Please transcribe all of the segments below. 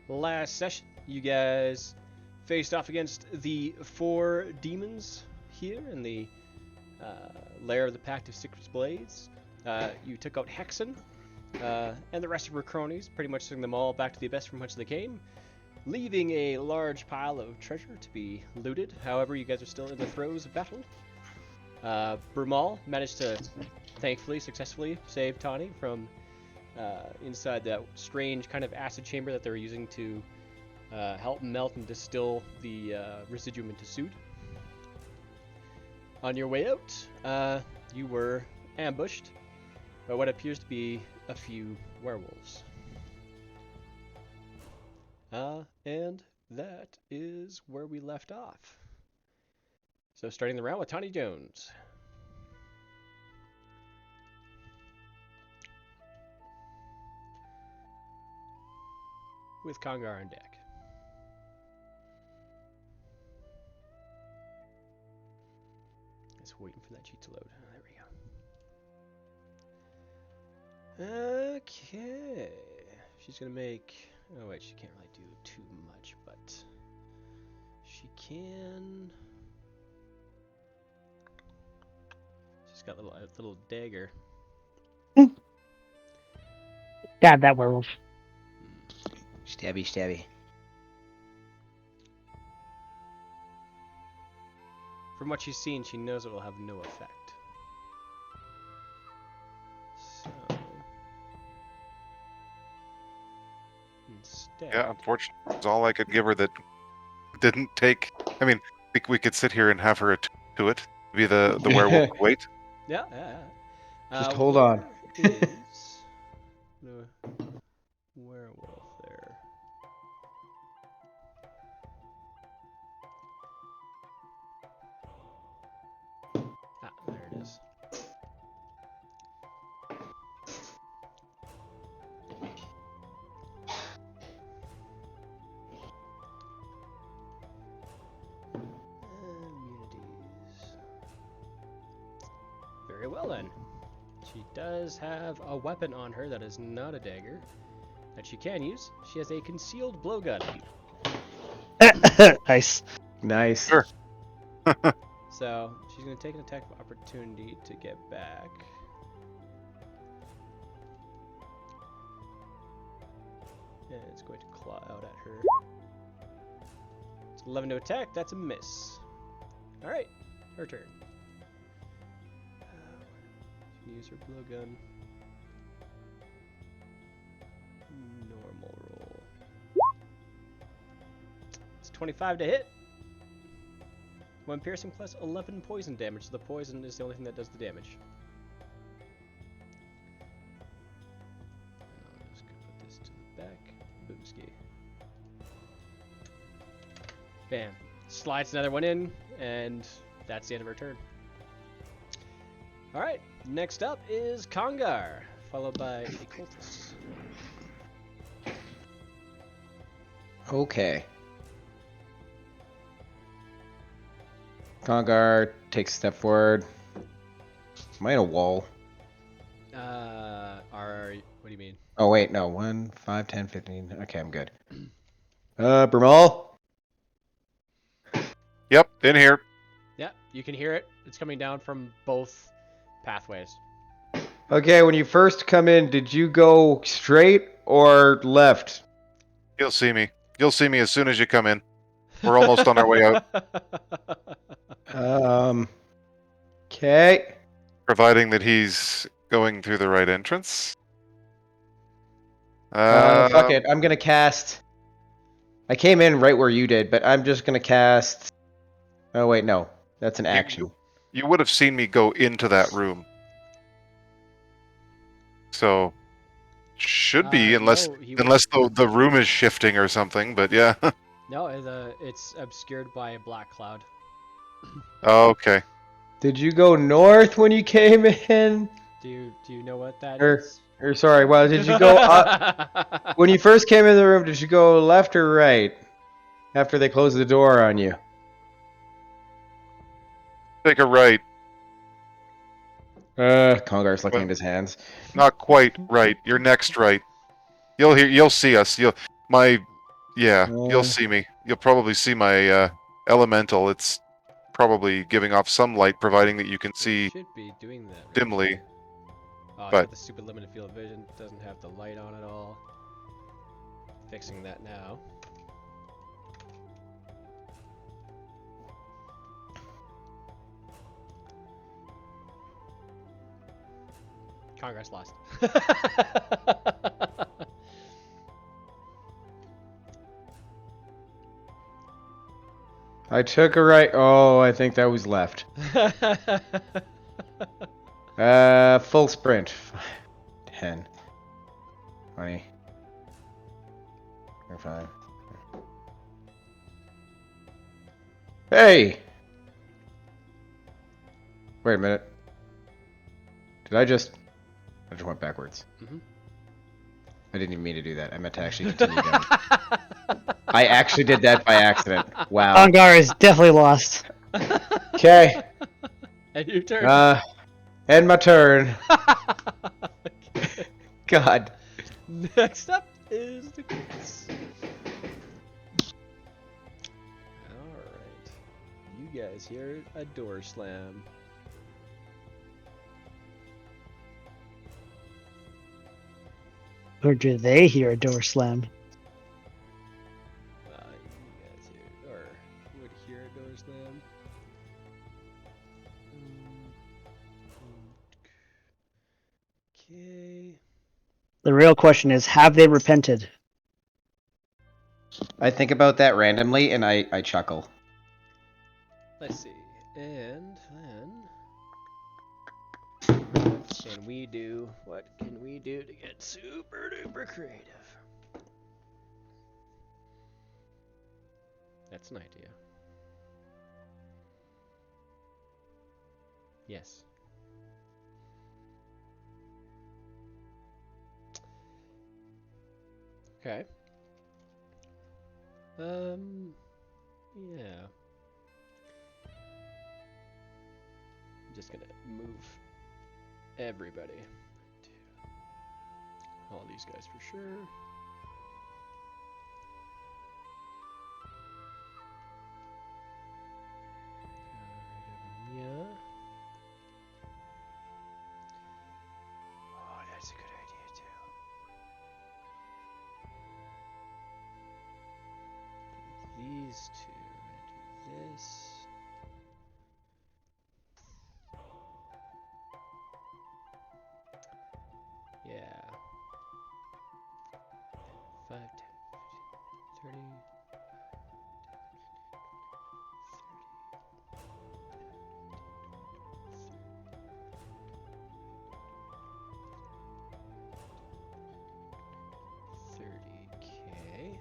last session, you guys faced off against the 4 demons here in the lair of the Pact of Secret Blades. You took out Hexen and the rest of her cronies, pretty much sending them all back to the abyss from which they came, leaving a large pile of treasure to be looted. However, you guys are still in the throes of battle. Brumal managed to, thankfully, successfully save Tawny from inside that strange kind of acid chamber that they were using to help melt and distill the residuum into soot. On your way out, you were ambushed by what appears to be a few werewolves. And that is where we left off. So starting the round with Tawny Jones. With Congar on deck. Just waiting for that sheet to load. There we go. Okay. She's gonna make... Oh wait, she can't really do too much, but... She can... She's got a little dagger. God, that werewolf. Stabby, stabby. From what she's seen, she knows it will have no effect. So... Instead... Yeah, unfortunately, it's all I could give her that didn't take... I mean, we could sit here and have her to it. Be the werewolf and wait. Yeah. Just hold on. Is the werewolf there? There it is. Immunities. Very well then. She does have a weapon on her that is not a dagger that she can use. She has a concealed blowgun. Nice. Nice. Sure. So she's going to take an attack of opportunity to get back. And it's going to claw out at her. It's 11 to attack. That's a miss. Alright, her turn. She can use her blowgun. Normal roll. It's 25 to hit. 1 piercing plus 11 poison damage. So the poison is the only thing that does the damage. And I'm just gonna put this to the back. Boomski. Bam. Slides another one in, and that's the end of her turn. Alright, next up is Congar, followed by the cultists. Okay. Congar takes a step forward. Am I in a wall? What do you mean? Oh, wait, no. 1, 5, 10, 15. Okay, I'm good. Brumal? Yep, in here. Yeah, you can hear it. It's coming down from both pathways. Okay, when you first come in, did you go straight or left? You'll see me. You'll see me as soon as you come in. We're almost on our way out. Okay. Providing that he's going through the right entrance. Fuck it. I'm gonna cast... I came in right where you did, but I'm just gonna cast... Oh, wait, no. That's an action. You would have seen me go into that room. So, should be, unless the room is shifting or something, but yeah. No, it's obscured by a black cloud. Oh, okay. Did you go north when you came in? Do you know what that is? Or sorry, well, did you go up? When you first came in the room, did you go left or right? After they closed the door on you? Take a right. Congar's looking at his hands. Not quite right. You're next right. You'll see us. My Yeah, you'll see me. You'll probably see my elemental. It's probably giving off some light, providing that you can It see should be doing that right dimly. there. Oh, I But got the super limited field of vision. Doesn't have the light on at all. Fixing that now. Congress lost. I took a right. Oh, I think that was left. Full sprint. 10. 20. 25. Hey! Wait a minute. Did I just went backwards. Mhm. I didn't even mean to do that. I meant to actually continue down. I actually did that by accident. Wow. Angar is definitely lost. Okay. And your turn. End my turn. Okay. God. Next up is the kids. Alright. You guys hear a door slam. Or do they hear a door slam? You guys hear, or would hear a door slam. Okay. The real question is, have they repented? I think about that randomly and I chuckle. Let's see. And then what can we do to get super duper creative? That's an idea. Yes. Okay. Yeah. I'm just gonna move everybody. All these guys for sure. Yeah. Oh, that's a good idea too. These two. I'm gonna do this. Yeah. 5, 10, 15, 30. 30K.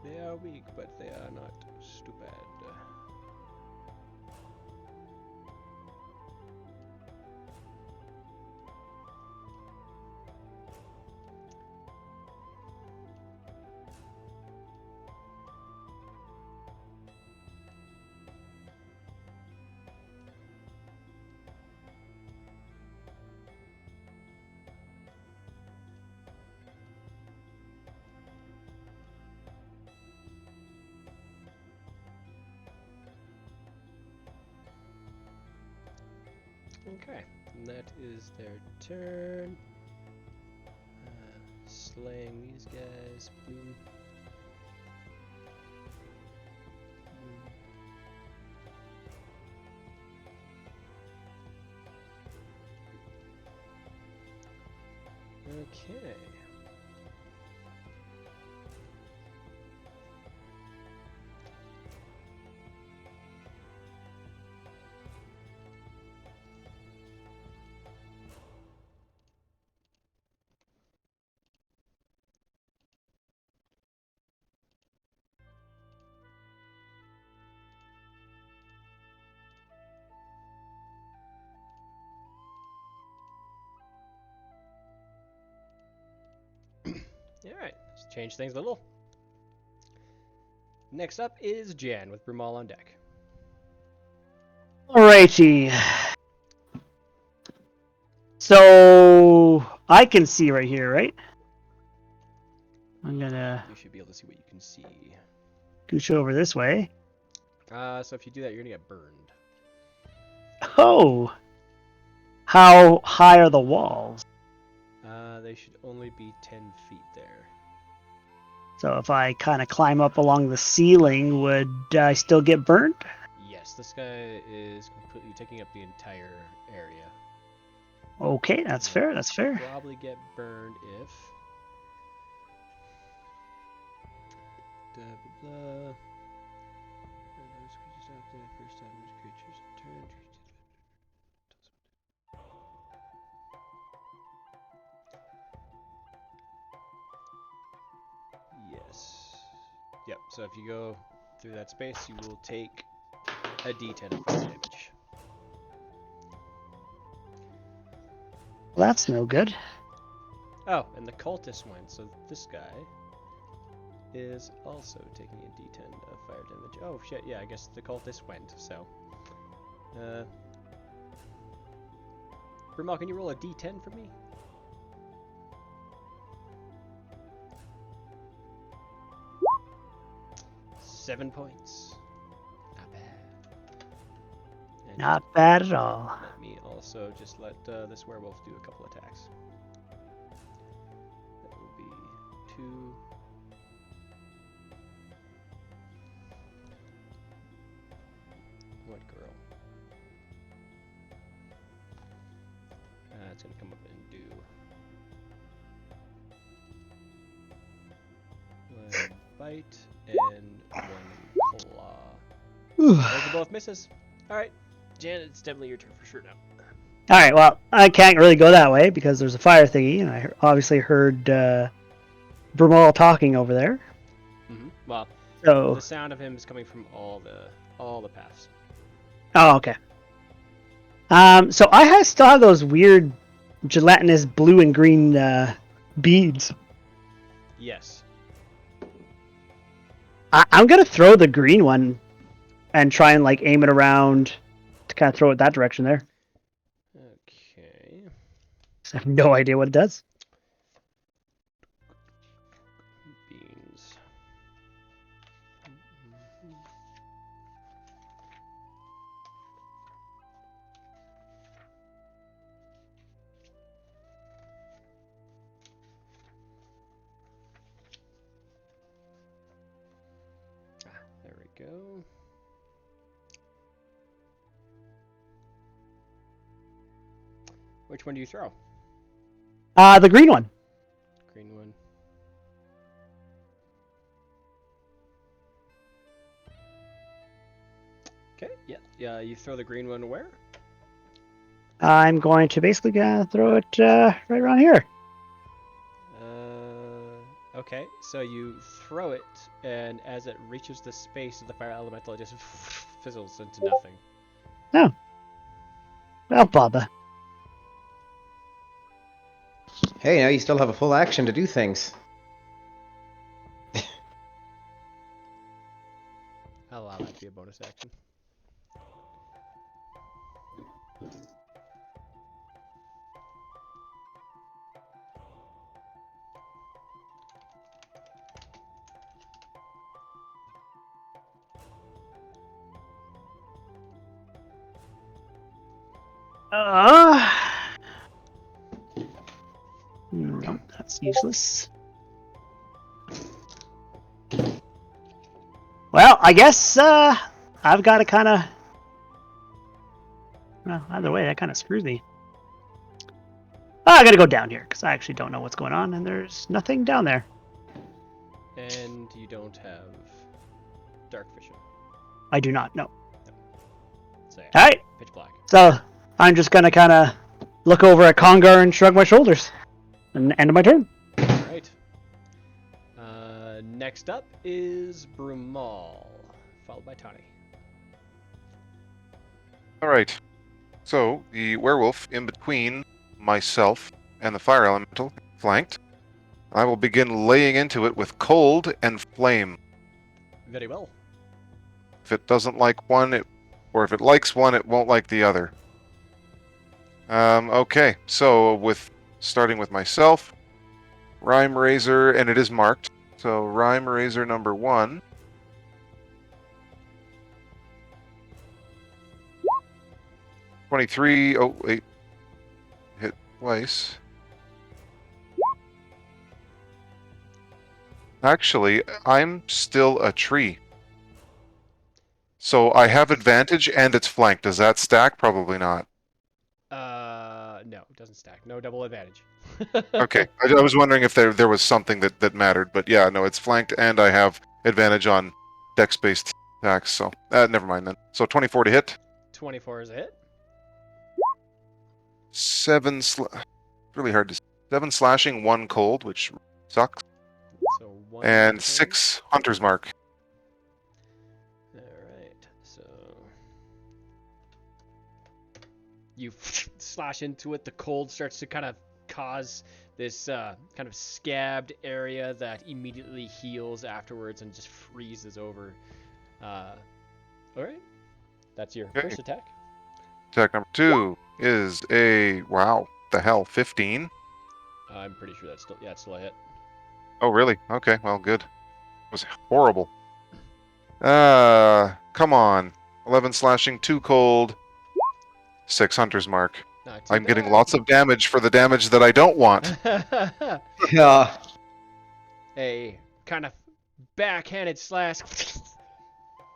They are weak, but they are not stupid. Okay, and that is their turn. Slaying these guys. Boom. Boom. Okay. Alright, let's change things a little. Next up is Jan with Brumal on deck. Alrighty. So I can see right here, right? I'm gonna You should be able to see what you can see. gooch over this way. So if you do that, you're gonna get burned. Oh! How high are the walls? They should only be 10 feet there. So if I kind of climb up along the ceiling, would I still get burned? Yes, this guy is completely taking up the entire area. Okay, that's fair, that's fair. Probably get burned if... Blah, blah, blah. And those creatures out there, first time those creatures turn... Yes. Yep, so if you go through that space, you will take a d10 of fire damage. Well, that's no good. Oh, and the cultist went, so this guy is also taking a d10 of fire damage. Oh shit, yeah, I guess the cultist went, so... Brumal, can you roll a d10 for me? Seven points. Not bad. And Not bad at all. let me also just let this werewolf do a couple attacks. That will be 2. What girl? It's gonna come up and do 1 bite and 1 claw. Those are both misses. Alright, Janet, it's definitely your turn for sure now. Alright, well, I can't really go that way because there's a fire thingy, and I obviously heard Brumal talking over there. Well, So, the sound of him is coming from all the paths. oh, okay. So I still have those weird gelatinous blue and green beads. Yes. I'm gonna throw the green one and try and like aim it around to kind of throw it that direction there. Okay. 'Cause I have no idea what it does. Beans. There we go. Which one do you throw? The green one. Green one. Okay, yeah, you throw the green one where? I'm going to basically throw it right around here. Okay, so you throw it, and as it reaches the space of the fire elemental, it just fizzles into nothing. Oh. Well, bother. Hey, now you still have a full action to do things. I'll allow that to be a bonus action. Nope, that's useless. Well, I guess I've got to kind of... Well, either way, that kind of screws me. I got to go down here, because I actually don't know what's going on, and there's nothing down there. And you don't have dark vision. I do not know. So yeah, Alright, pitch black. so I'm just going to kind of look over at Congar and shrug my shoulders. And end of my turn. Alright. Next up is Brumal, followed by Tawny. All right. So the werewolf in between myself and the fire elemental, flanked. I will begin laying into it with cold and flame. Very well. If it doesn't like one, it Or if it likes one, it won't like the other. Okay, so starting with myself, Rhyme Razor, and it is marked. So Rhyme Razor number 1. 23. Oh, wait. Hit twice. Actually, I'm still a tree. So I have advantage and it's flanked. Does that stack? Probably not. No, it doesn't stack. No double advantage. Okay. I was wondering if there was something that mattered, but yeah, no, it's flanked and I have advantage on dex-based attacks, so never mind then. So 24 to hit. 24 is a hit. 7 really hard to 7 slashing, 1 cold, which sucks. So 1 And cold. 6 hunter's mark. Alright, so you slash into it. The cold starts to kind of cause this kind of scabbed area that immediately heals afterwards and just freezes over. Alright, that's your Okay. first attack. Attack number 2 is a, wow, the hell, 15? I'm pretty sure that's still, it's still a hit. Oh, really? Okay, well, good. It was horrible. Come on. 11 slashing, 2 cold, 6 hunter's mark. Not too I'm getting bad. lots of damage for the damage that I don't want. Yeah. A kind of backhanded slash.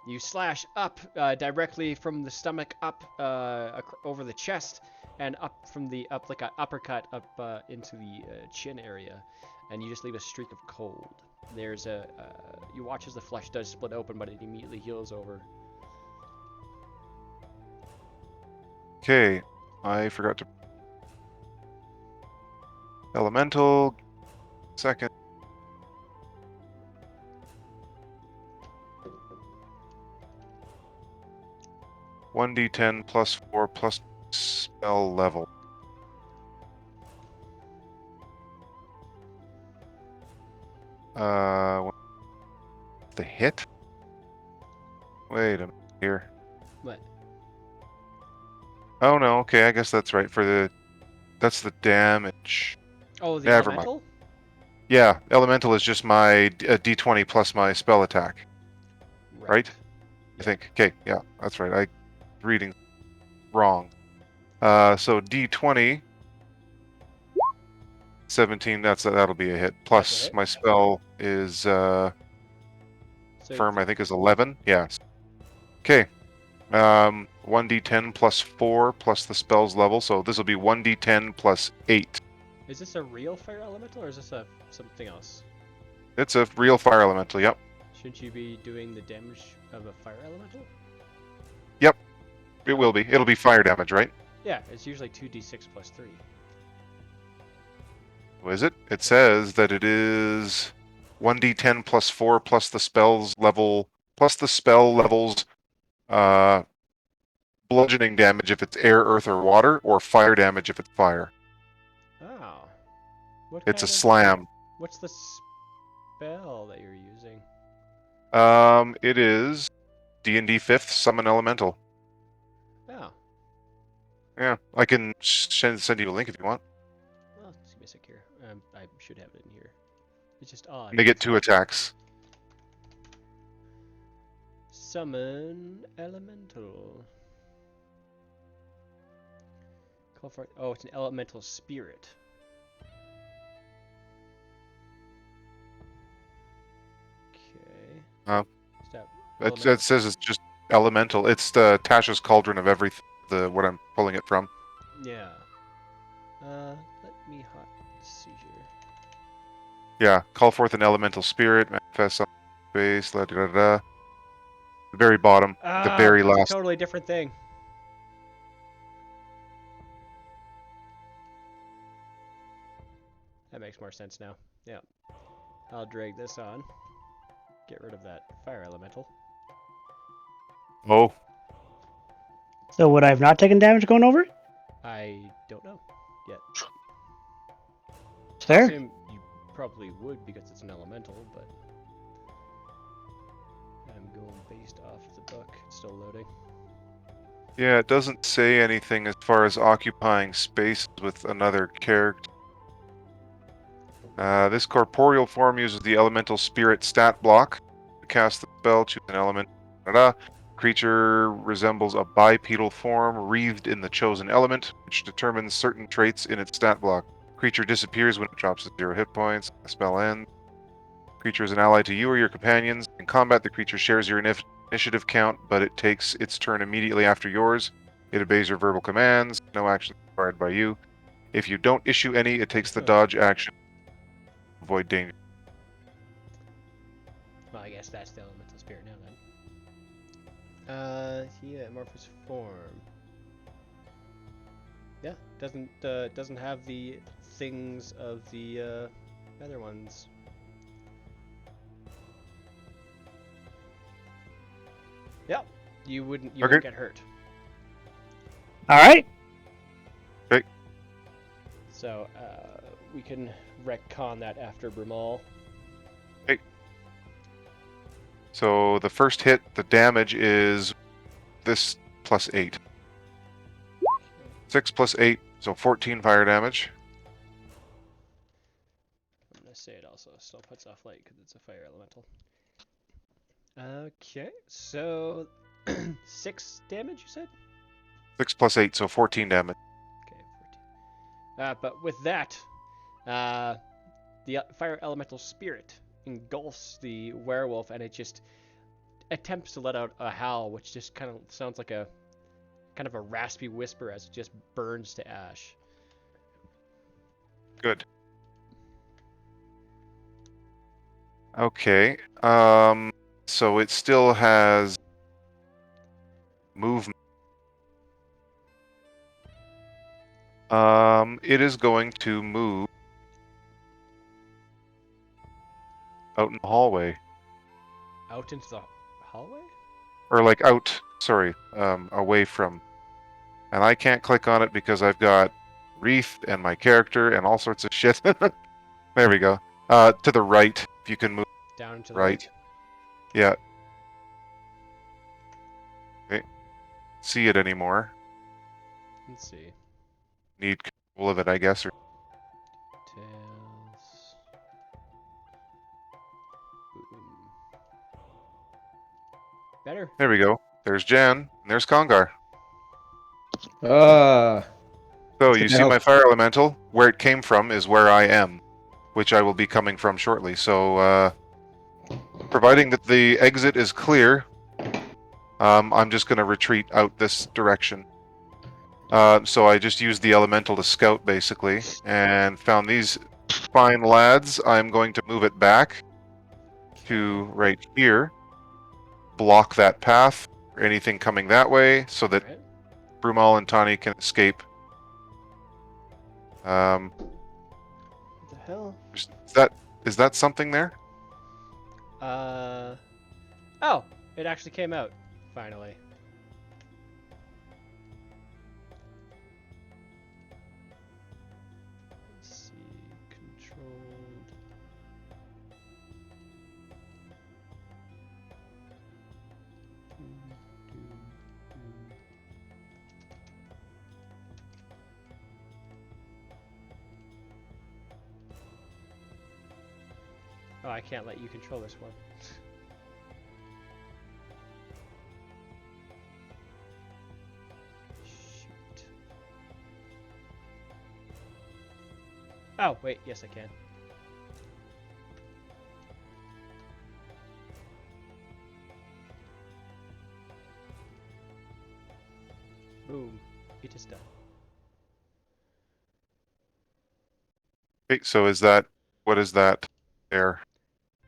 You slash up directly from the stomach up over the chest and up from the like an uppercut up into the chin area, and you just leave a streak of cold. There's you watch as the flesh does split open, but it immediately heals over. Okay, I forgot to... Elemental, second. (1d10 plus 4 plus spell level). The hit? Wait a minute here. What? Oh no, okay, I guess that's right. That's the damage. Oh, the Never mind. elemental? Yeah, elemental is just my d20 plus my spell attack, right? I think. Okay, yeah, that's right. I reading wrong. So d20, 17. That'll be a hit. Plus hit. my spell is So firm. I think is 11. Yes. Okay. 1d10 plus 4 plus the spell's level. So this will be 1d10 plus 8. Is this a real fire elemental or is this something else? It's a real fire elemental. Yep. Shouldn't you be doing the damage of a fire elemental? Yep. It will be. It'll be fire damage, right? Yeah, it's usually 2d6 plus 3. What is it? It says that it is 1d10 plus 4 plus the spell's level plus the spell level's bludgeoning damage if it's air, earth, or water, or fire damage if it's fire. Oh. What It's a kind of- slam. What's the spell that you're using? It is D&D 5th Summon Elemental. Oh. Yeah, I can send you a link if you want. Well, just give me a sec here. I should have it in here. It's just odd. They get 2 attacks. Summon elemental. Call for. Oh, it's an elemental spirit. Okay. Stop. It says it's just elemental. It's the Tasha's Cauldron of everything. What I'm pulling it from. Yeah. Let me see here. Yeah, call forth an elemental spirit, manifest on space, la da da da. The very bottom, the very That's last. a totally different thing. That makes more sense now. Yeah. I'll drag this on. Get rid of that fire elemental. Oh, So would I have not taken damage going over? I don't know yet. I Fair. assume you probably would because it's an elemental, but I'm going based off the book. It's still loading. Yeah, it doesn't say anything as far as occupying space with another character. This corporeal form uses the elemental spirit stat block. To cast the spell, choose an element. Da-da. Creature resembles a bipedal form wreathed in the chosen element, which determines certain traits in its stat block. Creature disappears when it drops to 0 hit points. The spell ends. Creature is an ally to you or your companions. In combat, the creature shares your initiative count, but it takes its turn immediately after yours. It obeys your verbal commands. No action required by you. If you don't issue any, it takes the dodge action. Avoid danger. Well, I guess that's the elemental spirit now then. Yeah, amorphous form. Yeah, doesn't have the things of the other ones. Yep, you wouldn't get hurt. All right. Okay. So we can retcon that after Brumal. Okay. So the first hit, the damage is this plus 8. 6 plus 8, so 14 fire damage. I'm gonna say it also still puts off light because it's a fire elemental. Okay, so 6 damage you said? 6 plus 8, so 14 damage. Okay, 14. But with that, the fire elemental spirit engulfs the werewolf, and it just attempts to let out a howl, which just kind of sounds like a raspy whisper as it just burns to ash. Good. Okay. So it still has movement. It is going to move out in the hallway. Out into the hallway? Or like out, sorry, away from. And I can't click on it because I've got Wreath and my character and all sorts of shit. There we go. To the right, if you can move. Down into the Right. Yeah. Okay. See it anymore. Let's see. Need control of it, I guess. Or Tails. Boom. Better. there we go. There's Jan, and there's Kongar. Ah. So Good you to see help. my fire elemental. Where it came from is where I am, which I will be coming from shortly. So, providing that the exit is clear, I'm just going to retreat out this direction. So I just used the elemental to scout, basically, and found these fine lads. I'm going to move it back to right here, block that path, or anything coming that way, so that Right. Brumal and Tani can escape. What the hell? Is that something there? Oh, it actually came out finally. Let's see, controlled. Oh, I can't let you control this one. Shoot. Oh, wait, yes I can. Boom. It is done. Okay, so what is that there?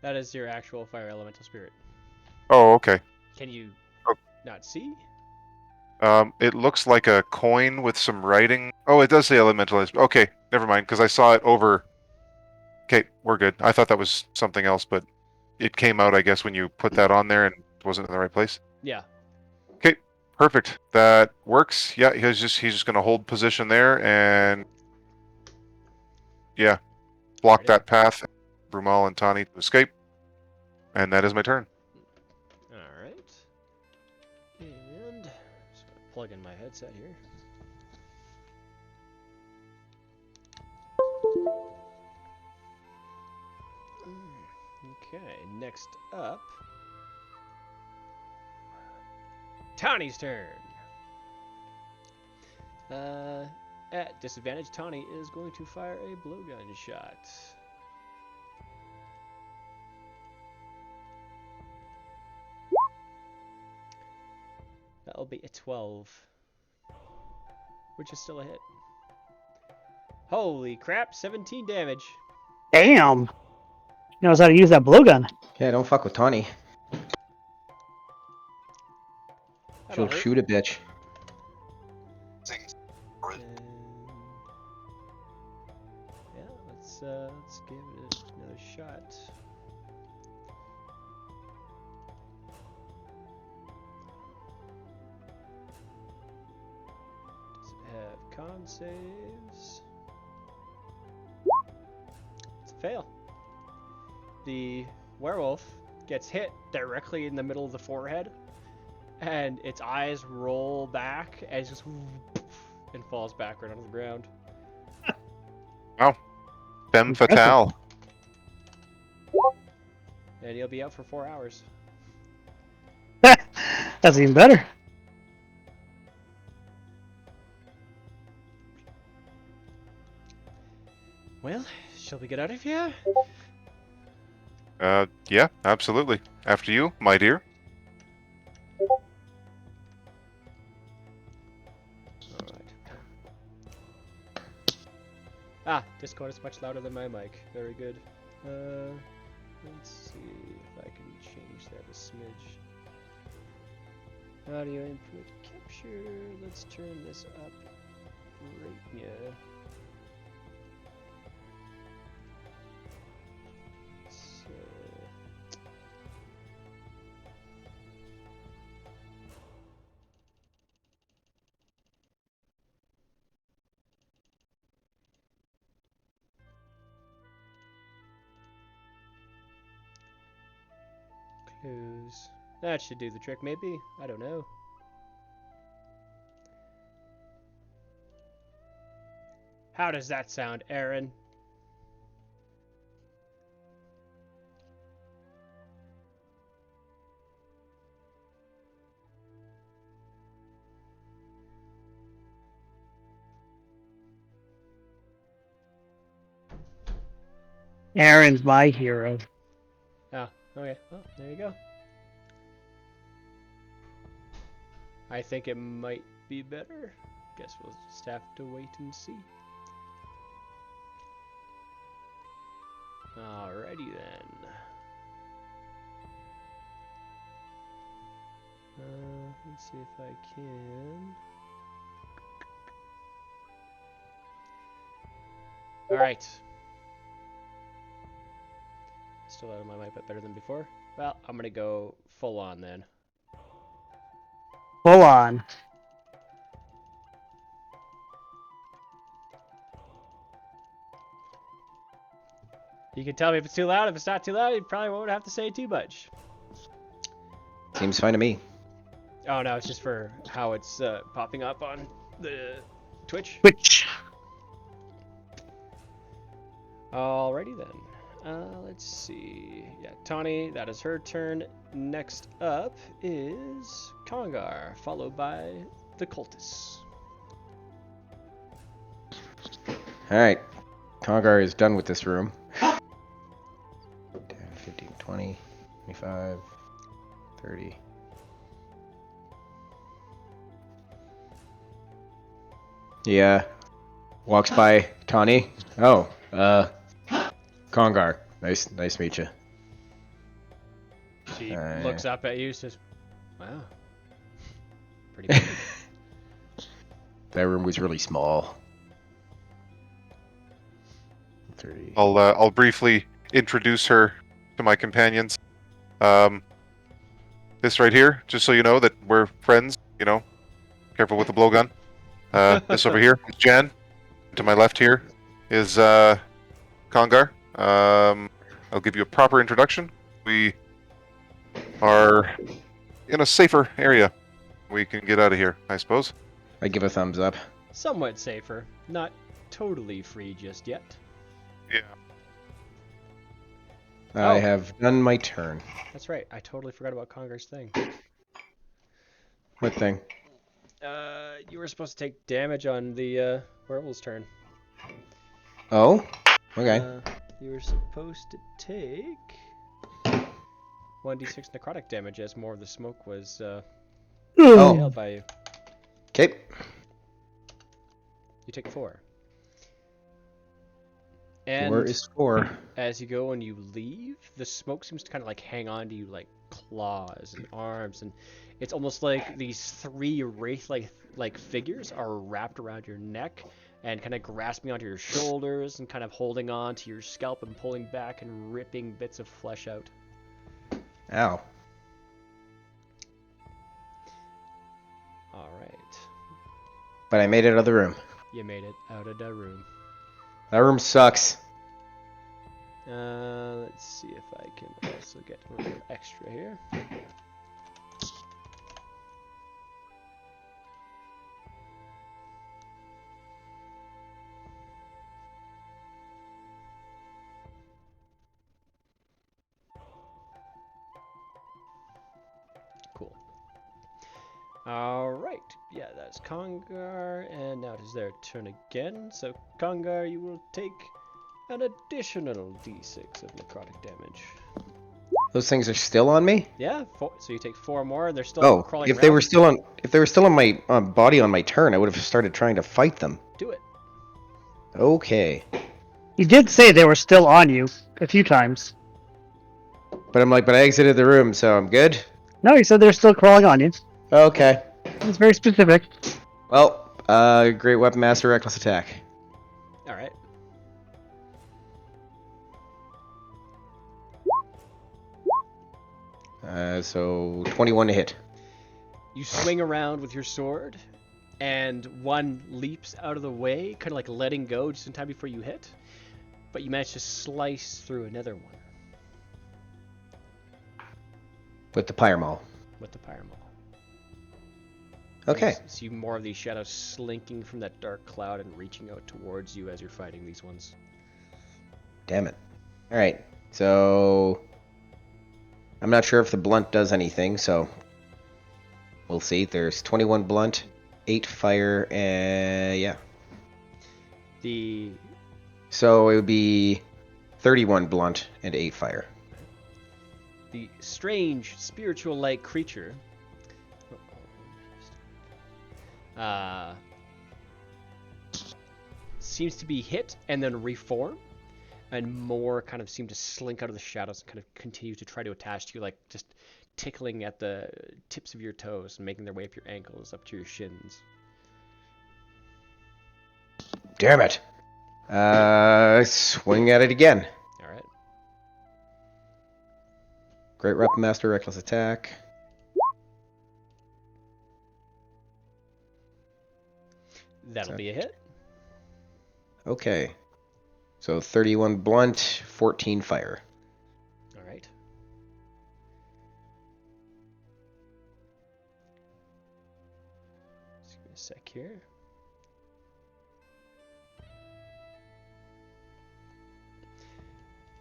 That is your actual fire elemental spirit. Oh, okay. Can you Oh. not see? It looks like a coin with some writing. Oh, it does say elementalized. Okay, never mind, because I saw it over. Okay, we're good. I thought that was something else, but it came out, I guess, when you put that on there and it wasn't in the right place. Yeah. Okay, perfect. That works. Yeah, he's just gonna hold position there and yeah, block Alrighty. that path. Brumal and Tani to escape, and that is my turn. Alright. And plug in my headset here. Okay, next up, Tawny's turn. At disadvantage, Tawny is going to fire a blowgun shot. That'll be a 12, which is still a hit. Holy crap, 17 damage. Damn. He knows how to use that blowgun. Yeah, don't fuck with Tawny. That'll She'll hurt. shoot a bitch. Yeah, let's give it another shot. Does it have con saves? It's a fail. The werewolf gets hit directly in the middle of the forehead, and its eyes roll back and just and falls backward onto the ground. Wow. Femme fatale. And he'll be out for 4 hours. That's even better. Well, shall we get out of here? Yeah, absolutely. After you, my dear. Alright. Discord is much louder than my mic. Very good. Let's see if I can change that a smidge. Audio input capture. Let's turn this up right here. So, close. That should do the trick, maybe. I don't know. How does that sound, Aaron? Aaron's my hero. Oh, okay. Well, there you go. I think it might be better. Guess we'll just have to wait and see. Alrighty then. Let's see if I can. Alright. Still out of my mic, but better than before. Well, I'm gonna go full on then. Full on. You can tell me if it's too loud. If it's not too loud, you probably won't have to say too much. Seems fine to me. Oh no, it's just for how it's popping up on the Twitch. Which? Alrighty then. Let's see. Yeah, Tawny, that is her turn. Next up is Kongar, followed by the Cultists. Alright. Kongar is done with this room. 10, 15, 20, 25, 30. Yeah. Walks by Tawny. Oh, Kongar. Nice to meet you. She looks up at you, says, "Wow, pretty big." That room was really small. 30. I'll briefly introduce her to my companions. This right here, just so you know that we're friends. You know, careful with the blowgun. This over here is Jan. To my left here is Kongar. I'll give you a proper introduction. We are in a safer area we can get out of here, I suppose. I give a thumbs up. Somewhat safer. Not totally free just yet. Yeah. I Oh. have done my turn. That's right. I totally forgot about Congar's thing. What thing? You were supposed to take damage on the werewolf's turn. Oh? Okay. You were supposed to take 1d6 necrotic damage as more of the smoke was Oh. inhaled by you. Okay. You take 4. And 4 is 4. as you go and you leave, the smoke seems to kind of like hang on to you like claws and arms, and it's almost like these 3 wraith-like figures are wrapped around your neck and kind of grasping onto your shoulders and kind of holding on to your scalp and pulling back and ripping bits of flesh out. Ow. All right, But I made it out of the room. you made it out of the room. That room sucks. Let's see if I can also get a little extra here. Cool. All right. Yeah, that's Congar, and now it is their turn again. So Congar, you will take an additional d6 of necrotic damage. Those things are still on me? Yeah, so you take 4 more, and they're still Oh, crawling if around. they were still on my body on my turn, I would have started trying to fight them. Do it. Okay. You did say they were still on you a few times. But I exited the room, so I'm good? No, you said they're still crawling on you. Okay. It's very specific. Well, Great Weapon Master Reckless Attack. All right. So 21 to hit. You swing around with your sword, and one leaps out of the way, kind of like letting go just in time before you hit. But you manage to slice through another one With the Pyre Maul. with the Pyre Maul. Okay. You see more of these shadows slinking from that dark cloud and reaching out towards you as you're fighting these ones. Damn it. Alright, so... I'm not sure if the blunt does anything, so... We'll see. There's 21 blunt, 8 fire, and... yeah. So it would be 31 blunt and 8 fire. The strange spiritual-like creature seems to be hit and then reform, and more kind of seem to slink out of the shadows and kind of continue to try to attach to you, like just tickling at the tips of your toes and making their way up your ankles, up to your shins. Damn it! Swing at it again. All right. Great Weapon Master Reckless Attack. That'll be a hit. Okay. So 31 blunt, 14 fire. All right. Just give me a sec here.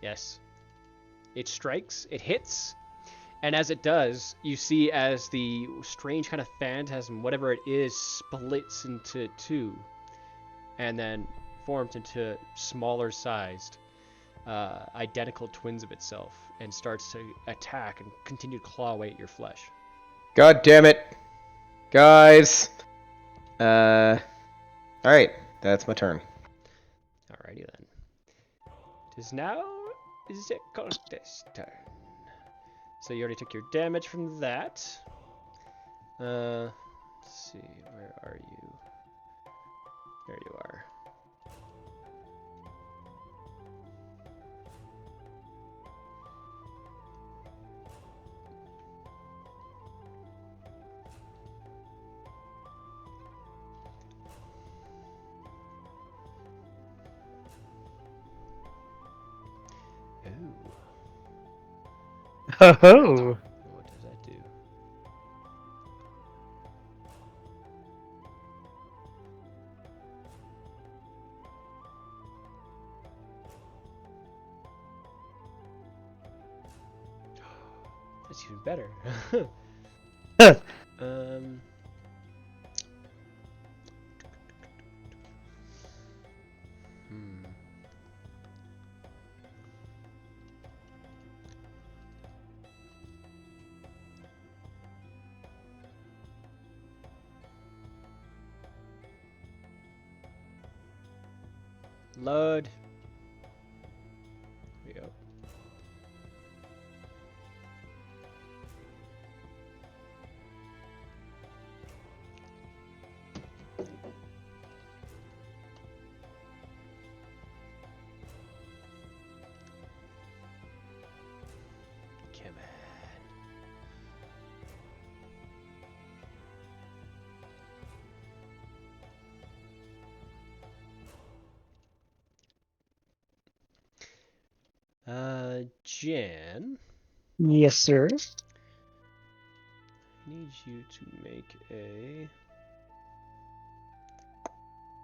Yes. It strikes, it hits, and as it does, you see as the strange kind of phantasm, whatever it is, splits into 2, and then forms into smaller sized, identical twins of itself, and starts to attack and continue to claw away at your flesh. God damn it. Guys. Alright. That's my turn. Alrighty then. It is now the Codex turn. So you already took your damage from that. Let's see, where are you? There you are. Oh. What does that do? That's even better. um. Hmm. Load. Here we go. Come on. Jan, Yes, sir. I need you to make a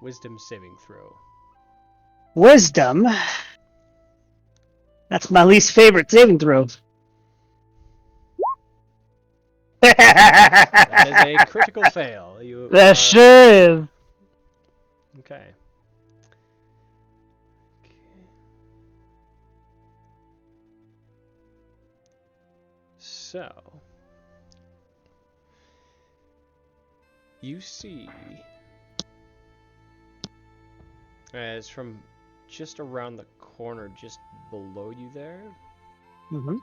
wisdom saving throw. Wisdom. That's my least favorite saving throw. That is a critical fail. You That sure is. Okay. So, you see, as from just around the corner, just below you there, Mm-hmm.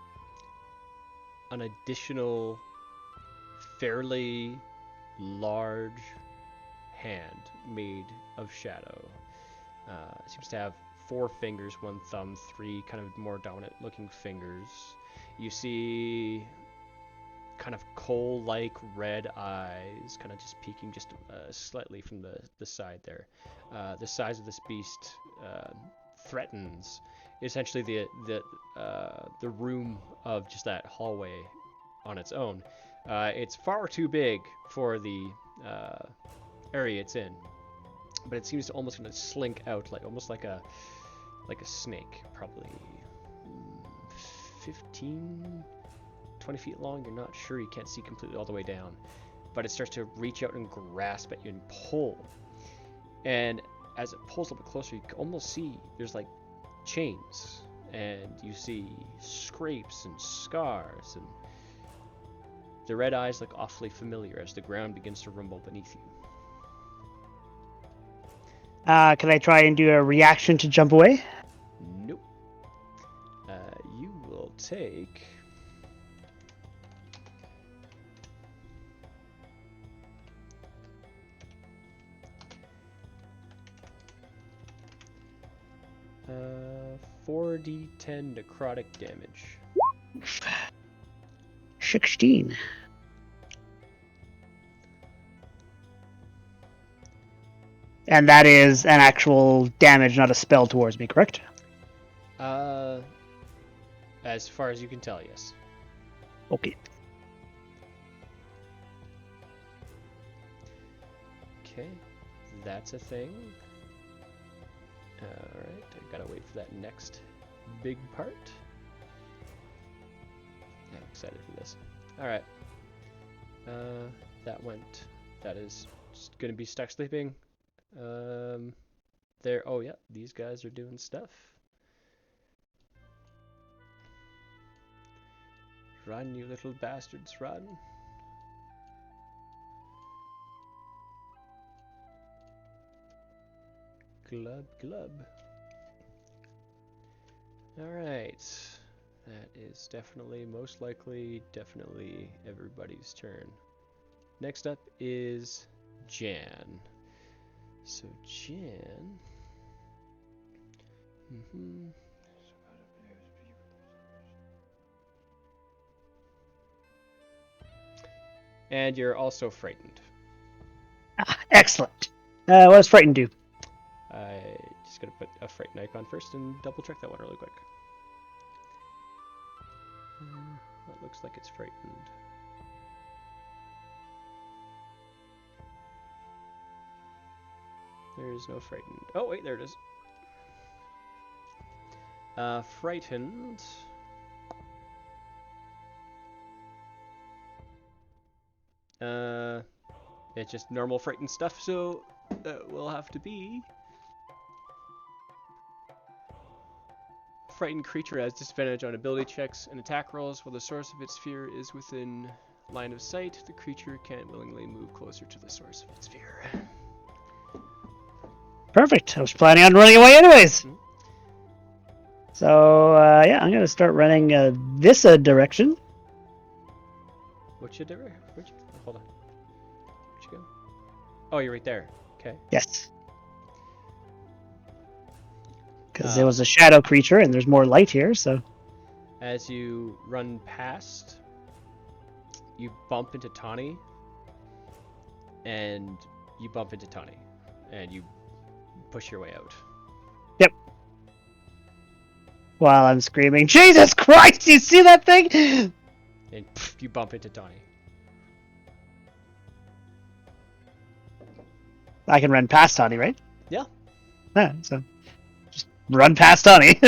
an additional fairly large hand made of shadow. Seems to have 4 fingers, 1 thumb, 3 kind of more dominant looking fingers. You see kind of coal-like red eyes kind of just peeking just slightly from the side there. The size of this beast threatens essentially the room of just that hallway on its own. It's far too big for the area it's in, but it seems to almost going to slink out almost like a snake, probably 15, 20 feet long. You're not sure, you can't see completely all the way down, but it starts to reach out and grasp at you and pull. And as it pulls a little bit closer, you can almost see there's like chains, and you see scrapes and scars, and the red eyes look awfully familiar as the ground begins to rumble beneath you. Can I try and do a reaction to jump away? Nope. You will take... Uh, 4d10 necrotic damage. 16. And that is an actual damage, not a spell towards me, correct? As far as you can tell, yes. Okay. Okay, that's a thing. Alright, I gotta wait for that next big part. I'm excited for this. Alright. That is just gonna be stuck sleeping. Oh yeah, these guys are doing stuff. Run, you little bastards, run. Glub, glub. Alright. That is most likely, everybody's turn. Next up is Jan. So Jan... And you're also frightened. Excellent. What does frightened do? I just gotta put a frightened icon first and double check that one really quick. That looks like it's frightened. There is no frightened. Oh wait, there it is. Frightened It's just normal frightened stuff, so that will have to be... Frightened creature has disadvantage on ability checks and attack rolls while the source of its fear is within line of sight. The creature can't willingly move closer to the source of its fear. Perfect. I was planning on running away anyways. Mhm. So, yeah, I'm going to start running this direction. Which hold on. Where'd you go? Oh, you're right there. Okay. Yes. Because there was a shadow creature and there's more light here, so... As you run past, you bump into Tawny, and you bump into Tawny, and you push your way out. Yep. While I'm screaming, Jesus Christ, you see that thing? And you bump into Tawny. I can run past Tawny, right? Yeah. Yeah, so just run past Tawny.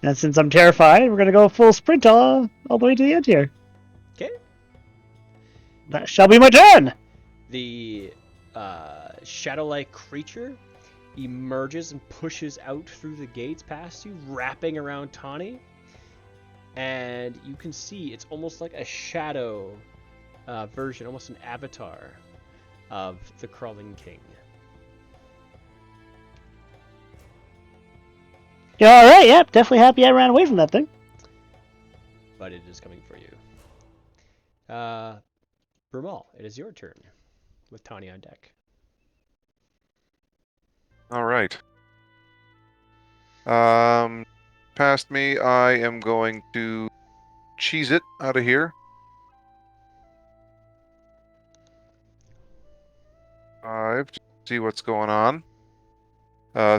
And since I'm terrified, we're going to go full sprint all the way to the end here. Okay. That shall be my turn! The shadow-like creature emerges and pushes out through the gates past you, wrapping around Tawny. And you can see it's almost like a shadow version, almost an avatar of the Crawling King. Yeah, alright, yep, definitely happy I ran away from that thing. But it is coming for you. Brumal, it is your turn with Tawny on deck. All right. Past me, I am going to cheese it out of here. To see what's going on.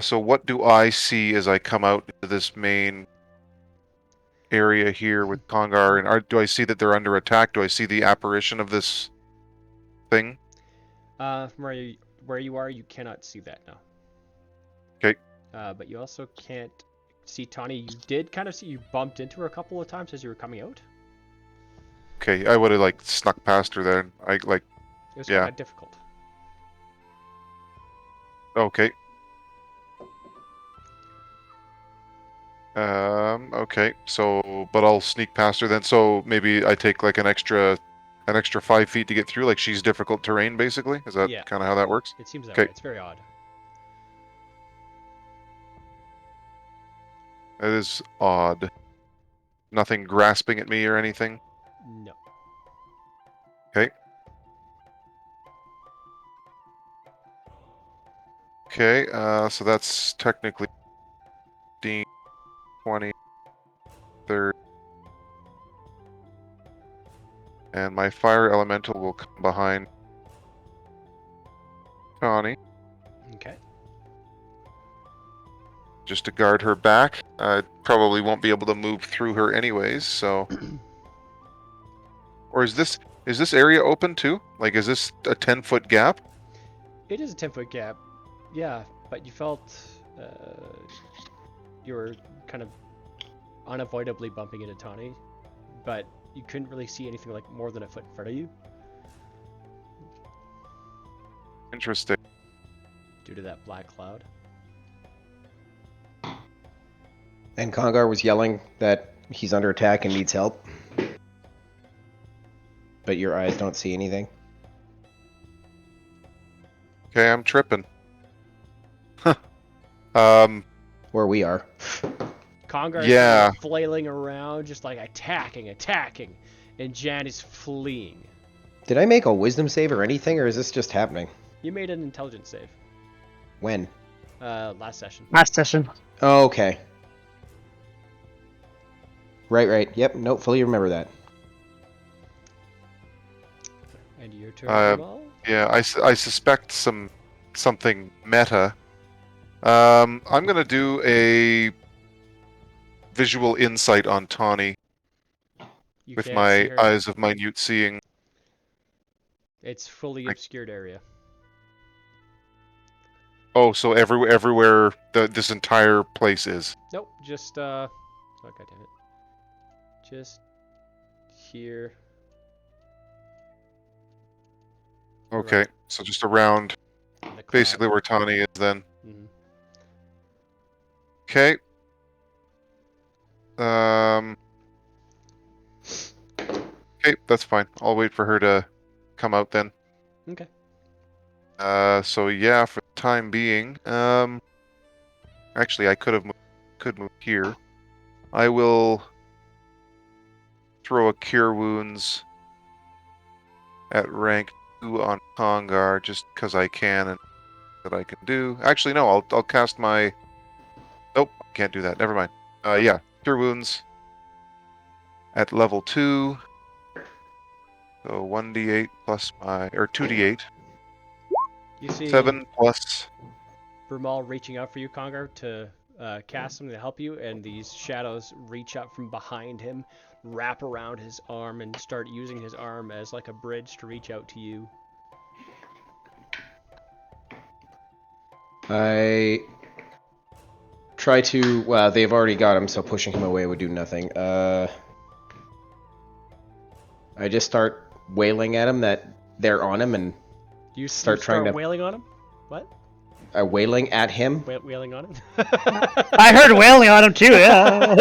So what do I see as I come out into this main area here with Congar? And do I see that they're under attack? Do I see the apparition of this thing? From where you are, you cannot see that now. Okay. But you also can't see Tawny. You did kind of see you bumped into her a couple of times as you were coming out. Okay, I would have like snuck past her then. It was kind of difficult. Okay. Okay. So, but I'll sneak past her then. So maybe I take like an extra 5 feet to get through. Like she's difficult terrain, basically. Is that kind of how that works? It seems that Okay. way. It's very odd. That is odd. Nothing grasping at me or anything. No. Okay. Okay. So that's technically 15, 20, 30. And my fire elemental will come behind Connie, Okay. just to guard her back. I probably won't be able to move through her anyways, so... Or is this area open too? Like, is this a 10-foot gap? It is a 10-foot gap. Yeah, but you felt you were kind of unavoidably bumping into Tawny, but you couldn't really see anything like more than a foot in front of you Interesting. due to that black cloud. And Congar was yelling that he's under attack and needs help. But your eyes don't see anything. Okay, I'm tripping. Where we are. Congar's Yeah. flailing around, just like attacking, and Jan is fleeing. Did I make a wisdom save or anything, or is this just happening? You made an intelligence save When? last session. Last session. Oh, okay. Right. Yep, nope, fully remember that. And your turn, Brumal? Yeah, I suspect something meta. I'm gonna do a visual insight on Tawny You with can't my see her. eyes of minute seeing. It's fully obscured area. Oh, so everywhere this entire place is. Nope, just oh god damn it. Just here Okay, Right. so just around, in the cloud. basically where Tawny is then. Mhm. Okay. Okay, that's fine. I'll wait for her to come out then. Okay. So yeah, for the time being, actually I could move here. I will throw a Cure Wounds at rank 2 on Kongar just because I can and that I can do. Actually, no, I'll cast my. Nope, can't do that. Never mind. Yeah, Cure Wounds at level 2. So 1d8 plus my, or 2d8. You see 7 plus. Brumal reaching out for you, Congar, to cast something to help you, and these shadows reach up from behind him, wrap around his arm, and start using his arm as like a bridge to reach out to you. I try to. Well, they've already got him, so pushing him away would do nothing. I just start wailing at him that they're on him and You start trying to. wailing on him? What? Wailing at him. Wailing on him? I heard wailing on him too. Yeah.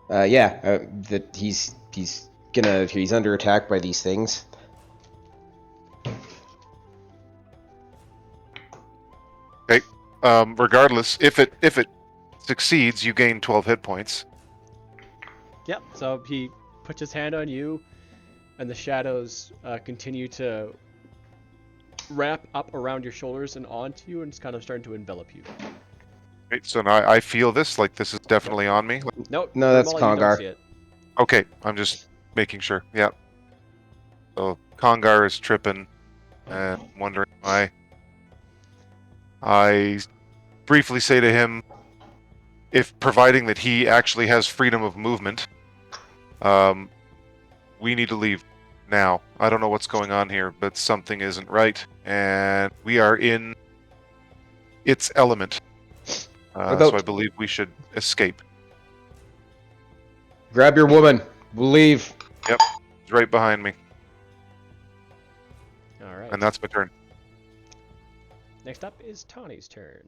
Yeah. That he's under attack by these things. Okay. Regardless, if it succeeds, you gain 12 hit points. Yep. So he puts his hand on you, and the shadows continue to wrap up around your shoulders and onto you, and it's kind of starting to envelop you. Okay, so now I feel this, like this is definitely on me. Nope. No, that's Brumal, you don't Kongar. see it. Okay, I'm just making sure. Yeah. So Kongar is tripping and wondering why. I briefly say to him, if providing that he actually has freedom of movement, we need to leave now. I don't know what's going on here, but something isn't right, and we are in its element. So I believe we should escape. Grab your woman. We'll leave. Yep, he's right behind me, All right. and that's my turn. Next up is Tawny's turn.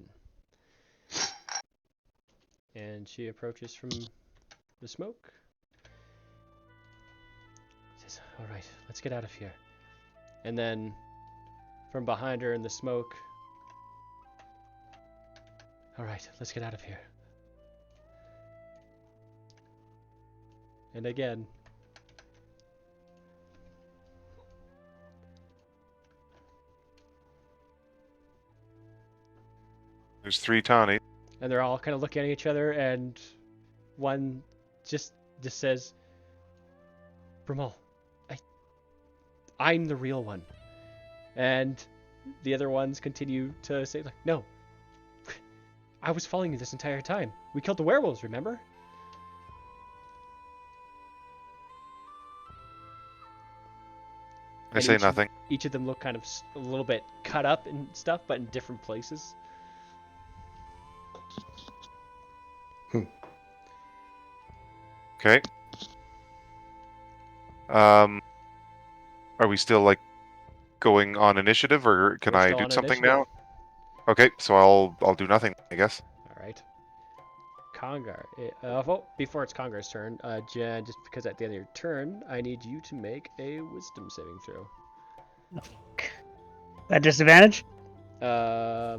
And she approaches from the smoke. Says, all right, let's get out of here. And then from behind her in the smoke, all right, let's get out of here. And again. There's 3 Tawny. And they're all kind of looking at each other, and one just says, Brumal, I'm the real one. And the other ones continue to say, like, no, I was following you this entire time. We killed the werewolves, remember? I say nothing. Each of them look kind of a little bit cut up and stuff, but in different places. Okay. Are we still like going on initiative, or can We're I still do on something initiative. now? Okay, so I'll do nothing, I guess. All right. Kongar. Well, before it's Kongar's turn, Jen, just because at the end of your turn, I need you to make a wisdom saving throw. At disadvantage? I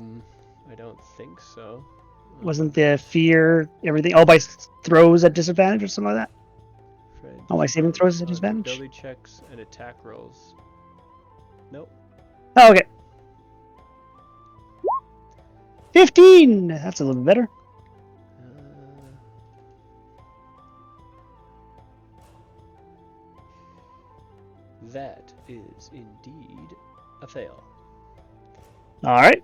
don't think so. Wasn't the fear everything all by throws at disadvantage or something like that? Fred, All my saving throws at on disadvantage? ability checks and attack rolls. Nope. Oh, okay. 15! That's a little better. That is indeed a fail. Alright.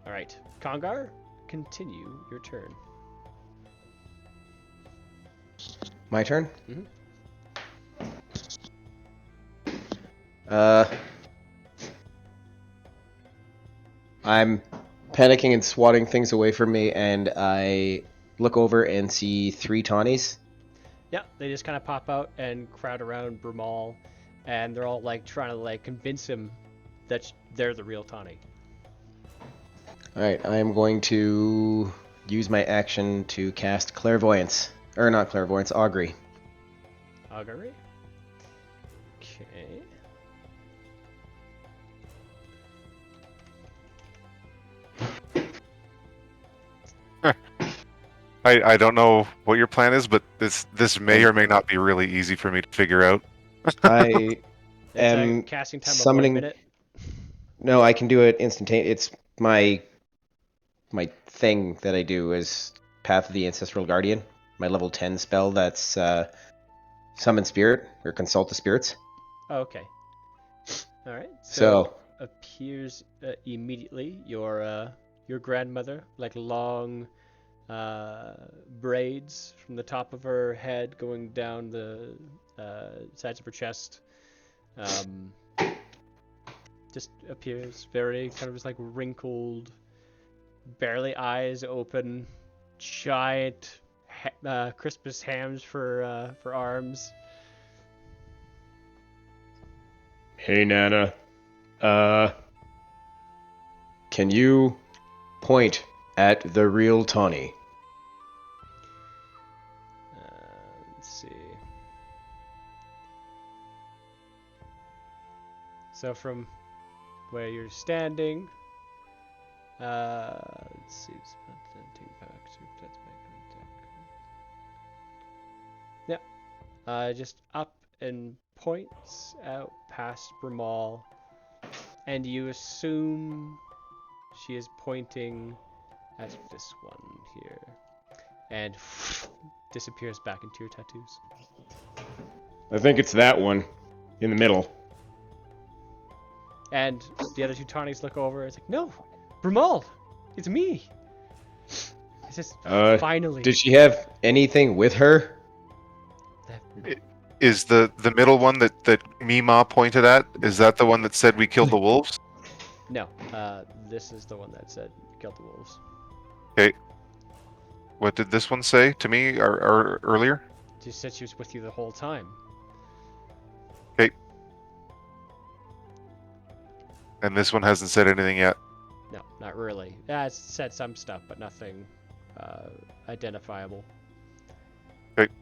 All right, Kongar, continue your turn. My turn? Mhm. I'm panicking and swatting things away from me, and I look over and see 3 Tawnies. Yeah, they just kind of pop out and crowd around Brumal, and they're all like trying to like convince him that they're the real Tawny. Alright, I am going to use my action to cast Clairvoyance. Or not Clairvoyance, Augury. Augury. Okay. I don't know what your plan is, but this may or may not be really easy for me to figure out. I It's a am casting time of 1 summoning... minute. No, I can do it instantaneous. It's my thing that I do is Path of the Ancestral Guardian. My level 10 spell that's Summon Spirit, or Consult the Spirits. Oh, okay. All right. So Appears immediately your grandmother, like long braids from the top of her head going down the sides of her chest. Just appears very kind of just like wrinkled, barely eyes open, giant Christmas hams for arms. Hey, Nana. Can you point at the real Tawny? Let's see. So from where you're standing, let's see. Yeah. Just up and points out past Brumal, and you assume she is pointing at this one here, and disappears back into your tattoos. I think it's that one, in the middle. And the other two Tawnies look over. It's like, no, Brumal, it's me. It's just finally. Did she have anything with her? Is the middle one that Mima pointed at? Is that the one that said we killed the wolves? No, this is the one that said killed the wolves. Okay. What did this one say to me or earlier? She said she was with you the whole time. Okay. And this one hasn't said anything yet? No, not really. Yeah, it's said some stuff, but nothing identifiable. Okay.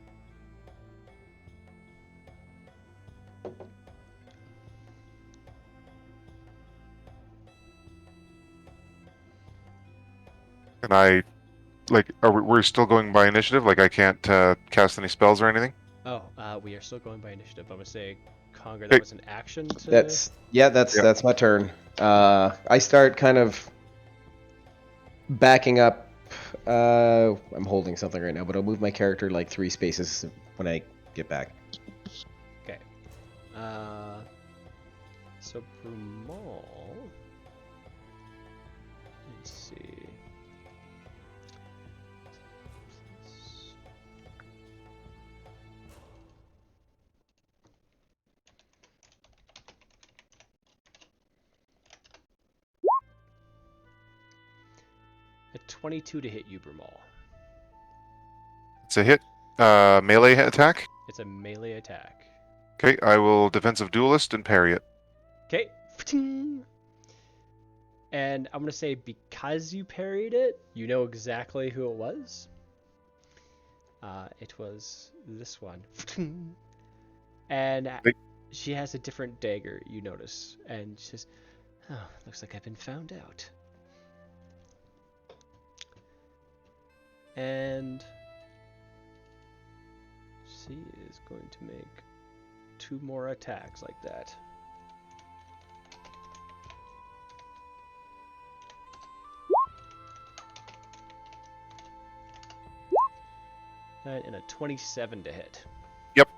And I, like, we're still going by initiative? Like, I can't cast any spells or anything? Oh, we are still going by initiative. I'm gonna say, Conger, that was an action to... That's my turn. I start kind of backing up. I'm holding something right now, but I'll move my character like 3 spaces when I get back. Okay. So Brumal... Let's see... A 22 to hit you, Brumal. It's a hit. Melee attack? It's a melee attack. Okay, I will defensive duelist and parry it. Okay. And I'm going to say because you parried it, you know exactly who it was. It was this one. And she has a different dagger, you notice. And she says, oh, looks like I've been found out. And she is going to make 2 more attacks like that. And a 27 to hit. Yep.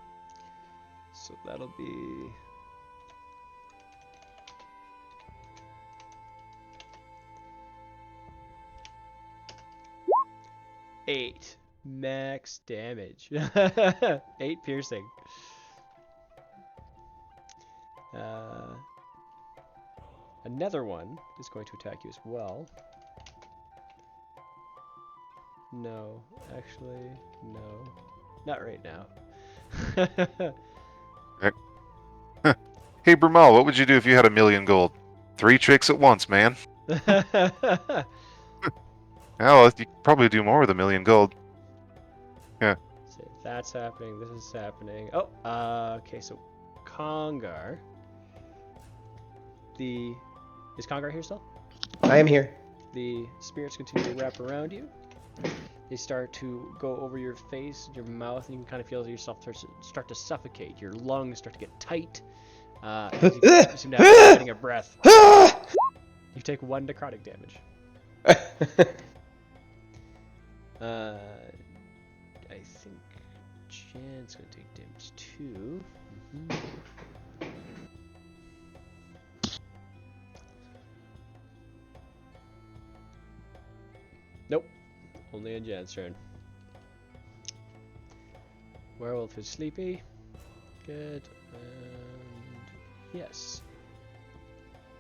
So that'll be... Eight max damage. 8 piercing. Another one is going to attack you as well. No, actually, no. Not right now. Hey, Brumal, what would you do if you had 1,000,000 gold? 3 tricks at once, man. Well, you could probably do more with 1,000,000 gold. Yeah. So if that's happening, this is happening. Oh, okay, so Congar. Is Congar here still? I am here. The spirits continue to wrap around you. They start to go over your face, your mouth, and you can kind of feel yourself start to suffocate. Your lungs start to get tight. You seem to have getting a breath. You take 1 necrotic damage. I think Jan's gonna take damage too. Nope. Only on Jan's turn. Werewolf is sleepy. Good. And yes.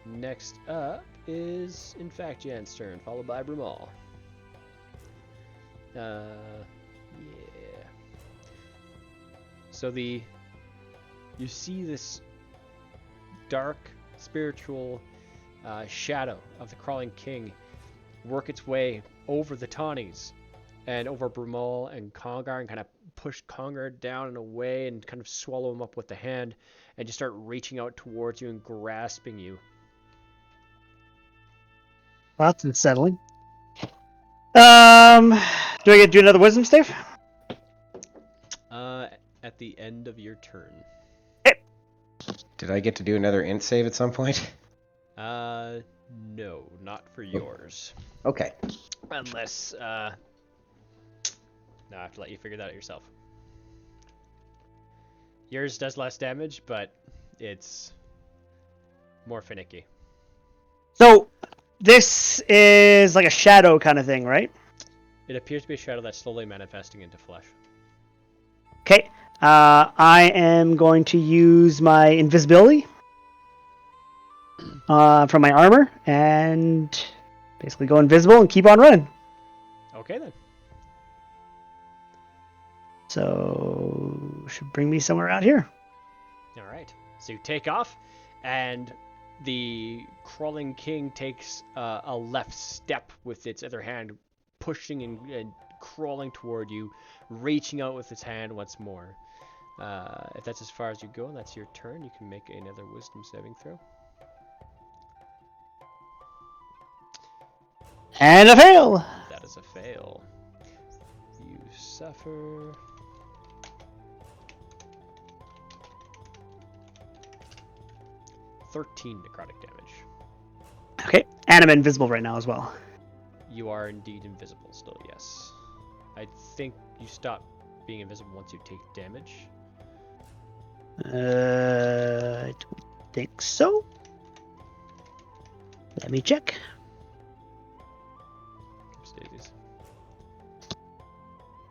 Next up is, in fact, Jan's turn, followed by Brumal. Yeah. So you see this dark spiritual shadow of the crawling king work its way over the Tawnies and over Brumal and Congar and kind of push Congar down and away and kind of swallow him up with the hand and just start reaching out towards you and grasping you. Well, that's unsettling. Do I get to do another wisdom save? At the end of your turn. Did I get to do another int save at some point? No, not for yours. Okay. Unless, no, I have to let you figure that out yourself. Yours does less damage, but it's more finicky. So, this is like a shadow kind of thing, right? It appears to be a shadow that's slowly manifesting into flesh. Okay. I am going to use my invisibility from my armor and basically go invisible and keep on running. Okay, then. So, should bring me somewhere out here. All right. So you take off, and the crawling king takes a left step with its other hand, pushing and crawling toward you, reaching out with its hand once more. If that's as far as you go, and that's your turn, you can make another wisdom saving throw. And a fail! That is a fail. You suffer 13 necrotic damage. Okay, and I'm invisible right now as well. You are indeed invisible still, yes. I think you stop being invisible once you take damage. I don't think so. Let me check. Stages.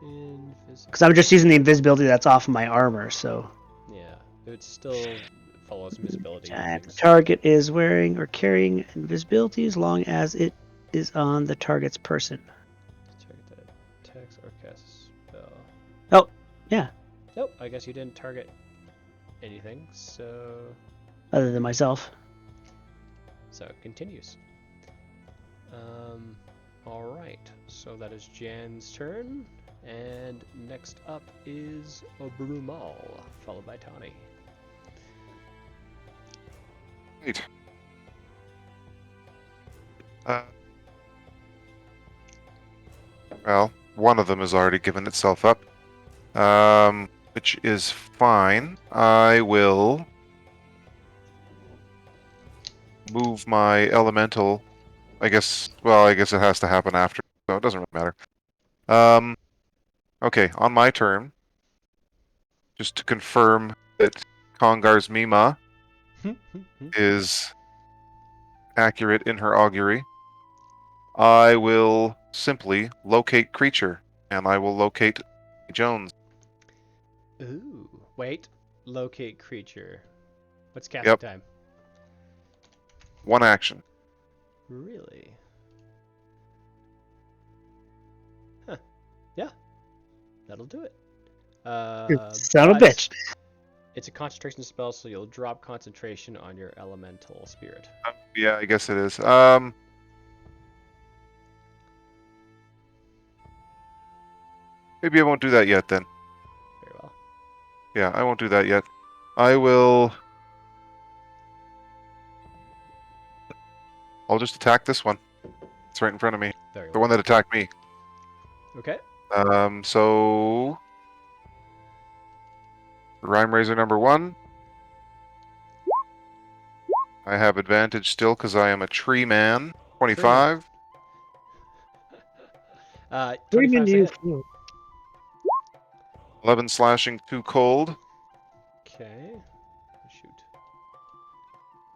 Invisible. Because I'm just using the invisibility that's off of my armor, so... Yeah, it still follows invisibility. The target is wearing or carrying invisibility as long as it is on the target's person. Target that attacks or casts a spell. Oh, yeah. Nope, I guess you didn't target anything, so... Other than myself. So it continues. Alright, so that is Jan's turn, and next up is Brumal, followed by Tawny. Right. Well, one of them has already given itself up, which is fine. I will move my elemental. I guess it has to happen after, so it doesn't really matter. Okay, on my turn, just to confirm that Congar's Mima is accurate in her augury, I will simply locate creature, and I will locate Jones. Ooh, wait, locate creature. What's casting time? One action. Really? Huh. Yeah, that'll do it. Son of a but bitch. It's a concentration spell, so you'll drop concentration on your elemental spirit. Yeah, I guess it is. Maybe I won't do that yet then. Very well. Yeah, I won't do that yet. I will. I'll just attack this one. It's right in front of me. Very The well. one that attacked me. Okay. So Rhyme Razor number 1. I have advantage still because I am a tree man. 25. 25 's a hit. 11 slashing, 2 cold. Okay. Shoot.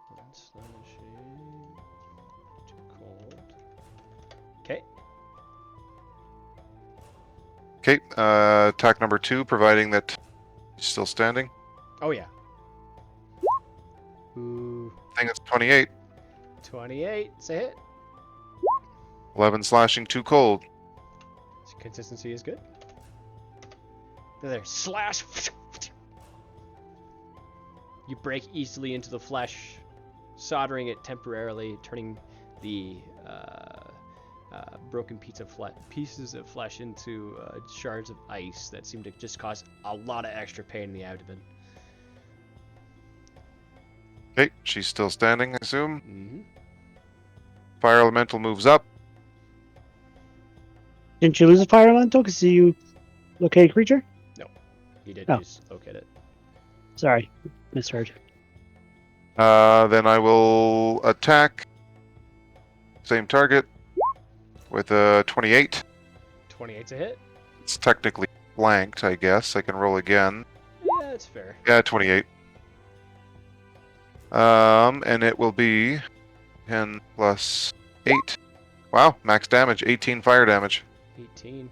One slashing. 2 cold. Okay. Okay, attack number 2, providing that he's still standing. Oh, yeah. Ooh. I think it's 28. 28. It's a hit. 11 slashing, 2 cold. Consistency is good. There. Slash. You break easily into the flesh, soldering it temporarily, turning the broken pieces of flesh into shards of ice that seem to just cause a lot of extra pain in the abdomen. Okay, she's still standing, I assume. Mm-hmm. Fire Elemental moves up. Didn't you lose a fire elemental because you locate a creature? He did Oh. just locate it. Sorry, misheard. Then I will attack. Same target with a 28. 28's a hit. It's technically blanked, I guess. I can roll again. Yeah, that's fair. Yeah, 28. And it will be 10 plus 8. Wow, max damage, 18 fire damage. 18.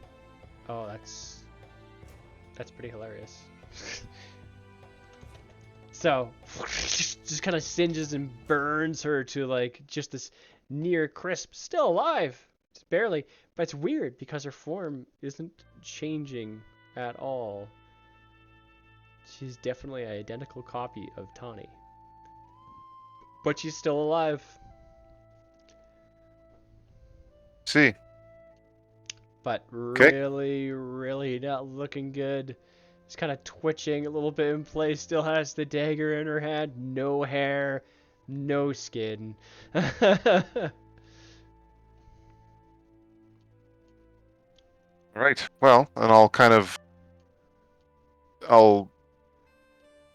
Oh, that's pretty hilarious. So, just kind of singes and burns her to like just this near crisp, still alive, just barely, but it's weird because her form isn't changing at all. She's definitely an identical copy of Tawny, but she's still alive. See. But Okay. really not looking good. It's kind of twitching a little bit in place. Still has the dagger in her hand. No hair, no skin. Right. Well, and I'll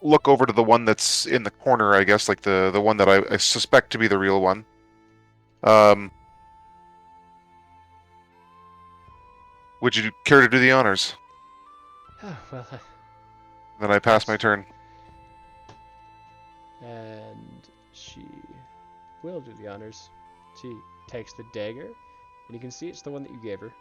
look over to the one that's in the corner, I guess, like the one that I suspect to be the real one. Would you care to do the honors? Oh, well, Then I pass my turn. and she will do the honors. She takes the dagger, and you can see it's the one that you gave her.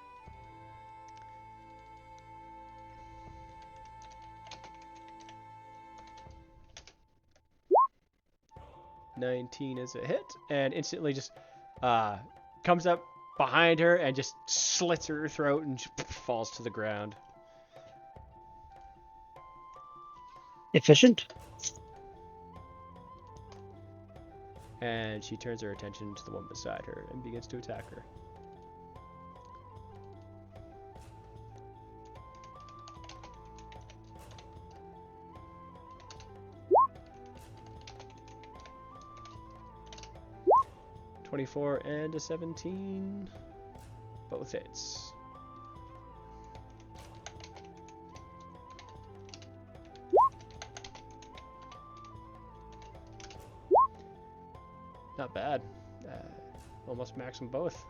(19) is a hit, and instantly just comes up behind her and just slits her throat and she falls to the ground. Efficient? And she turns her attention to the one beside her and begins to attack her. (24) and a 17. Both hits. Not bad. Almost max them both.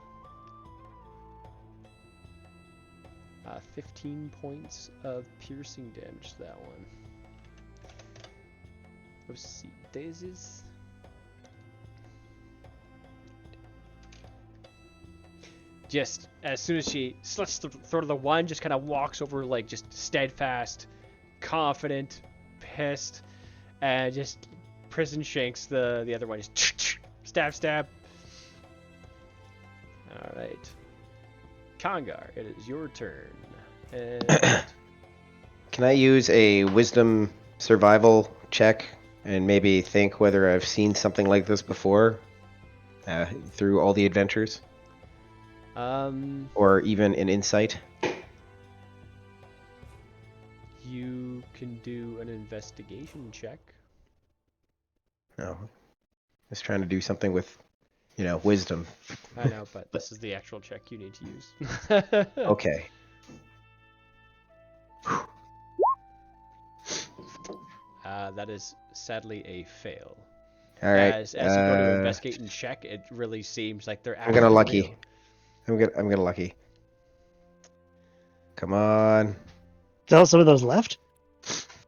15 points of piercing damage to that one. Let's see. Daisies. Just as soon as she slits the throat of the one, just kind of walks over, like just steadfast, confident, pissed, and just prison shanks the other one. Just stab, stab. All right, Congar, it is your turn. And Can I use a wisdom survival check and maybe think whether I've seen something like this before through all the adventures? Or even an insight? You can do an investigation check. No. Just trying to do something with, wisdom. I know, but this is the actual check you need to use. Okay. That is sadly a fail. All right. As you go to investigate and check, it really seems like they're I'm gonna actually lucky. real. I'm gonna lucky. Come on. Still some of those left?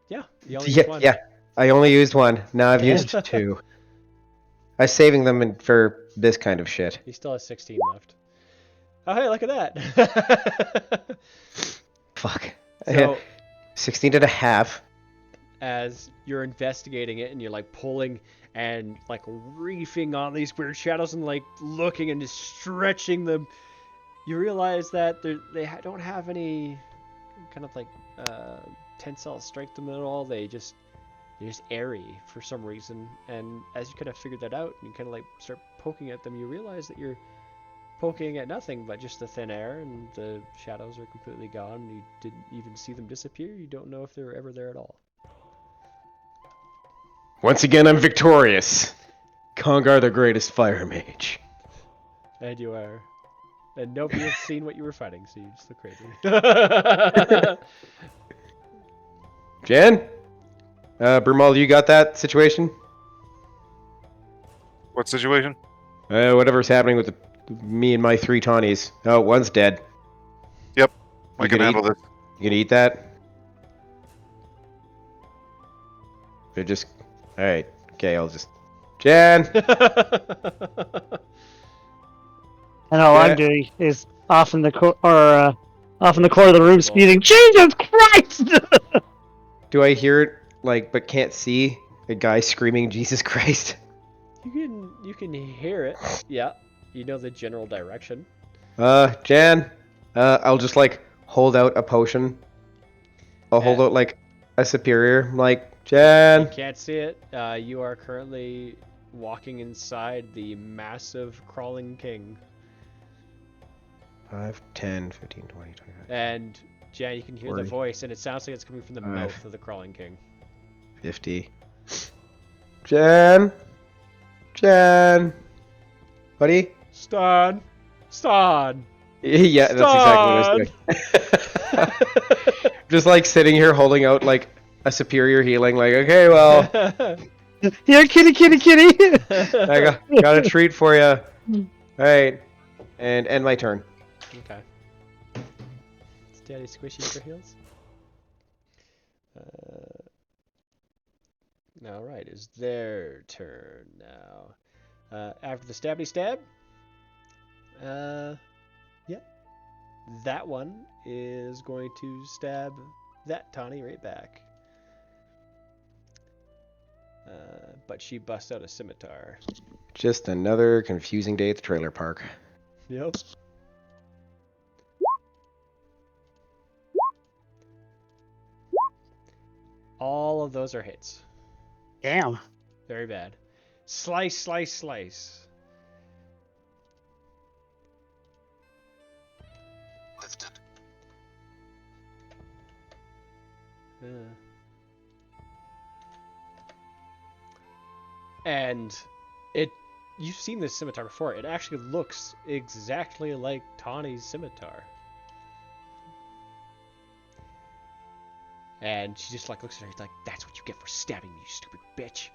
Yeah, you only used one. Yeah. I only used one. Now I've Yeah. used two. I was saving them for this kind of shit. He still has 16 left. Oh, hey, look at that. Fuck. So, 16 and a half. as you're investigating it and you're like pulling and like reefing on these weird shadows and like looking and just stretching them, you realize that they don't have any kind of like tensile strength to them at all. They're just airy for some reason. And as you kind of figure that out and you kind of like start poking at them, you realize that you're poking at nothing but just the thin air, and the shadows are completely gone. You didn't even see them disappear. You don't know if they were ever there at all. Once again, I'm victorious. Congar, the greatest fire mage. And you are. And nobody has seen what you were fighting, so you just look crazy. Jen? Brumal, you got that situation? What situation? Whatever's happening with me and my 3 Tawnies. Oh, one's dead. Yep. You I can gonna handle this. You gonna eat that? They're just... Alright. Okay, I'll just... Jen! And all Yeah. I'm doing is off in the corner of the room, spewing Jesus Christ. Do I hear it, but can't see a guy screaming Jesus Christ? You can hear it. Yeah. You know the general direction. Jan, I'll just, hold out a potion. I'll hold out, a superior. You Jan! can't see it. You are currently walking inside the massive crawling king. 5, 10, 15, 20, 25, And Jan, you can hear 40. the voice, and it sounds like it's coming from the 5. mouth of the crawling king. 50. Jan! Jan! Buddy? Stan! Yeah, that's exactly what I was doing. Just, sitting here holding out, a superior healing, okay, well... Here, kitty. I got a treat for you. Alright. And end my turn. Okay. Is Daddy squishy for heals? Alright, it's their turn now. After the stabby stab, that one is going to stab that Tawny right back. But she busts out a scimitar. Just another confusing day at the trailer park. Yep. All of those are hits. Damn. Very bad. Slice. Lifted. And you've seen this scimitar before. It actually looks exactly like Tawny's scimitar. And she just looks at her like, that's what you get for stabbing me, you stupid bitch.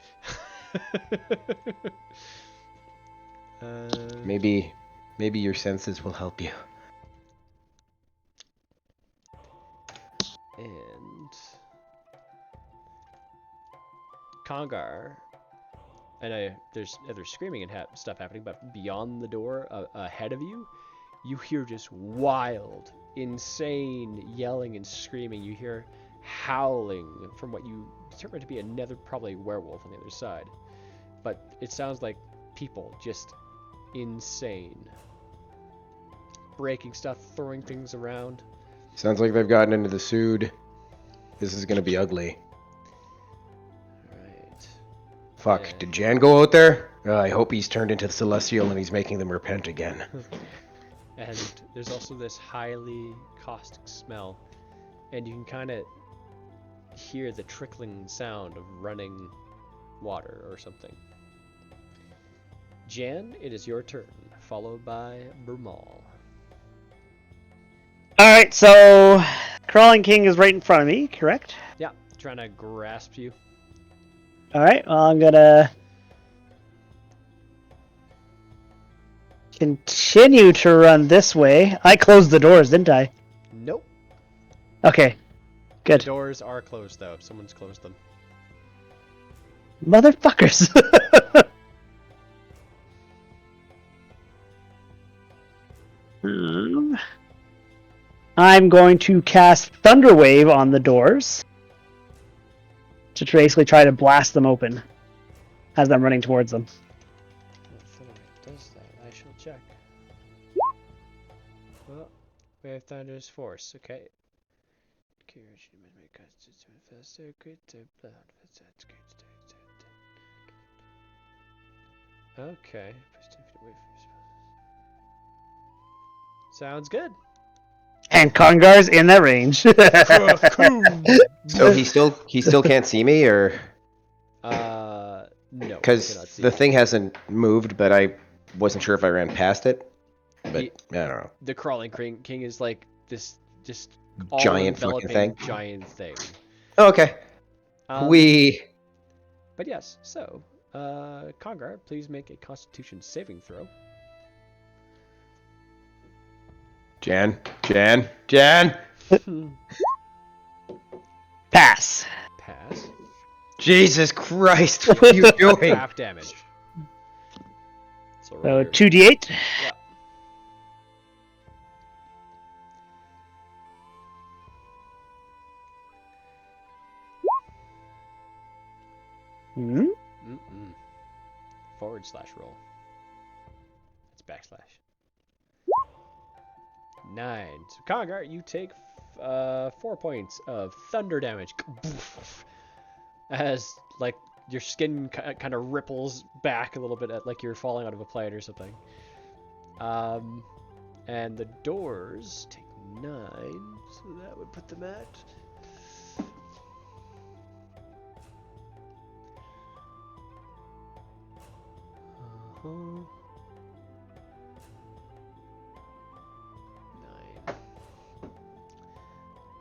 Maybe your senses will help you. And Congar, I know there's screaming and stuff happening, but beyond the door ahead of you, you hear just wild, insane yelling and screaming. You hear howling from what you determine to be another probably werewolf on the other side. But it sounds like people just insane. Breaking stuff, throwing things around. Sounds like they've gotten into the Sood. This is gonna be ugly. Alright. Fuck, Yeah. did Jan go out there? I hope he's turned into the Celestial and he's making them repent again. And there's also this highly caustic smell. And you can kind of hear the trickling sound of running water or something. Jan, it is your turn, followed by Brumal. Alright, so Crawling King is right in front of me, correct? Yeah, trying to grasp you. Alright, well, I'm gonna continue to run this way. I closed the doors, didn't I? Nope. Okay, The good. doors are closed, though. Someone's closed them. Motherfuckers. I'm going to cast Thunder Wave on the doors to basically try to blast them open as I'm running towards them. Does that? I shall check. Well, we have Thunder's Force. Okay. Okay. Sounds good. And Kongar's in that range. So he still can't see me, or No. because cannot see the you. thing hasn't moved, but I wasn't sure if I ran past it. But The- I don't know. The crawling king is like this just Giant fucking all-enveloping thing. giant thing. Okay. Um, But yes, so Kongar, please make a Constitution saving throw. Jan. Pass. Pass. Jesus Christ, what are you doing? Half damage. So roll So your- 2d8. Yeah. Hmm? Mm-mm. / roll. It's backslash. 9. So Kongar, you take 4 points of thunder damage. As like your skin kind of ripples back a little bit, like you're falling out of a plane or something. And the doors take 9, so that would put them at. Uh-huh.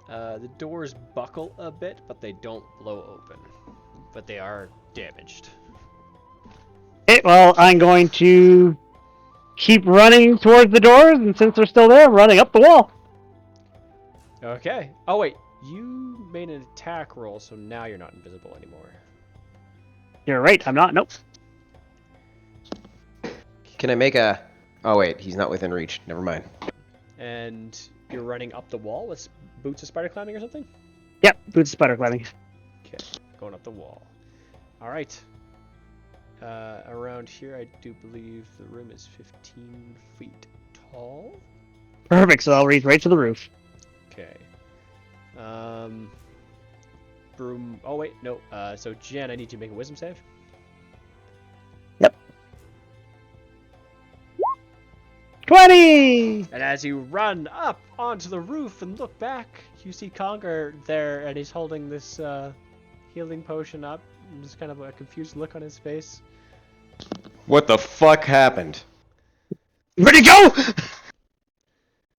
9. The doors buckle a bit, but they don't blow open. But they are damaged. Okay, well, I'm going to keep running towards the doors, and since they're still there, I'm running up the wall. Okay. Oh wait, you made an attack roll, so now you're not invisible anymore. You're right, I'm not. Nope. Can I make a... Oh wait, he's not within reach. Never mind. And you're running up the wall with boots of spider climbing or something? Yep, boots of spider climbing. Okay, going up the wall. All right. Around here, I do believe the room is 15 feet tall. Perfect, so I'll reach right to the roof. Okay. Broom. Oh wait, no. So Jen, I need you to make a wisdom save. Yep. 20! And as you run up onto the roof and look back, you see Kongar there, and he's holding this healing potion up. And there's kind of a confused look on his face. What the fuck happened? Where'd he go?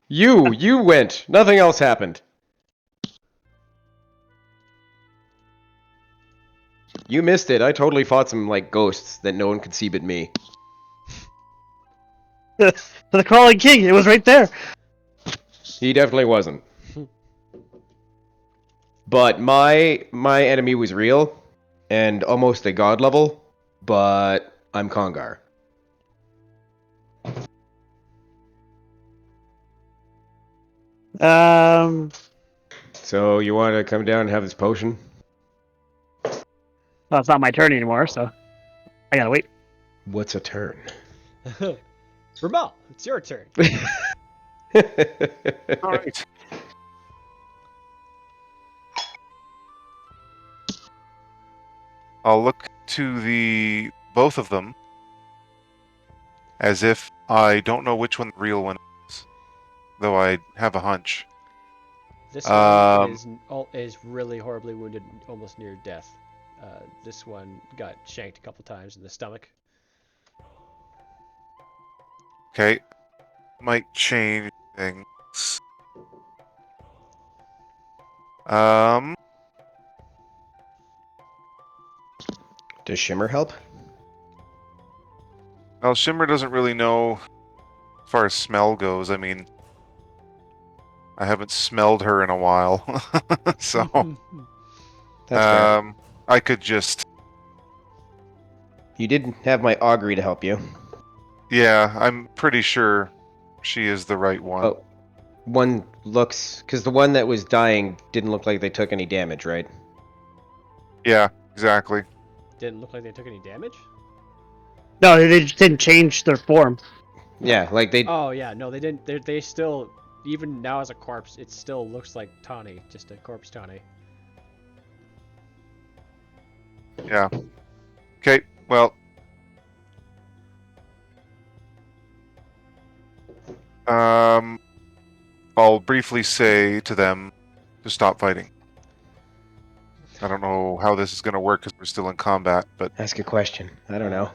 You went. Nothing else happened. You missed it. I totally fought some, like, ghosts that no one could see but me. The crawling king, it was right there. He definitely wasn't. But my enemy was real and almost a god level, but I'm Kongar. So you want to come down and have this potion? Well, it's not my turn anymore, so I gotta wait. What's a turn? Brumal, it's your turn. All right. I'll look to the both of them as if I don't know which one the real one is, though I have a hunch. This one is really horribly wounded, almost near death. This one got shanked a couple times in the stomach. Okay, might change things. Does Shimmer help? Well, Shimmer doesn't really know as far as smell goes. I mean, I haven't smelled her in a while, so That's fair. I could just. You did have my augury to help you. Yeah, I'm pretty sure she is the right one. Oh, one looks... Because the one that was dying didn't look like they took any damage, right? Yeah, exactly. Didn't look like they took any damage. No, they just didn't change their form. Yeah, like they... Oh yeah, no, they didn't. They still, even now as a corpse, it still looks like Tawny, just a corpse Tawny. Yeah. Okay, well. I'll briefly say to them to stop fighting. I don't know how this is going to work because we're still in combat, but Ask a question. I don't know.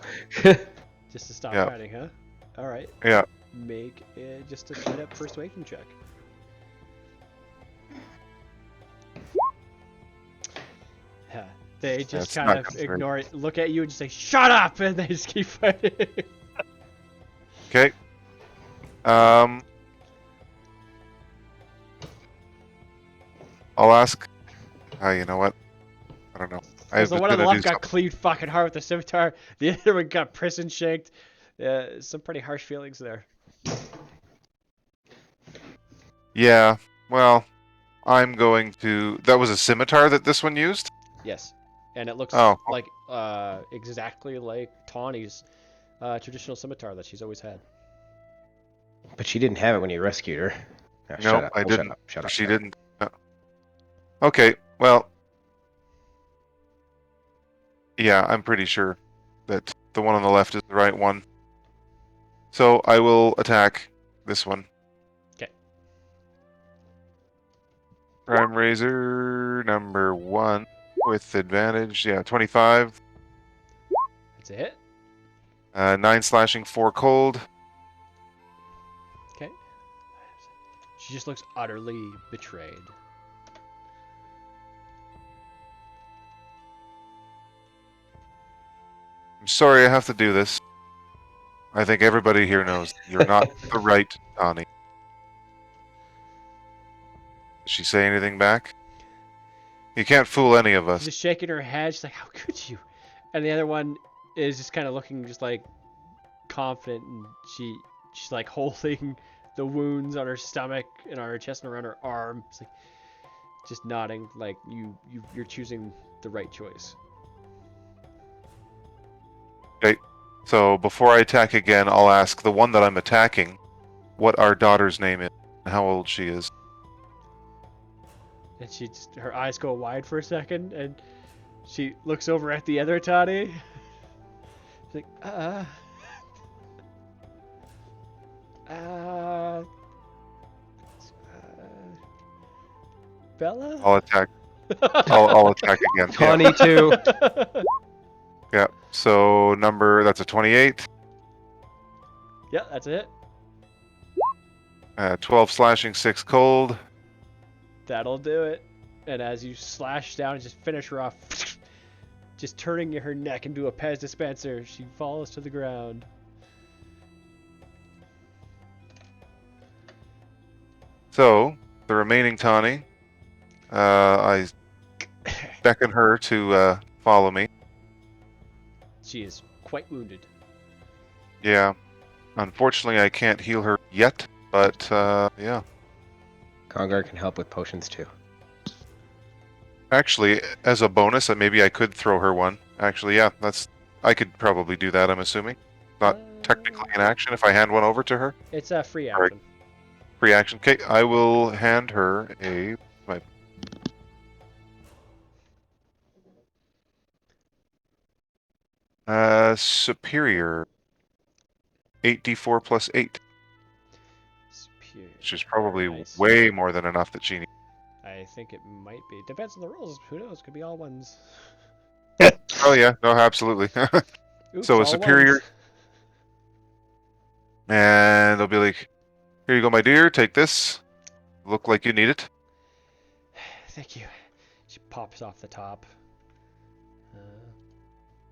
Just to stop Yeah. fighting, huh? All right. yeah. Make just a straight up persuasion check. Yeah, they just That's kind not of concerned. ignore it, look at you, and just say "Shut up," and they just keep fighting. Okay. I'll ask. You know what? I don't know. I Because was the one on the gonna do left got something. cleaved fucking hard with the scimitar. The other one got prison shanked. Some pretty harsh feelings there. Yeah. Well, I'm going to. That was a scimitar that this one used. Yes, and it looks Oh. like exactly like Tawny's traditional scimitar that she's always had. But she didn't have it when you rescued her. Oh, No, shut up. I Oh, didn't. Shut up. She didn't. Okay. Well. Yeah, I'm pretty sure that the one on the left is the right one. So I will attack this one. Okay. Prime Razor number 1 with advantage. Yeah, 25. That's a hit. 9 slashing, 4 cold. Okay. She just looks utterly betrayed. I'm sorry I have to do this. I think everybody here knows you're not the right Tawny. Did she say anything back? You can't fool any of She's us. just shaking her head. She's like, "How could you?" And the other one is just kind of looking just like confident, and she's like holding the wounds on her stomach and on her chest and around her arm. It's like just nodding, like you're choosing the right choice. Okay, so before I attack again, I'll ask the one that I'm attacking what our daughter's name is and how old she is. And her eyes go wide for a second, and she looks over at the other Toddy. She's like, Bella? I'll attack. I'll attack again. Yeah. Tawny too. Yeah. So that's a 28. Yeah, that's it. 12 slashing, 6 cold. That'll do it. And as you slash down and just finish her off, just turning her neck into a Pez dispenser, she falls to the ground. So the remaining Tawny, I beckon her to follow me. She is quite wounded. Yeah. Unfortunately, I can't heal her yet, but yeah. Congar can help with potions too. Actually, as a bonus, maybe I could throw her one. Actually, yeah, I could probably do that. I'm assuming, not technically an action if I hand one over to her. It's a free Alright. action. Free action. Okay, I will hand her a. Superior. 8d4 plus 8, Superior. which is probably Nice. way more than enough that she needs. I think it might be. Depends on the rolls. Who knows? Could be all ones. Oh yeah, no, absolutely. Oops, So a all superior, ones. and they'll be like, "Here you go, my dear. Take this. Look like you need it." Thank you. She pops off the top.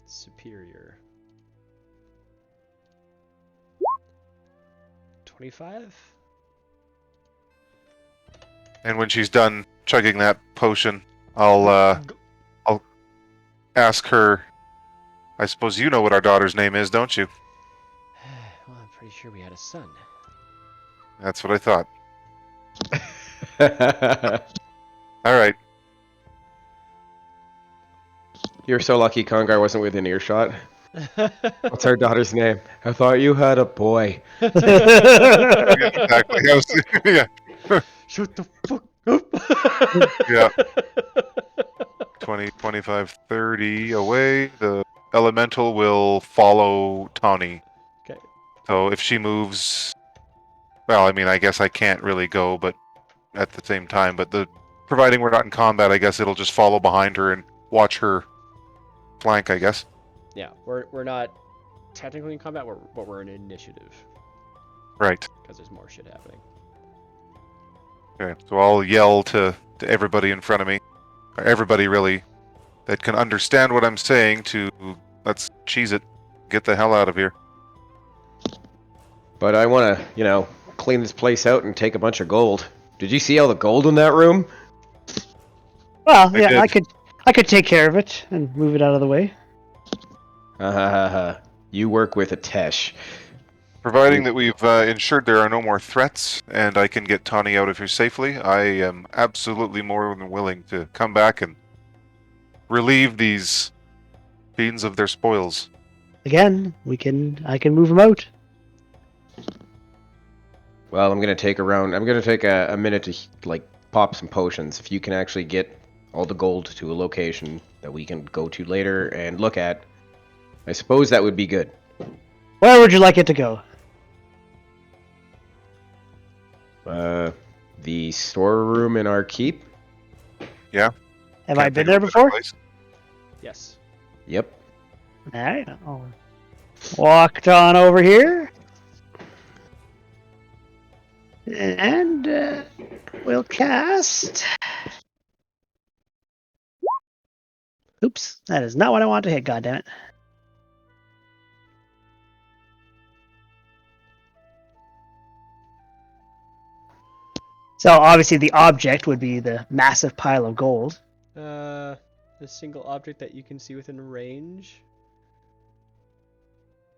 Superior. 25? And when she's done chugging that potion, I'll ask her. I suppose you know what our daughter's name is, don't you? Well, I'm pretty sure we had a son. That's what I thought. All right. You're so lucky Congar wasn't within earshot. What's our daughter's name? I thought you had a boy. Yeah, exactly. Yeah. Shut the fuck up. Yeah. 20, 25, 30 away. The elemental will follow Tawny. Okay. So if she moves, well, I mean, I guess I can't really go, but at the same time, but providing we're not in combat, I guess it'll just follow behind her and watch her flank, I guess. Yeah, we're not technically in combat, but we're in initiative Right. because there's more shit happening. Okay. So I'll yell to everybody in front of me, or everybody really that can understand what I'm saying to let's cheese it, get the hell out of here. But I want to, clean this place out and take a bunch of gold. Did you see all the gold in that room? Well, I yeah, did. I could take care of it and move it out of the way. You work with a Tesh. Providing that we've ensured there are no more threats and I can get Tawny out of here safely, I am absolutely more than willing to come back and relieve these fiends of their spoils. Again, I can move them out. Well, I'm gonna take a minute to pop some potions. If you can actually get all the gold to a location that we can go to later and look at, I suppose that would be good. Where would you like it to go? The storeroom in our keep. Yeah. Have Can't I think been of there a better before? place. Yes. Yep. Alright, I'll walked on over here. And we'll cast. Oops, that is not what I want to hit, goddammit. So obviously the object would be the massive pile of gold. A single object that you can see within range.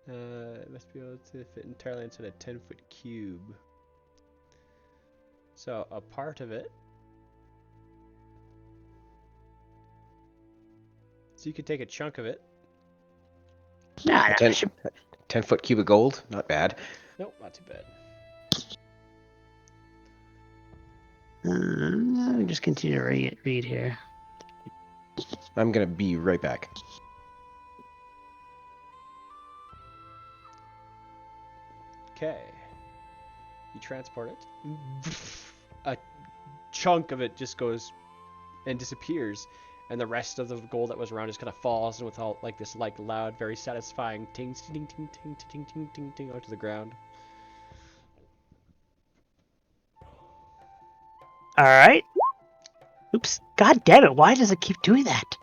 It must be able to fit entirely inside a 10-foot cube. So a part of it. So you could take a chunk of it. Nah, A nah, 10-foot cube of gold. Not bad. Nope, not too bad. let me just continue to read here. I'm gonna be right back. Okay. You transport it. A chunk of it just goes and disappears, and the rest of the gold that was around just kind of falls and with all this loud, very satisfying ting ting ting ting ting ting ting ting onto the ground. All right. Oops. God damn it! Why does it keep doing that?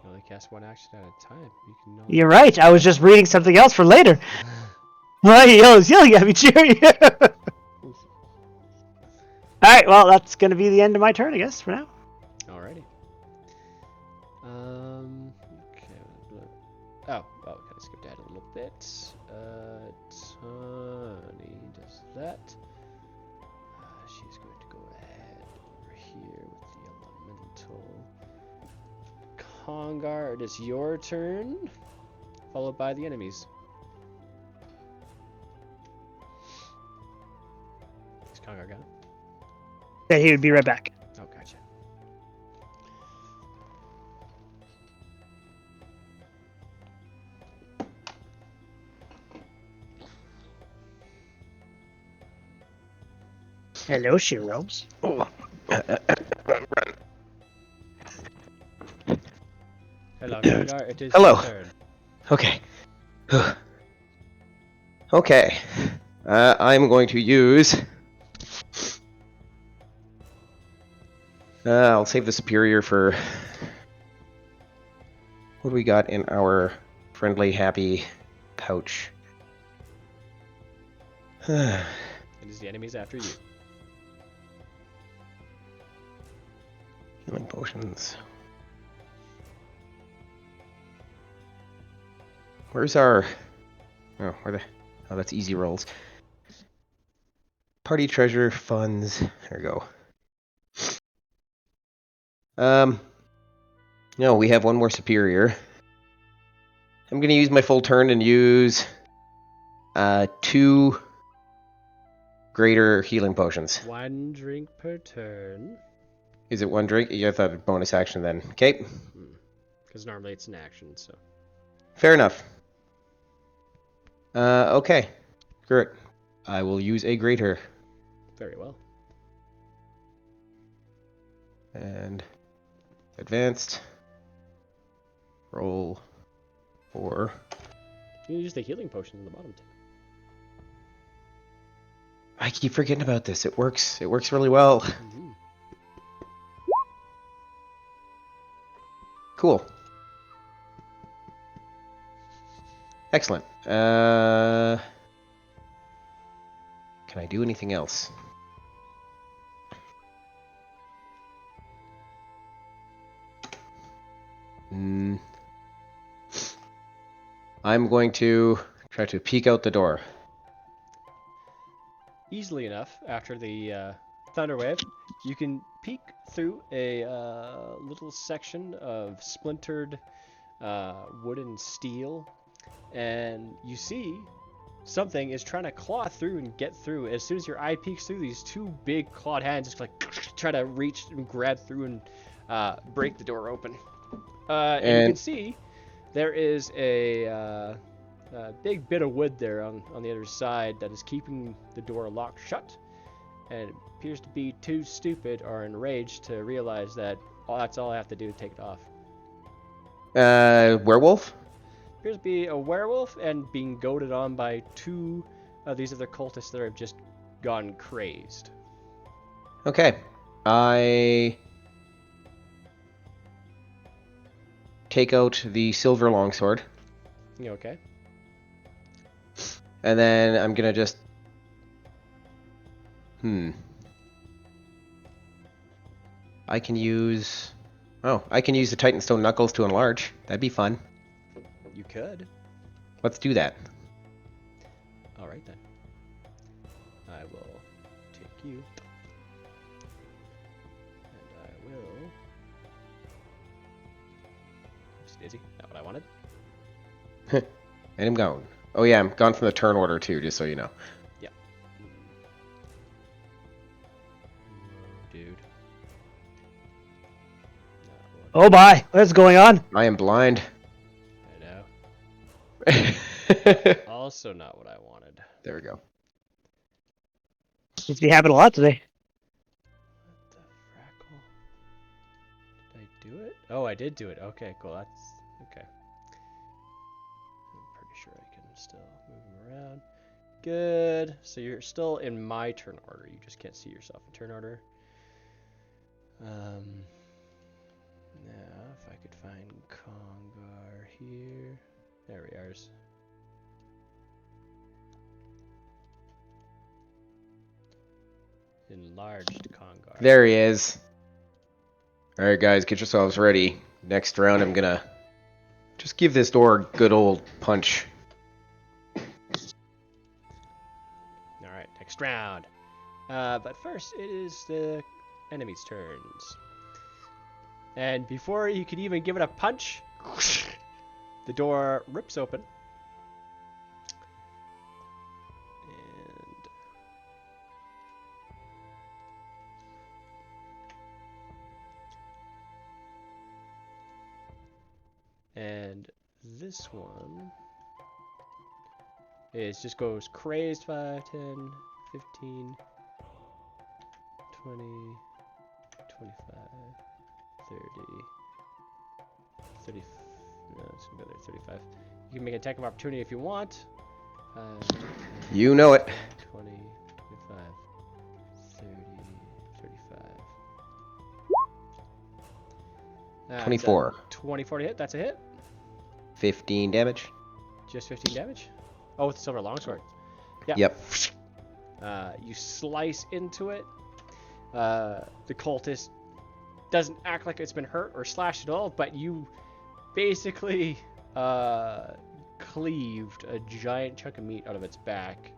You only cast one action at a time. You can. You're right. I was just reading something else for later. Why he was yelling at me, Jerry? All right. Well, that's gonna be the end of my turn, I guess, for now. Alrighty. Okay. Oh, well, we kind of skipped ahead a little bit. Tawny does that. She's going to go ahead over here with the elemental. Congar, it is your turn, followed by the enemies. Is Congar gone? Yeah, he would be right back. Oh, gotcha. Hello, Shiros. Hello, Tankard. It is Hello. your turn. Okay. Okay. I'm going to use... I'll save the superior for... What do we got in our friendly, happy pouch? It is the enemies after you. Healing potions. Where's our... Oh, Oh, that's easy rolls. Party treasure, funds. There we go. No, we have one more superior. I'm gonna use my full turn and use 2 greater healing potions. 1 drink per turn. Is it 1 drink? Yeah, I thought a bonus action then. Okay, Because normally it's an action, so. fair enough. Okay. Great. I will use a greater. Very well. And advanced. Roll 4. You can use the healing potion on the bottom too. I keep forgetting about this. It works. It works really well. Mm-hmm. Cool. Excellent. Can I do anything else? I'm going to try to peek out the door. Easily enough, after the thunder wave, you can peek through a little section of splintered wood and steel, and you see something is trying to claw through and get through. As soon as your eye peeks through, these 2 big clawed hands just like try to reach and grab through and break the door open. And you can see there is a big bit of wood there on the other side that is keeping the door locked shut, and it appears to be too stupid or enraged to realize that that's all I have to do to take it off. Werewolf? Appears to be a werewolf and being goaded on by 2 of these other cultists that have just gone crazed. Okay. I take out the silver longsword, You okay? and then I'm gonna just... I can use... Oh, I can use the Titanstone Knuckles to enlarge. That'd be fun. You could. Let's do that. Alright then. I will take you. And I will... Oops, Daisy. Not what I wanted. And I'm gone. Oh yeah, I'm gone from the turn order too, just so you know. Yeah. Dude. Oh my, what's going on? I am blind. I know. Also not what I wanted. There we go. Seems to be happening a lot today. What the frackle? Did I do it? Oh, I did do it. Okay, cool. That's okay. I'm pretty sure I can still move him around. Good. So you're still in my turn order. You just can't see yourself in turn order. Now, if I could find Congar here. There we are. Enlarged Congar. There he is. Alright guys, get yourselves ready. Next round I'm gonna just give this door a good old punch. Alright, next round. But first, it is the enemy's turns. And before you can even give it a punch, the door rips open. And this one is just goes crazed 5, 10, 15, 20, 25, 30, 30. No, it's gonna go there. 35. You can make an attack of opportunity if you want. You know it. 20, 25, 30, 35. 24. 24 to hit. That's a hit. 15 damage. Just 15 damage. Oh, with the silver longsword. Yeah. Yep. You slice into it. The cultist doesn't act like it's been hurt or slashed at all, but you basically cleaved a giant chunk of meat out of its back.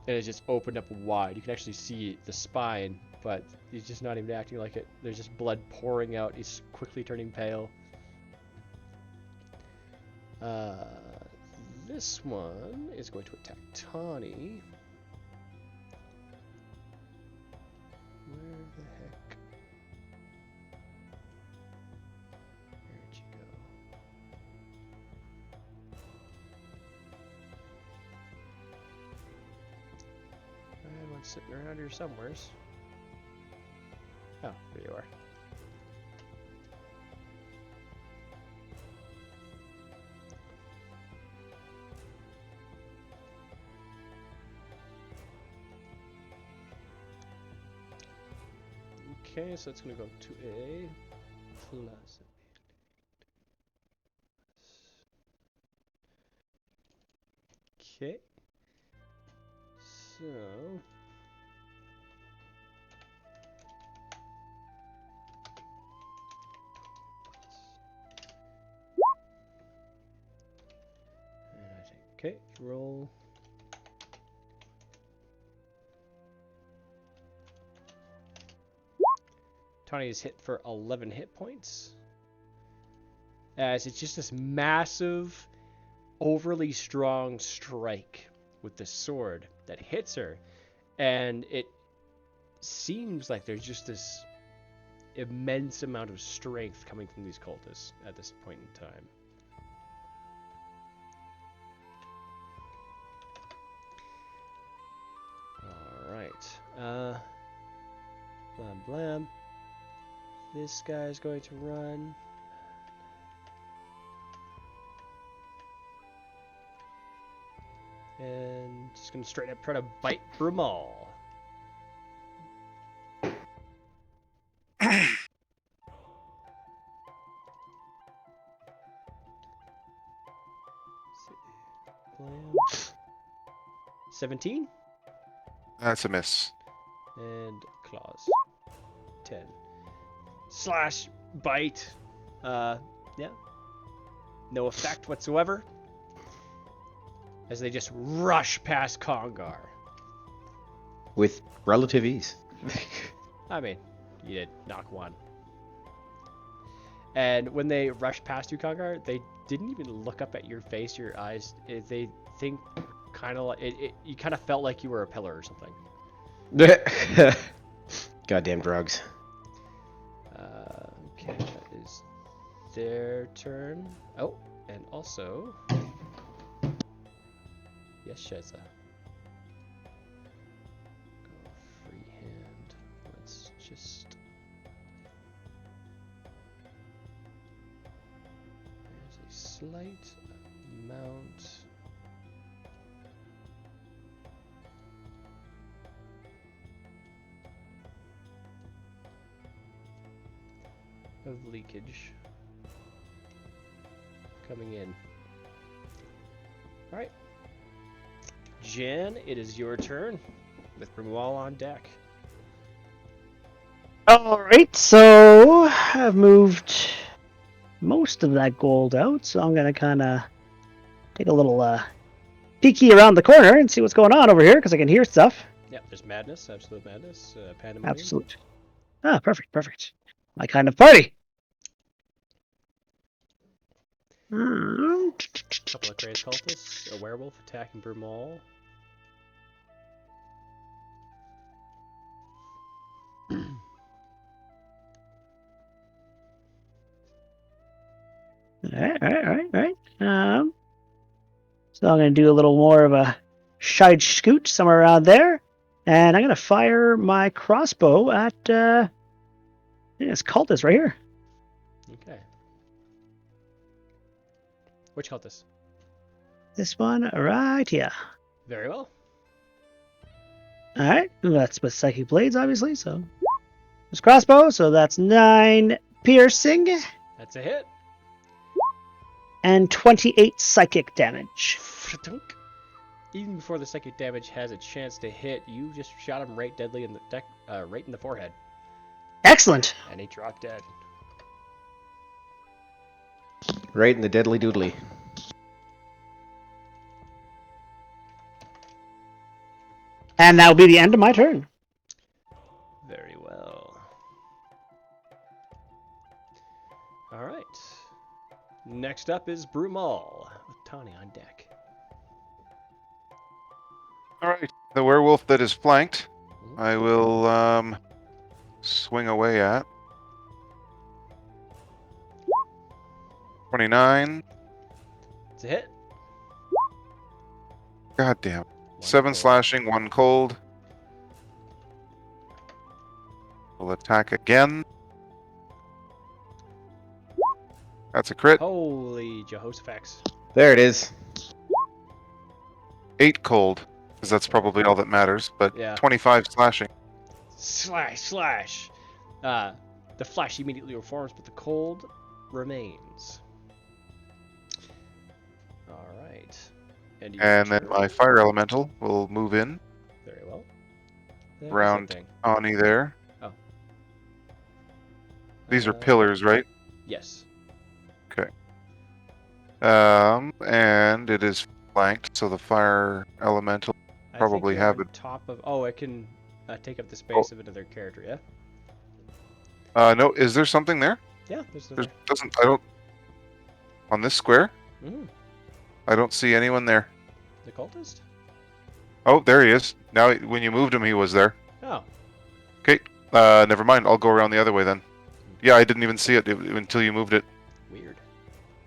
And it's just opened up wide. You can actually see the spine, but he's just not even acting like it. There's just blood pouring out. He's quickly turning pale. This one is going to attack Tawny. Where the heck? Where'd you go? I had one sitting around here somewheres. Oh, there you are. Okay, so it's going to go to a plus. Okay. So. And I think, okay, roll. Tawny is hit for 11 hit points. As it's just this massive, overly strong strike with the sword that hits her. And it seems like there's just this immense amount of strength coming from these cultists at this point in time. Alright. Blam blam. This guy's going to run. And just going to straight up try to bite Brumal. Blam. 17? That's a miss. And claws. 10. Slash, bite. Yeah. No effect whatsoever. As they just rush past Congar. With relative ease. I mean, you did knock one. And when they rush past you, Congar, they didn't even look up at your face, your eyes. They think kind of like you kind of felt like you were a pillar or something. Goddamn drugs. Okay, that is their turn. Oh, and also, yes, Sheza. Go free hand. Let's just. There's a slight amount. Of leakage coming in. Alright. Jen, it is your turn with Brumal on deck. Alright, so I've moved most of that gold out, so I'm gonna kinda take a little peeky around the corner and see what's going on over here, because I can hear stuff. Yep, there's madness, absolute madness, pandemonium. Absolute. Ah, perfect. My kind of party. Couple of crazed cultists, a werewolf attacking Brumal. Alright. So I'm gonna do a little more of a side scoot somewhere around there. And I'm going to fire my crossbow at this cultist right here. Okay. Which cultist? This one right here. Very well. All right, that's with psychic blades, obviously. So it's crossbow, so that's 9 piercing That's a hit. and 28 psychic damage. Even before the psychic damage has a chance to hit, you just shot him right deadly in the right in the forehead, Excellent. and he dropped dead. Right in the deadly doodly. And that'll be the end of my turn. Very well. All right. Next up is Brumal with Tawny on deck. All right. The werewolf that is flanked, I will swing away at. 29. It's a hit. God damn. One 7 cold. slashing, 1 cold. Will attack again. That's a crit. Holy Jehoshaphat. There it is. 8 cold, because that's probably all that matters. But Yeah. 25 slashing. Slash, slash. The flash immediately reforms, but the cold remains. All right. And, And then my fire elemental will move in Very well. There's that around thing. Ani there. Oh. These are Uh, pillars, right? Yes. And it is flanked, so the fire elemental I probably think you're have on it. top of. Oh, it can take up the space of another character. Yeah. No, is there something there? Yeah. There's There doesn't. I don't. On this square, I don't see anyone there. the cultist. Oh, there he is. Now, when you moved him, he was there. Oh. Okay. Never mind. I'll go around the other way then. Yeah, I didn't even see it until you moved it. Weird.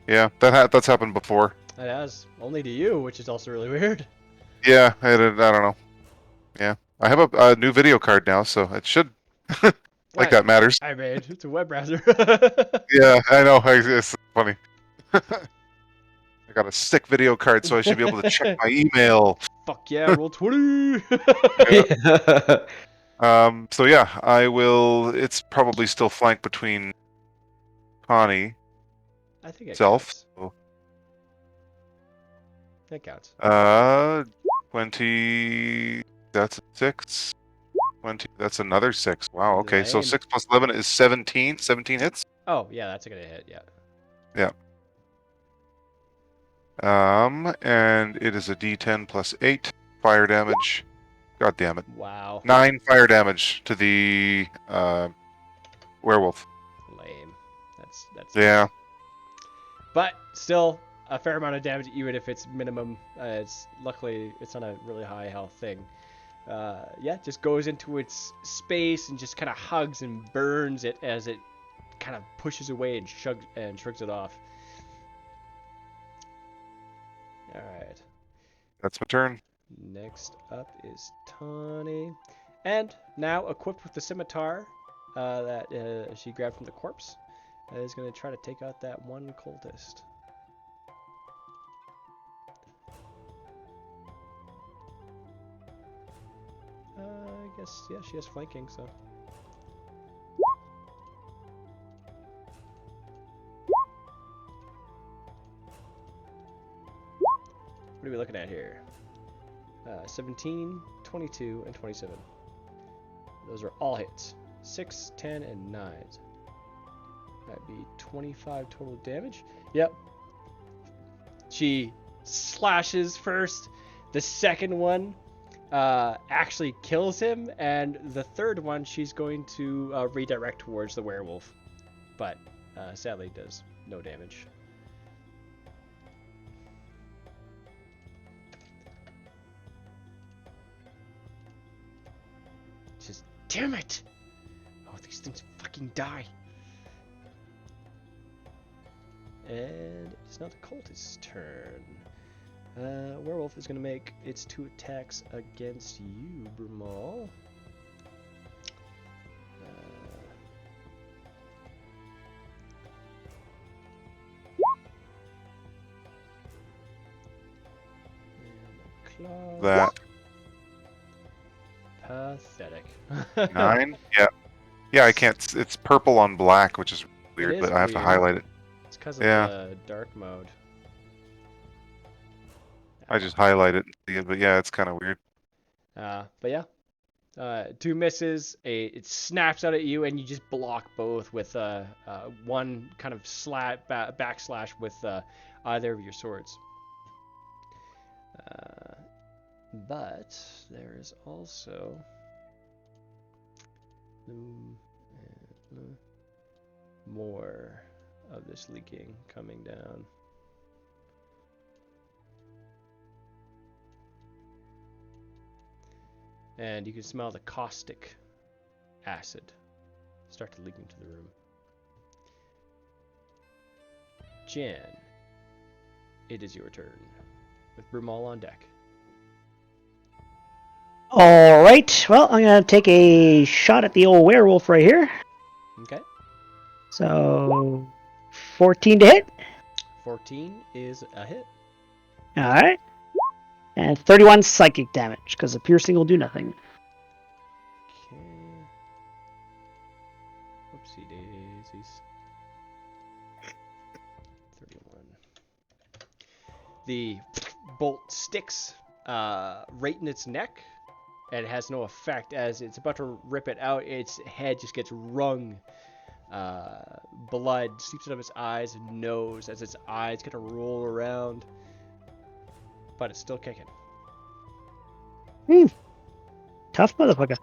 Yeah, that's happened before. That has only to you, which is also really weird. Yeah, I don't know. Yeah, I have a new video card now, so it should. Like that matters. I mean, it's a web browser. Yeah, I know. It's funny. I got a sick video card, so I should be able to check my email. Fuck yeah, roll 20. So yeah, I will. It's probably still flanked between Connie I think it itself. counts. So, That counts. 20. That's a 6. 20. That's another 6. Wow. Okay. So Nine. 6 plus 11 is 17. 17 hits. Oh yeah, that's gonna hit. Yeah. And it is a D10 plus 8 fire damage. God damn it. Wow. 9 fire damage to the werewolf. Lame. That's. Yeah. But still a fair amount of damage, even if it's minimum. Luckily it's not a really high health thing. Yeah, just goes into its space and just kind of hugs and burns it as it kind of pushes away and shrugs it off. All right. That's my turn. Next up is Tawny, and now equipped with the scimitar that she grabbed from the corpse, is going to try to take out that one cultist. I guess, yeah, she has flanking, so. What are we looking at here? 17, 22, and 27. Those are all hits. 6, 10, and 9. That'd be 25 total damage. Yep. She slashes first. The second one actually kills him, and the third one she's going to redirect towards the werewolf, but sadly does no damage. Just damn it! Oh, these things fucking die. And it's now the cultist's turn. Werewolf is going to make its 2 attacks against you, Brumal. That Pathetic. 9. Yeah. Yeah, I can't. It's purple on black, which is weird, is but I have to weird. highlight it. It's because of Yeah. the dark mode. I just highlight it, but yeah, it's kind of weird. But yeah. 2 misses. It snaps out at you, and you just block both with one kind of backslash with either of your swords. But there is also more of this leaking coming down. And you can smell the caustic acid start to leak into the room. Jan, it is your turn, with Brumal on deck. All right. Well, I'm gonna take a shot at the old werewolf right here. Okay. So, 14 to hit. 14 is a hit. All right. And 31 psychic damage, because the piercing will do nothing. Okay. Whoopsie daisies. 31. The bolt sticks right in its neck, and it has no effect. As it's about to rip it out, its head just gets wrung. Blood seeps out of its eyes and nose as its eyes kind of roll around. But it's still kicking. Tough motherfucker.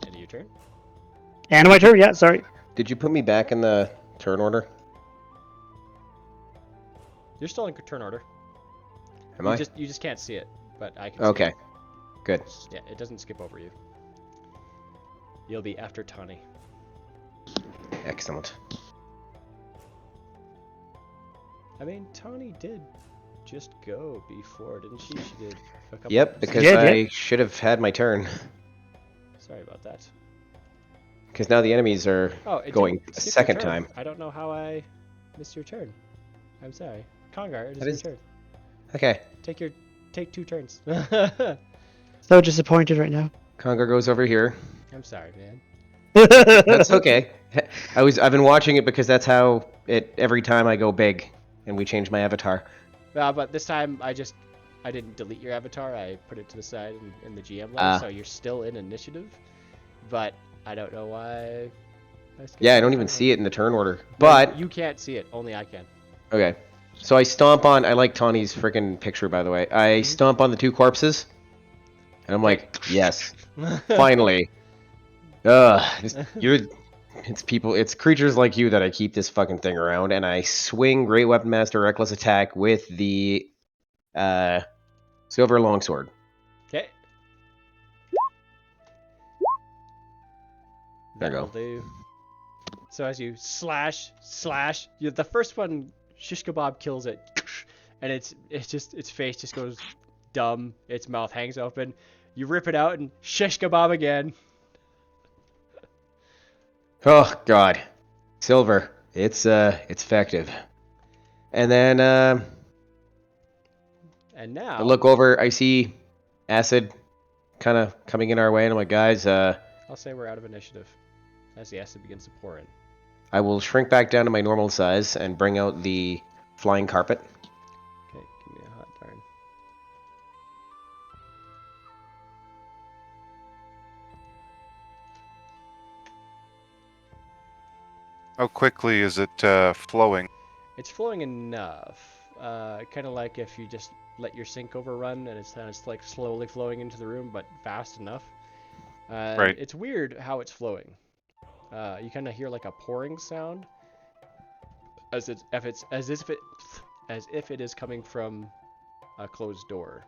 End of your turn. And my turn, yeah, sorry. Did you put me back in the turn order? You're still in turn order. Am I? You just can't see it, but I can see Okay. it. Good. Yeah, it doesn't skip over you. You'll be after Tawny. Excellent. I mean, Tawny did just go before, didn't she? She did a couple. Yep, because Yeah, I yeah. should have had my turn. Sorry about that. Because now the enemies are Oh, it going didn't a skip your second turn. time. I don't know how I missed your turn. I'm sorry. Congar, it That is is- your turn. Okay. Take 2 turns. So disappointed right now. Congar goes over here. I'm sorry, man. That's okay. I've been watching it because that's how it every time I go big and we change my avatar. But this time I didn't delete your avatar. I put it to the side in the GM level, Ah. so you're still in initiative. But I don't know why. Yeah, I don't even see it in the turn order. But you can't see it. Only I can. okay. So I stomp on I like Tawny's freaking picture by the way. I stomp on the 2 corpses. And I'm like, yes. Finally. It's creatures like you that I keep this fucking thing around, and I swing Great Weapon Master Reckless Attack with the Silver Longsword. Okay. There you That'll go. do. So as you slash, the first one, shish kebab kills it, and its face just goes dumb. Its mouth hangs open. You rip it out and shish kebab again. Oh god. Silver. It's effective. And then And now I look over, I see acid kind of coming in our way, and I'm like, guys, I'll say we're out of initiative as the acid begins to pour in. I will shrink back down to my normal size and bring out the flying carpet. Okay, give me a hot darn. How quickly is it flowing? It's flowing enough. Kind of like if you just let your sink overrun and it's like slowly flowing into the room, but fast enough. Right. It's weird how it's flowing. You kind of hear like a pouring sound, as if it is coming from a closed door.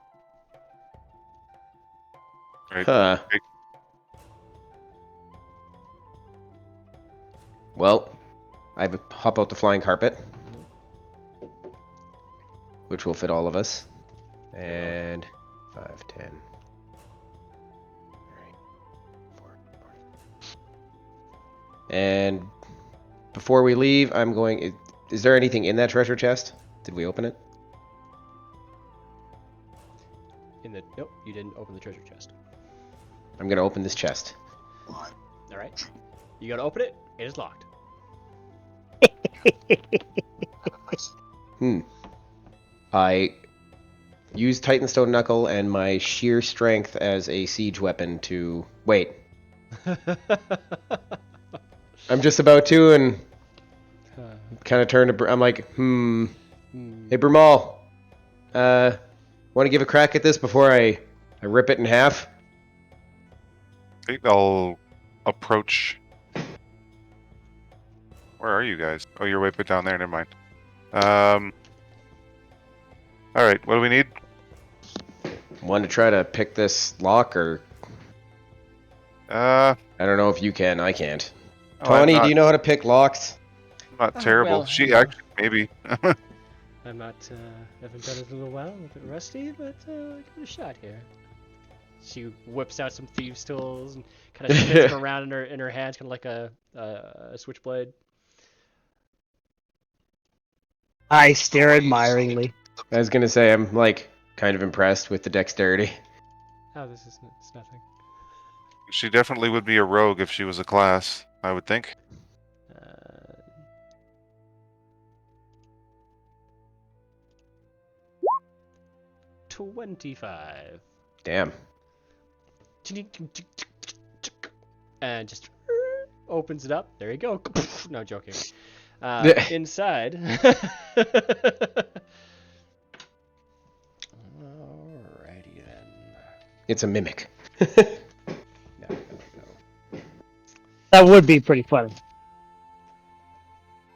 Right. Huh. Okay. Well, I hop out the flying carpet. which will fit all of us. And 5, 10. And before we leave, I'm going... Is there anything in that treasure chest? Did we open it? Nope, you didn't open the treasure chest. I'm going to open this chest. All right. You gotta open it. It is locked. I use Titanstone Knuckle and my sheer strength as a siege weapon to... Wait. I'm just about to, and kind of turn to... I'm like, Hey, Brumal. Want to give a crack at this before I rip it in half? I'll approach. Where are you guys? Oh, you're way put down there. Never mind. All right. What do we need? Want to try to pick this lock, or... I don't know if you can. I can't. Tawny, do you know how to pick locks? I'm not terrible. well, She actually, maybe. I'm not, haven't done it in a little while, I'm a bit rusty, but give it a shot here. She whips out some thieves' tools and kind of spins them around in her hands, kind of like a switchblade. I stare admiringly. I was gonna say, I'm, like, kind of impressed with the dexterity. Oh, this is it's nothing. She definitely would be a rogue if she was a class, I would think. 25. Damn. And just opens it up. There you go. No, joking. Inside. Alrighty then. It's a mimic. No. That would be pretty funny.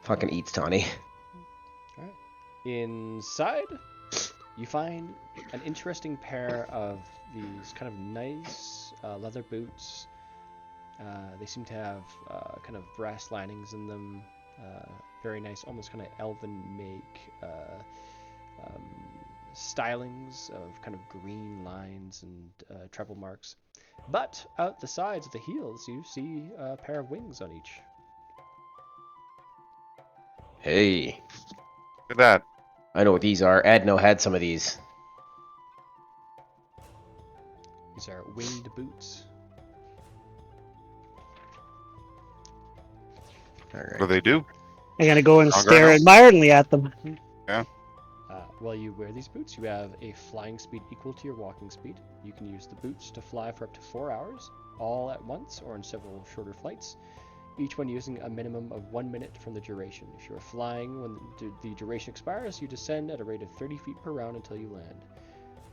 Fucking eats Tawny. Alright. Inside, you find an interesting pair of these kind of nice leather boots. They seem to have kind of brass linings in them. Very nice, almost kind of elven make stylings of kind of green lines and treble marks. But out the sides of the heels, you see a pair of wings on each. Hey. Look at that. I know what these are. Adno had some of these. These are winged boots. Alright. What do they do? I'm gonna go and Stronger stare now? admiringly at them. While you wear these boots, you have a flying speed equal to your walking speed. You can use the boots to fly for up to 4 hours, all at once or in several shorter flights, each one using a minimum of 1 minute from the duration. If you are flying when the duration expires, you descend at a rate of 30 feet per round until you land.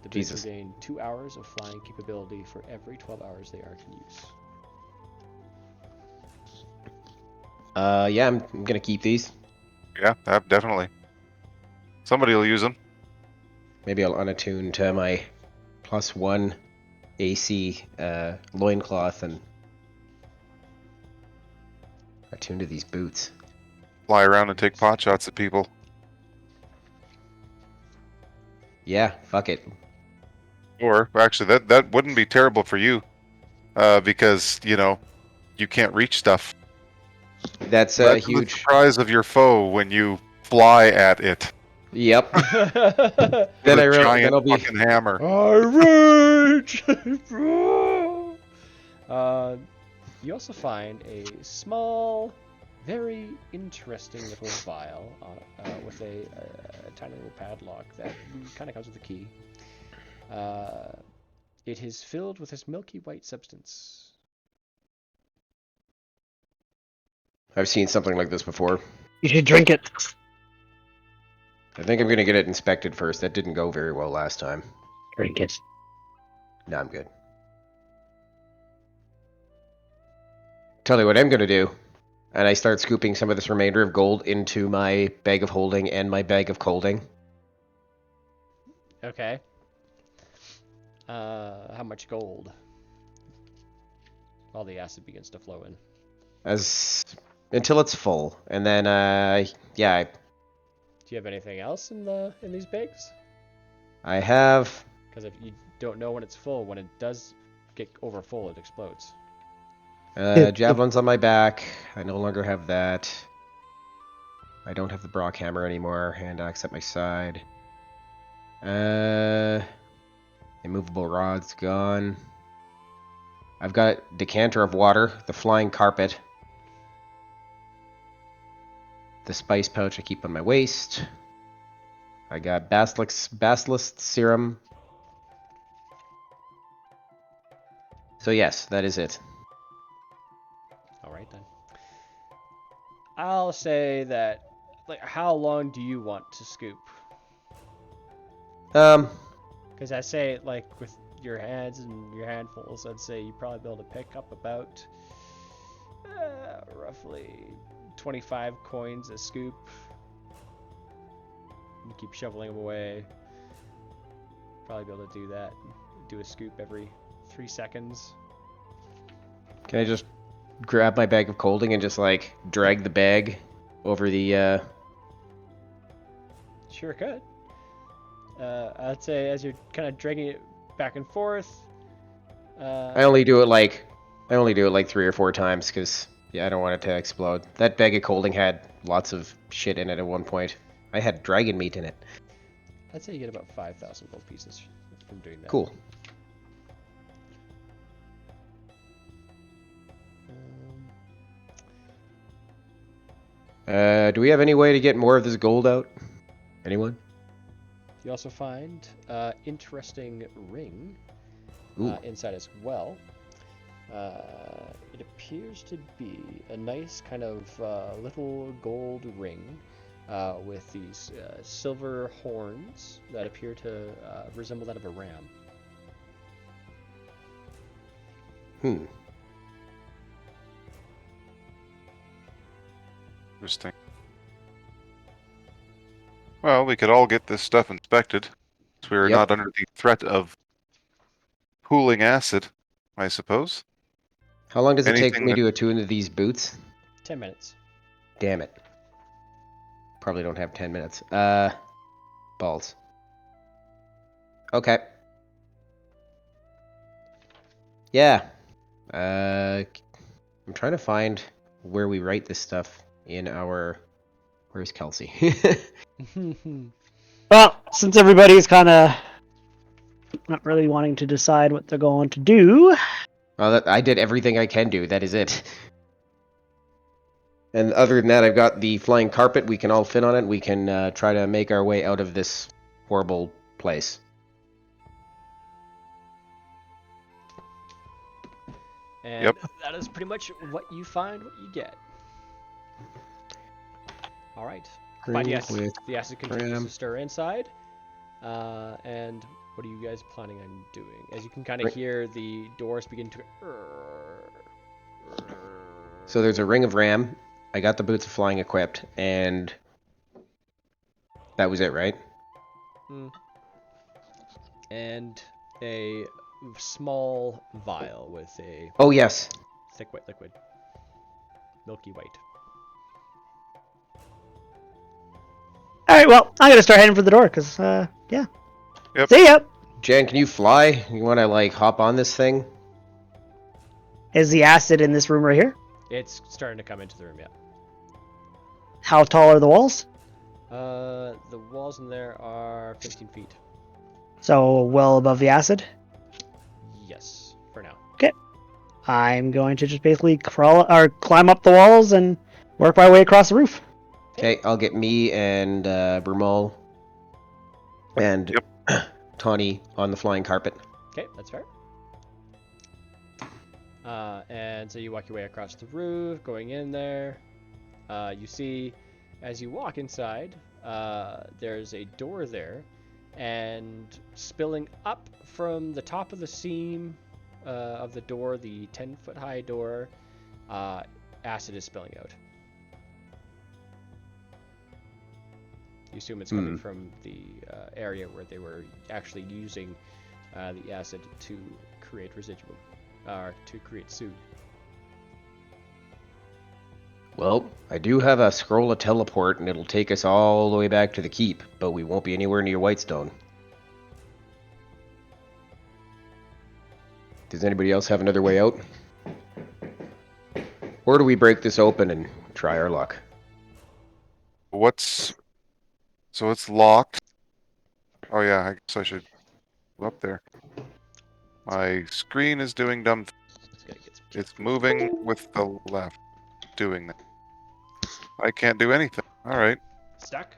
The boots Jesus. regain 2 hours of flying capability for every 12 hours they are in use. Yeah, I'm gonna keep these. Yeah, definitely. Somebody will use them. Maybe I'll unattune to my +1 AC loincloth and attune to these boots. Fly around and take pot shots at people. Yeah, fuck it. Or actually, that wouldn't be terrible for you, because you can't reach stuff. That's That's the huge. surprise of your foe when you fly at it. Yep. With Then a giant I'll be. fucking hammer. I rage! You also find a small, very interesting little vial with a tiny little padlock that kind of comes with a key. It is filled with this milky white substance. I've seen something like this before. You should drink it. I think I'm gonna get it inspected first. That didn't go very well last time. Drink it. No, I'm good. Tell you what I'm gonna do. And I start scooping some of this remainder of gold into my bag of holding and my bag of colding. Okay. How much gold? All the acid begins to flow in. Until it's full. And then, yeah, Do you have anything else in these bags? I have. Because if you don't know when it's full, when it does get over full, it explodes. Javelins on my back. I no longer have that. I don't have the Brock hammer anymore. Hand axe at my side. Immovable rod's gone. I've got decanter of water, the flying carpet, the spice pouch I keep on my waist. I got basilisk serum. So yes, that is it. All right then. I'll say that. Like, how long do you want to scoop? Because I say, like, with your hands and your handfuls, I'd say you'd probably be able to pick up about roughly 25 coins a scoop. You keep shoveling them away. Probably be able to do that. Do a scoop every 3 seconds. Can I just grab my bag of colding and just like drag the bag over the Sure could. I'd say as you're kind of dragging it back and forth. I only do it like 3 or 4 times because yeah, I don't want it to explode. That bag of colding had lots of shit in it at one point. I had dragon meat in it. I'd say you get about 5,000 gold pieces from doing that. Cool. Do we have any way to get more of this gold out? Anyone? You also find interesting ring Ooh. inside as well. It appears to be a nice kind of little gold ring with these silver horns that appear to resemble that of a ram. Interesting. Well, we could all get this stuff inspected, so we're Yep. not under the threat of pooling acid, I suppose. How long does it take for Anything me that- to attune to these boots? 10 minutes. Damn it. Probably don't have 10 minutes. Balls. Okay. Yeah. I'm trying to find where we write this stuff in our... Where's Kelsey? Well, since everybody's kind of not really wanting to decide what they're going to do, Well, I did everything I can do. That is it. And other than that, I've got the flying carpet. We can all fit on it. We can try to make our way out of this horrible place. And Yep. that is pretty much what you find, what you get. All right. But yes, with the acid continues Ram. to stir inside. And what are you guys planning on doing? As you can kind of Right. hear the doors begin to... So there's a ring of ram. I got the boots of flying equipped, and that was it, right? And a small vial with a Oh yes. thick white liquid. Milky white. all right. Well, I'm gonna start heading for the door because, yeah. Yep. See ya. Jan, can you fly? You want to like hop on this thing? Is the acid in this room right here? It's starting to come into the room, yeah. How tall are the walls? The walls in there are 15 feet. So well above the acid. Yes, for now. I'm going to just basically crawl or climb up the walls and work my way across the roof. Okay, I'll get me and Brumal and Tawny on the flying carpet. Okay, that's fair. And so you walk your way across the roof, going in there. You see, as you walk inside, there's a door there, and spilling up from the top of the seam of the door, the 10-foot high door, acid is spilling out. You assume it's coming from the area where they were actually using the acid to create residual, or to create soot. Well, I do have a scroll of teleport, and it'll take us all the way back to the keep, but we won't be anywhere near Whitestone. Does anybody else have another way out? Or do we break this open and try our luck? So it's locked. Oh yeah, I guess I should go up there. My screen is doing dumb. Let's gotta get some It's moving with the left, doing that. I can't do anything. All right. stuck.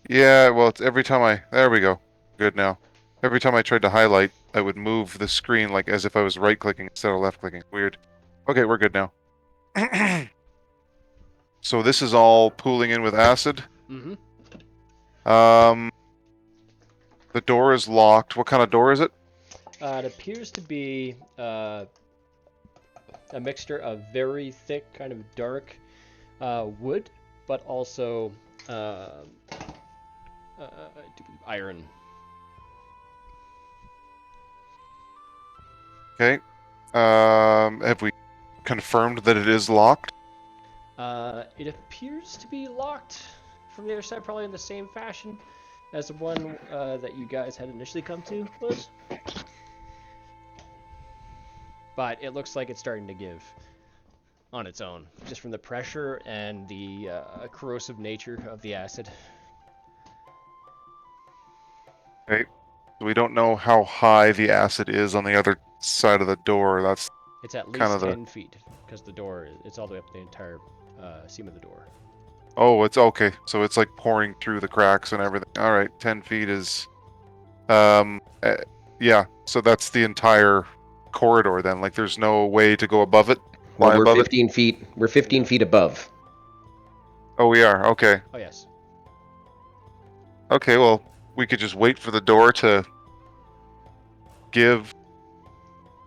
Yeah, well, it's every time there we go. Good now. Every time I tried to highlight, I would move the screen like as if I was right-clicking instead of left-clicking. Weird. Okay, we're good now. So this is all pooling in with acid. Mm-hmm. The door is locked. What kind of door is it? It appears to be a mixture of very thick, kind of dark wood, but also iron. Okay. Have we confirmed that it is locked? It appears to be locked from the other side, probably in the same fashion as the one that you guys had initially come to was. But it looks like it's starting to give on its own, just from the pressure and the corrosive nature of the acid. Okay. So we don't know how high the acid is on the other side of the door. That's It's at kind least of 10 feet, because the door, it's all the way up the entire seam of the door. Oh, it's okay. So it's like pouring through the cracks and everything. All right, 10 feet is, yeah. So that's the entire corridor then. Like, there's no way to go above it. Well, Fly we're above 15 feet. We're 15 feet above. Oh, we are. Okay. Oh, yes. Okay. Well, we could just wait for the door to give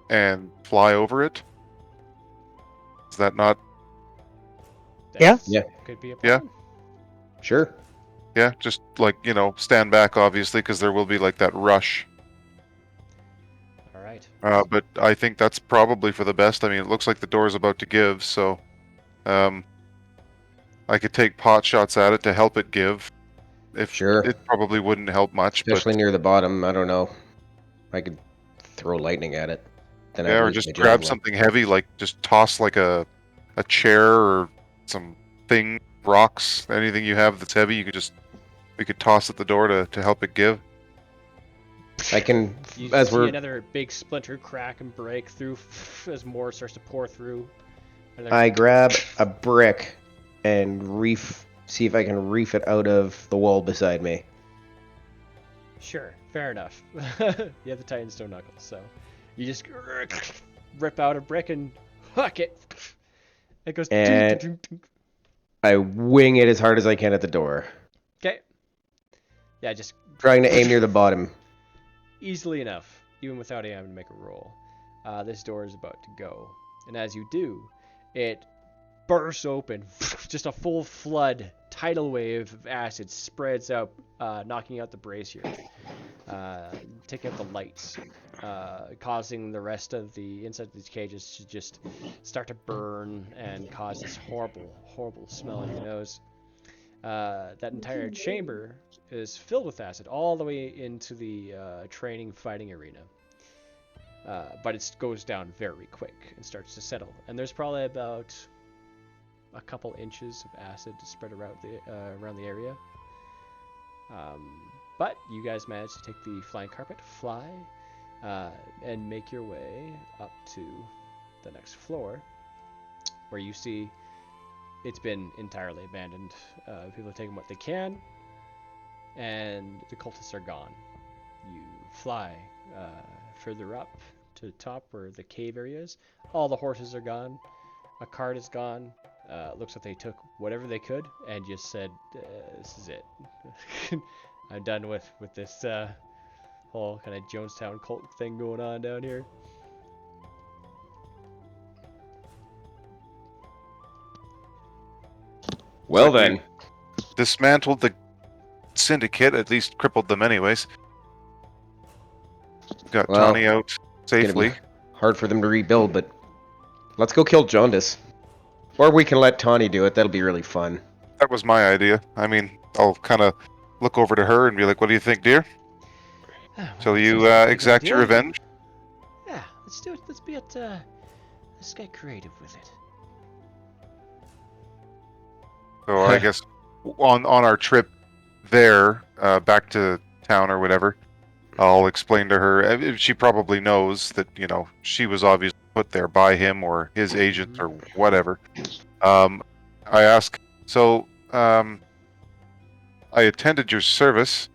and fly over it. Is that not? Yeah? That's- Yeah. Could be a Yeah. plan. Sure. Yeah. Just like stand back, obviously, because there will be like that rush. All right. But I think that's probably for the best. I mean, it looks like the door is about to give, so I could take pot shots at it to help it give. If Sure. it probably wouldn't help much, Especially but near the bottom. I don't know. I could throw lightning at it. Then I'd yeah, or lose just my grab javelin. something heavy, like just toss like a chair or some rocks, anything you have that's heavy. We could toss at the door to help it give. I can, You as see we're another big splinter crack and break through as more starts to pour through. And then- I grab a brick and see if I can reef it out of the wall beside me. Sure, fair enough. You have the Titan Stone Knuckles, so you just rip out a brick and hook it. It goes. And- I wing it as hard as I can at the door, Okay. Yeah, just trying to aim near the bottom. easily enough, even without having to make a roll. This door is about to go, and as you do, it bursts open. Just a full flood, tidal wave of acid spreads out, knocking out the brazier, taking out the lights, causing the rest of the inside of these cages to just start to burn and cause this horrible, horrible smell in your nose. That entire chamber is filled with acid all the way into the training fighting arena. But it goes down very quick and starts to settle. And there's probably about a couple inches of acid spread around the area. But you guys managed to take the flying carpet, fly, and make your way up to the next floor, where you see it's been entirely abandoned. People have taken what they can, and the cultists are gone. You fly further up to the top where the cave area is. All the horses are gone. A cart is gone. Looks like they took whatever they could and just said, "This is it. I'm done with this whole kind of Jonestown cult thing going on down here." Well Like then, Dismantled the syndicate, at least crippled them anyways. Got Well, Tawny out gonna be safely. hard for them to rebuild, but let's go kill Jaundice. Or we can let Tawny do it. That'll be really fun. That was my idea. I mean, I'll kind of look over to her and be like, "What do you think, dear? Well, Shall that you sounds like a good exact your idea. revenge?" Yeah, let's do it. Let's get creative with it. So I guess on our trip there, back to town or whatever, I'll explain to her. She probably knows that she was obviously put there by him or his agent or whatever. I ask, so I attended your service.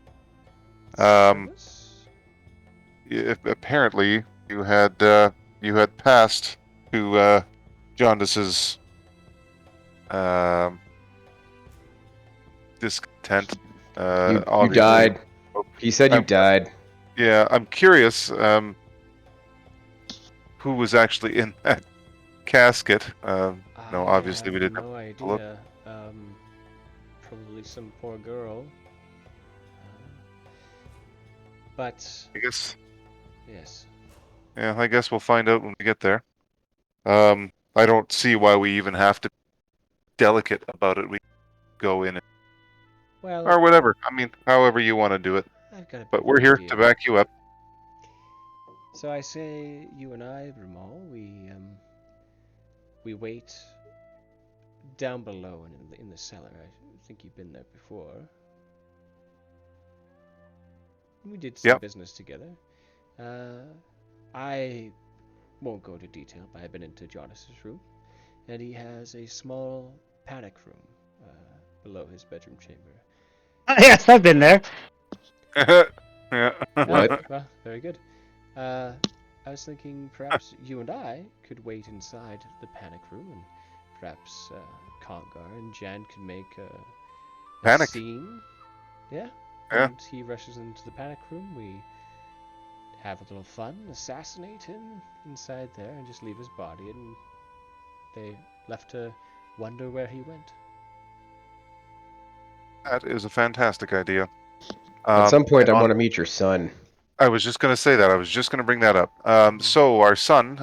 Service? If apparently you had passed to Jaundice's discontent. You Obviously. died. He said you died. Yeah, I'm curious who was actually in that casket. No, obviously we didn't have no to look. idea. Probably some poor girl. But I guess. yes. Yeah, I guess we'll find out when we get there. I don't see why we even have to be delicate about it. We go in Well, or whatever. I mean, however you want to do it. I've got a bit But of we're an here idea. to back you up. So I say, you and I, Brumal, we wait down below in the cellar. I think you've been there before. We did some Yep. business together. I won't go into detail, but I've been into Jaundice's room, and he has a small panic room below his bedroom chamber. Yes, I've been there. Yeah. What? Well, very good. I was thinking perhaps you and I could wait inside the panic room, and perhaps Congar and Jan could make a Panic. scene. Yeah? Yeah. And he rushes into the panic room. We have a little fun, assassinate him inside there, and just leave his body, and they left to wonder where he went. That is a fantastic idea. At some point, I and want to meet your son. I was just going to say that. I was just going to bring that up. So our son,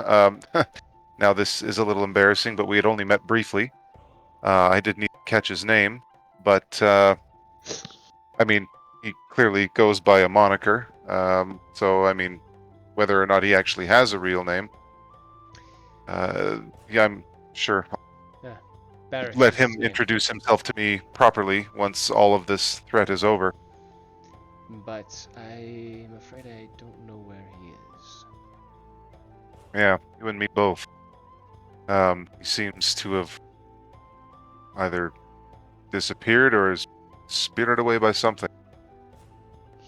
now this is a little embarrassing, but we had only met briefly. I didn't even catch his name, but I mean, he clearly goes by a moniker. So I mean, whether or not he actually has a real name, yeah, I'm sure. Yeah. Barrett Let is his him name. introduce himself to me properly once all of this threat is over. But I'm afraid I don't know where he is. Yeah, you and me both. He seems to have either disappeared or is spirited away by something.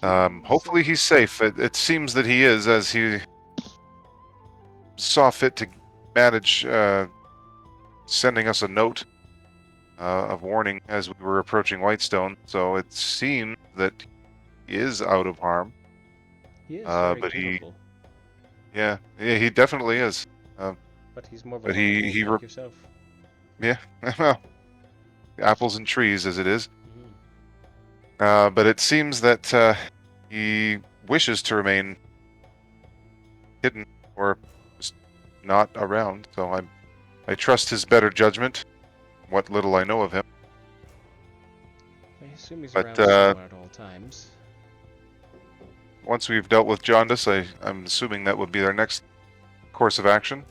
Hopefully he's safe. It seems that he is, as he saw fit to manage sending us a note of warning as we were approaching Whitestone. So it seems that he is out of harm. He is very but capable. yeah, he definitely is. But he's more of a But lone he wolf like yourself. yeah, well, apples and trees as it is. Mhm. But it seems that he wishes to remain hidden or just not around. So I trust his better judgment. What little I know of him. I assume he's But, around somewhere at all times. Once we've dealt with Jaundice, I'm assuming that would be our next course of action.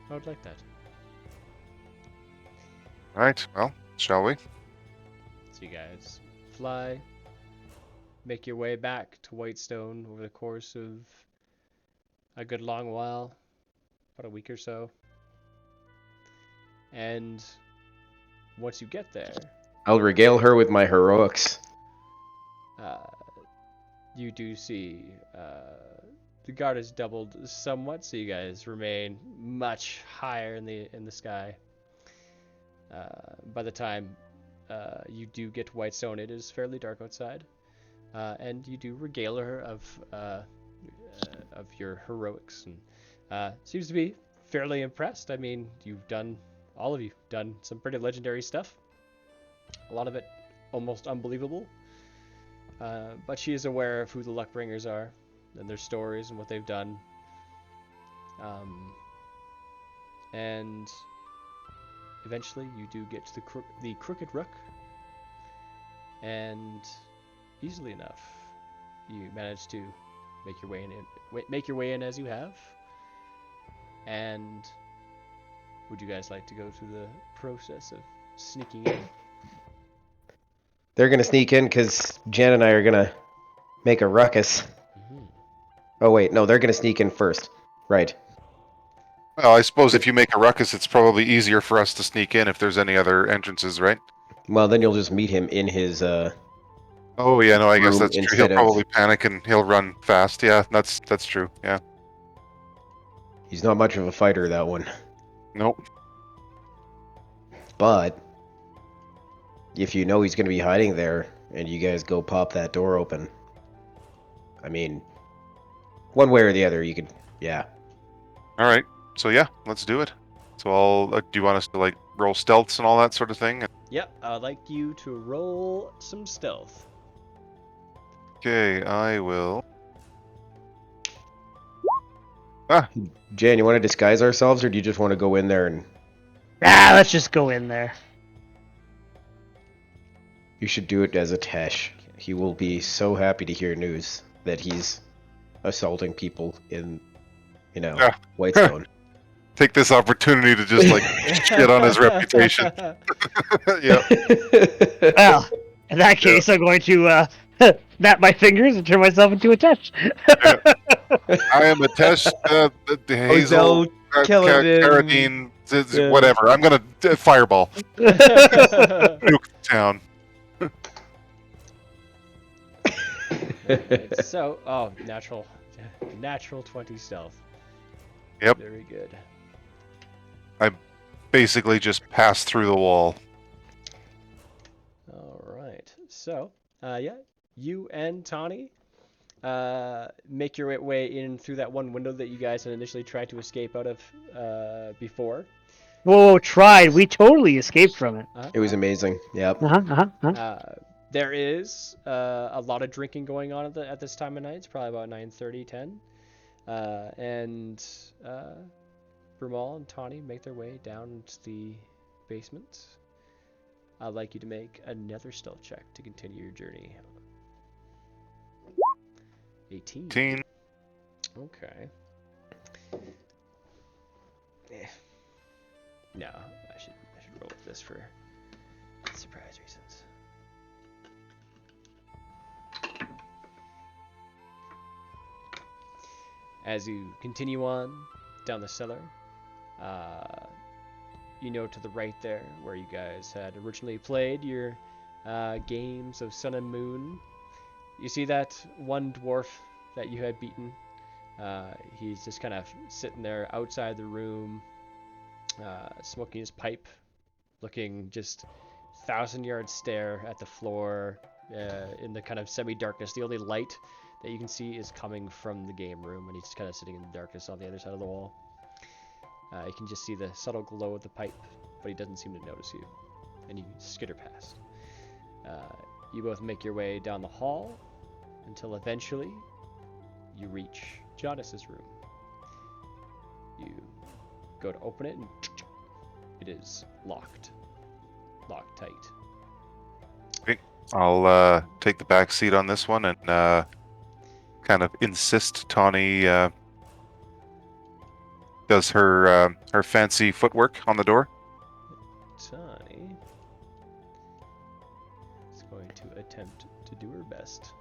I would like that. All right. Well, shall we? So you guys fly, make your way back to Whitestone over the course of a good long while, about a week or so. And once you get there, I'll regale her with my heroics. you do see the guard has doubled somewhat, so you guys remain much higher in the sky. By the time you do get to Whitestone, it is fairly dark outside, and you do regale her of your heroics, and seems to be fairly impressed. I mean, all of you done some pretty legendary stuff. A lot of it almost unbelievable. But she is aware of who the Luckbringers are and their stories and what they've done. And eventually you do get to the Crooked Rook, and easily enough, you manage to make your way in as you have. And would you guys like to go through the process of sneaking in? They're gonna sneak in because Jen and I are gonna make a ruckus. Oh wait, no, they're gonna sneak in first. Right. Well, I suppose if you make a ruckus, it's probably easier for us to sneak in if there's any other entrances, right? Well, then you'll just meet him in his Oh yeah, no, I guess room that's true. He'll instead of. probably panic and he'll run fast. Yeah, that's true. Yeah. He's not much of a fighter, that one. Nope. But if you know he's gonna be hiding there, and you guys go pop that door open, I mean, one way or the other, you could. Yeah. All right. So yeah, let's do it. So I'll. Do you want us to like roll stealths and all that sort of thing? Yep, I'd like you to roll some stealth. Okay, I will. Jan, you want to disguise ourselves, or do you just want to go in there and? Let's just go in there. You should do it as a Tesh. He will be so happy to hear news that he's assaulting people in, Whitestone. Take this opportunity to just like shit on his reputation. Yeah. Well, in that case, I'm going to snap my fingers and turn myself into a Tesh. I am a Tesh, Hazel, Carradine, whatever. I'm gonna fireball. Nuke town. So, natural 20 stealth. Yep. Very good. Basically just pass through the wall. All right. So, you and Tawny make your way in through that one window that you guys had initially tried to escape out of before. Whoa, tried. We totally escaped from it. It was amazing. Yep. There is a lot of drinking going on at this time of night. It's probably about 9:30, 10. And Brumal and Tawny make their way down to the basement. I'd like you to make another stealth check to continue your journey. 18. Okay. No, I should roll with this for surprise reasons. As you continue on down the cellar, you know to the right there where you guys had originally played your games of Sun and Moon. You see that one dwarf that you had beaten? He's just kind of sitting there outside the room, smoking his pipe, looking just 1,000-yard stare at the floor in the kind of semi-darkness. The only light that you can see is coming from the game room, and he's just kind of sitting in the darkness on the other side of the wall. You can just see the subtle glow of the pipe, but he doesn't seem to notice you, and you skitter past. You both make your way down the hall until eventually you reach Jaundice's room. You go to open it, and it is locked tight. Okay. I'll take the back seat on this one and kind of insist Tawny does her fancy footwork on the door. Tawny is going to attempt to do her best.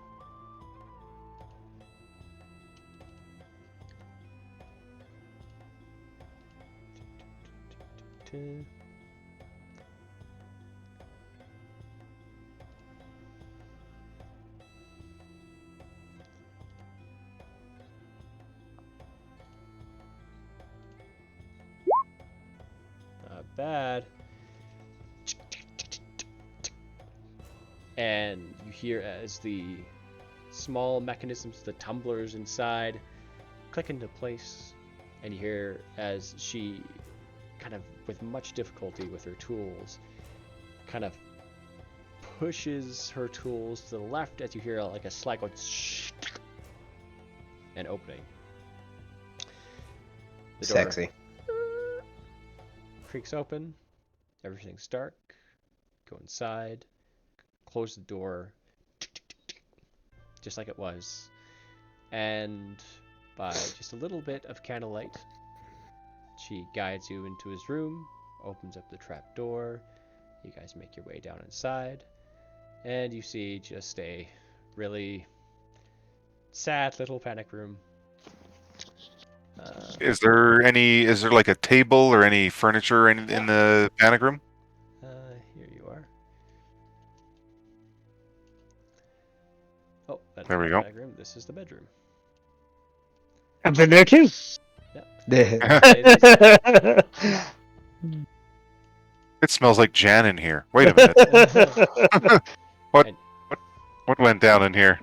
Not bad. And you hear as the small mechanisms, the tumblers inside, click into place, and you hear as she kind of with much difficulty with her tools kind of pushes her tools to the left as you hear like a slide going and opening. The door Sexy. creaks open Everything's dark. Go inside. Close the door. Just like it was. And by just a little bit of candlelight, she guides you into his room, opens up the trap door. You guys make your way down inside, and you see just a really sad little panic room. Is there like a table or any furniture in the panic room? Here you are. Oh, that's There we the go. panic room. This is the bedroom. I've been there too. It smells like Jan in here. Wait a minute. What went down in here?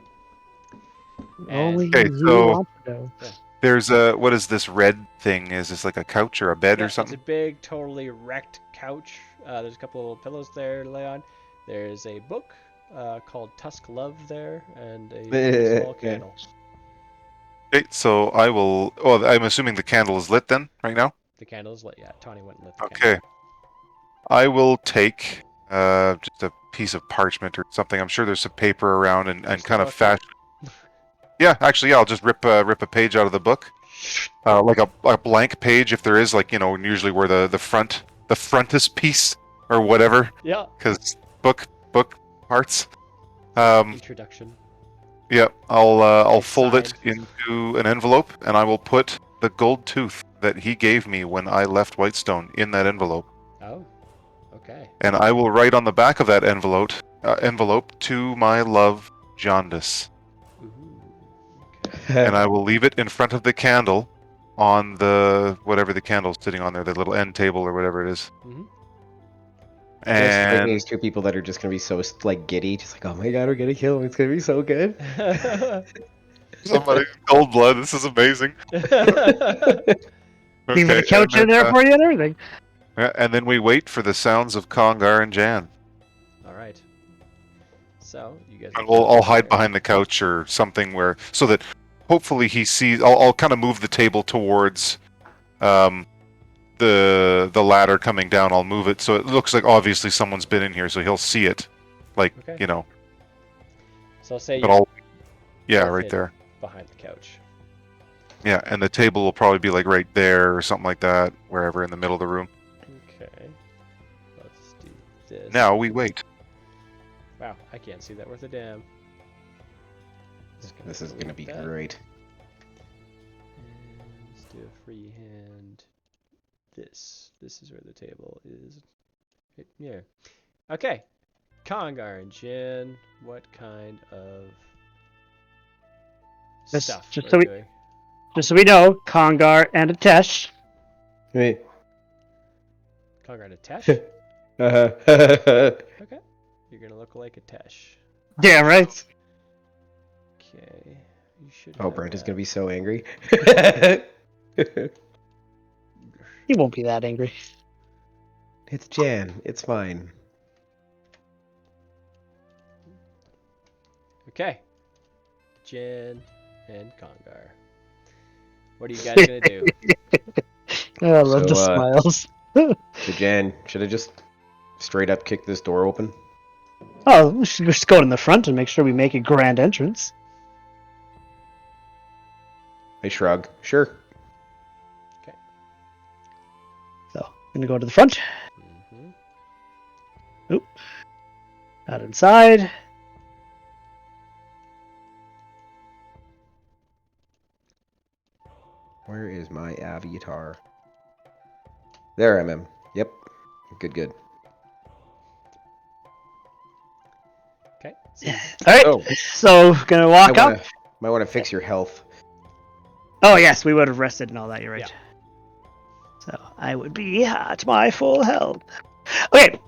Only Okay, you so- want to know. There's a what is this red thing? Is this like a couch or a bed or something? It's a big, totally wrecked couch. There's a couple of little pillows there to lay on. There's a book called Tusk Love there, and a small candle. Okay, so I will. Oh, I'm assuming the candle is lit then, right now. The candle is lit. Yeah, Tawny went and lit the Okay. candle. I will take just a piece of parchment or something. I'm sure there's some paper around and kind of fashion. Yeah, actually, yeah, I'll just rip a page out of the book, like a blank page if there is, like, usually where the frontispiece or whatever. Yeah. Because book parts. Introduction. Yeah, I'll fold it Signed. into an envelope, and I will put the gold tooth that he gave me when I left Whitestone in that envelope. Oh. Okay. And I will write on the back of that envelope to my love, Jaundice. Ooh. Okay. And I will leave it in front of the candle on the whatever the candle's sitting on there, the little end table or whatever it is. Mhm. And And these two people that are just gonna be so like giddy, just like, oh my god, we're gonna kill him. It's gonna be so good. somebody cold blood. This is amazing. Leaving the Okay, couch in there for you and everything. and then we wait for the sounds of Congar and Jan. All right. So you guys. And I'll hide behind the couch or something so that hopefully he sees. I'll kind of move the table towards the ladder coming down. I'll move it so it looks like obviously someone's been in here, so he'll see it, like Okay. So say But you're yeah, both right hidden there. behind the couch. Yeah, and the table will probably be like right there or something like that, wherever in the middle of the room. Okay. Let's do this. Now we wait. Wow, I can't see that worth a damn. This is gonna be that. great. And let's do a free hand. This is where the table is. Right here. Okay. Congar and Jin, what kind of Just- stuff just are so we we- doing? Just so we know, Congar and Atesh. Hey. Congar and a Tesh? Uh-huh. Okay. You're gonna look like a Tesh. Damn right. Okay. You should Oh, have Brent is that. gonna be so angry. He won't be that angry. It's Jan. It's fine. Okay. Jin and Congar. What are you guys gonna do? Oh, I love So, the smiles. So Jan, should I just straight up kick this door open? Oh, we should just go in the front and make sure we make a grand entrance. I shrug. Sure. So, I'm gonna go to the front, Mm-hmm. out inside. Where is my avatar? There I am. Yep. Good. Okay. All right. Oh, So, gonna walk up. might want to fix your health. Oh yes, we would have rested and all that. You're right. Yeah. So I would be at my full health. Okay.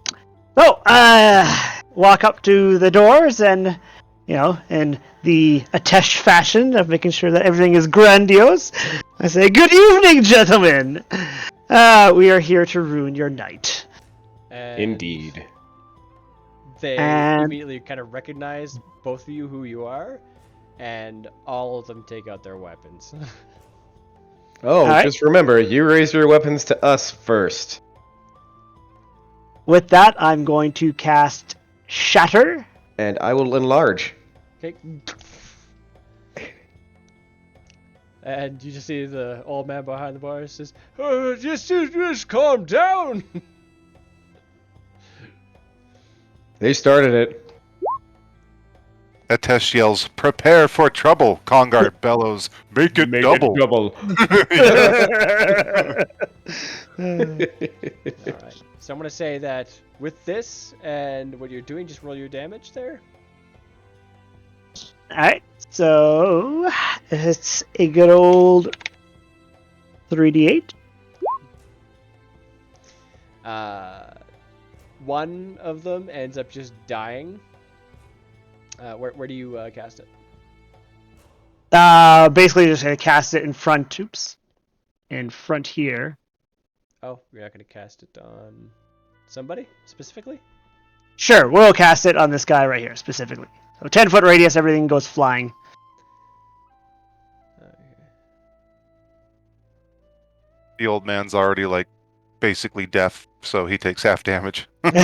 So, walk up to the doors and, in the Atesh fashion of making sure that everything is grandiose, I say, "Good evening, gentlemen. We are here to ruin your night." And Indeed. They And- immediately kind of recognize both of you who you are, and all of them take out their weapons. Oh, Alright. just remember, you raise your weapons to us first. with that, I'm going to cast Shatter. And I will enlarge. Okay. And you just see the old man behind the bar says, "Oh, just calm down." They started it. Atesh yells, "Prepare for trouble!" Congar bellows, "Make it double!" double. Alright. So I'm going to say that with this and what you're doing, just roll your damage there. Alright, so it's a good old 3d8. One of them ends up just dying. Where do you cast it? Basically just gonna cast it in front. Oops, in front here. Oh, you're not going to cast it on somebody specifically? Sure, we'll cast it on this guy right here specifically. So 10-foot radius, everything goes flying. The old man's already like basically deaf, so he takes half damage. What?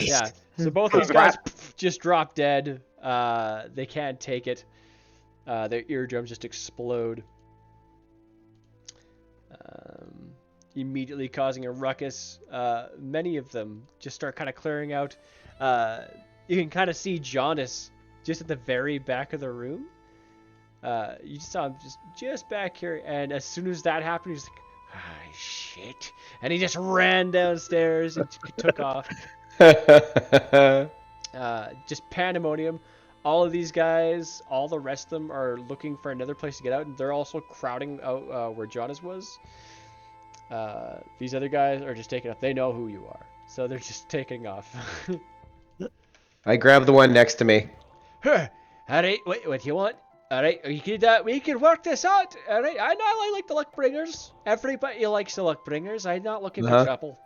Yeah. So both these guys just drop dead. They can't take it. Their eardrums just explode. Immediately causing a ruckus. Many of them just start kind of clearing out. You can kind of see Jaundice just at the very back of the room. You just saw him just back here, and as soon as that happened, he's like, "Ah, shit!" And he just ran downstairs and took off. Just pandemonium. All of these guys, all the rest of them are looking for another place to get out, and they're also crowding out where Jaundice was. These other guys are just taking off. They know who you are, so they're just taking off. I grab the one next to me. All right, what do you want? All right, we can work this out. All right, I know I like the luck bringers. Everybody likes the luck bringers. I'm not looking for trouble.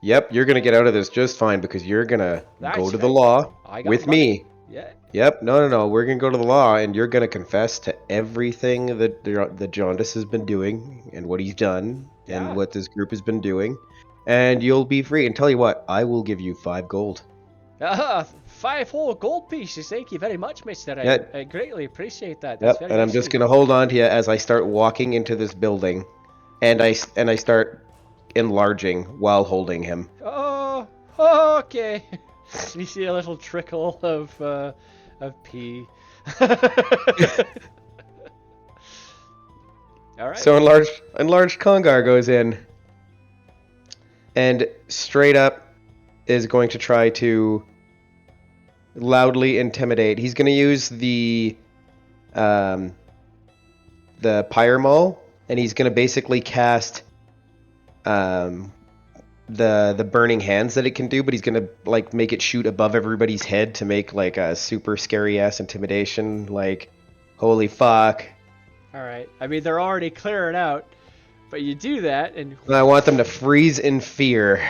Yep, you're gonna get out of this just fine because you're gonna go to the law with me. Yeah. Yep, no. We're gonna go to the law, and you're gonna confess to everything that the Jaundice has been doing, and what he's done, and what this group has been doing, and you'll be free. And tell you what, I will give you 5 gold. 5 whole gold pieces. Thank you very much, mister. I greatly appreciate that. Yep, and I'm just gonna hold on to you as I start walking into this building, and I start enlarging while holding him. Oh, okay. You see a little trickle of pee. All right. So enlarged Congar goes in, and straight up is going to try to loudly intimidate. He's going to use the Pyramol, and he's going to basically cast the burning hands that it can do, but he's gonna like make it shoot above everybody's head to make like a super scary ass intimidation. Like, holy fuck! All right. I mean, they're already clearing out, but you do that, and I want them to freeze in fear.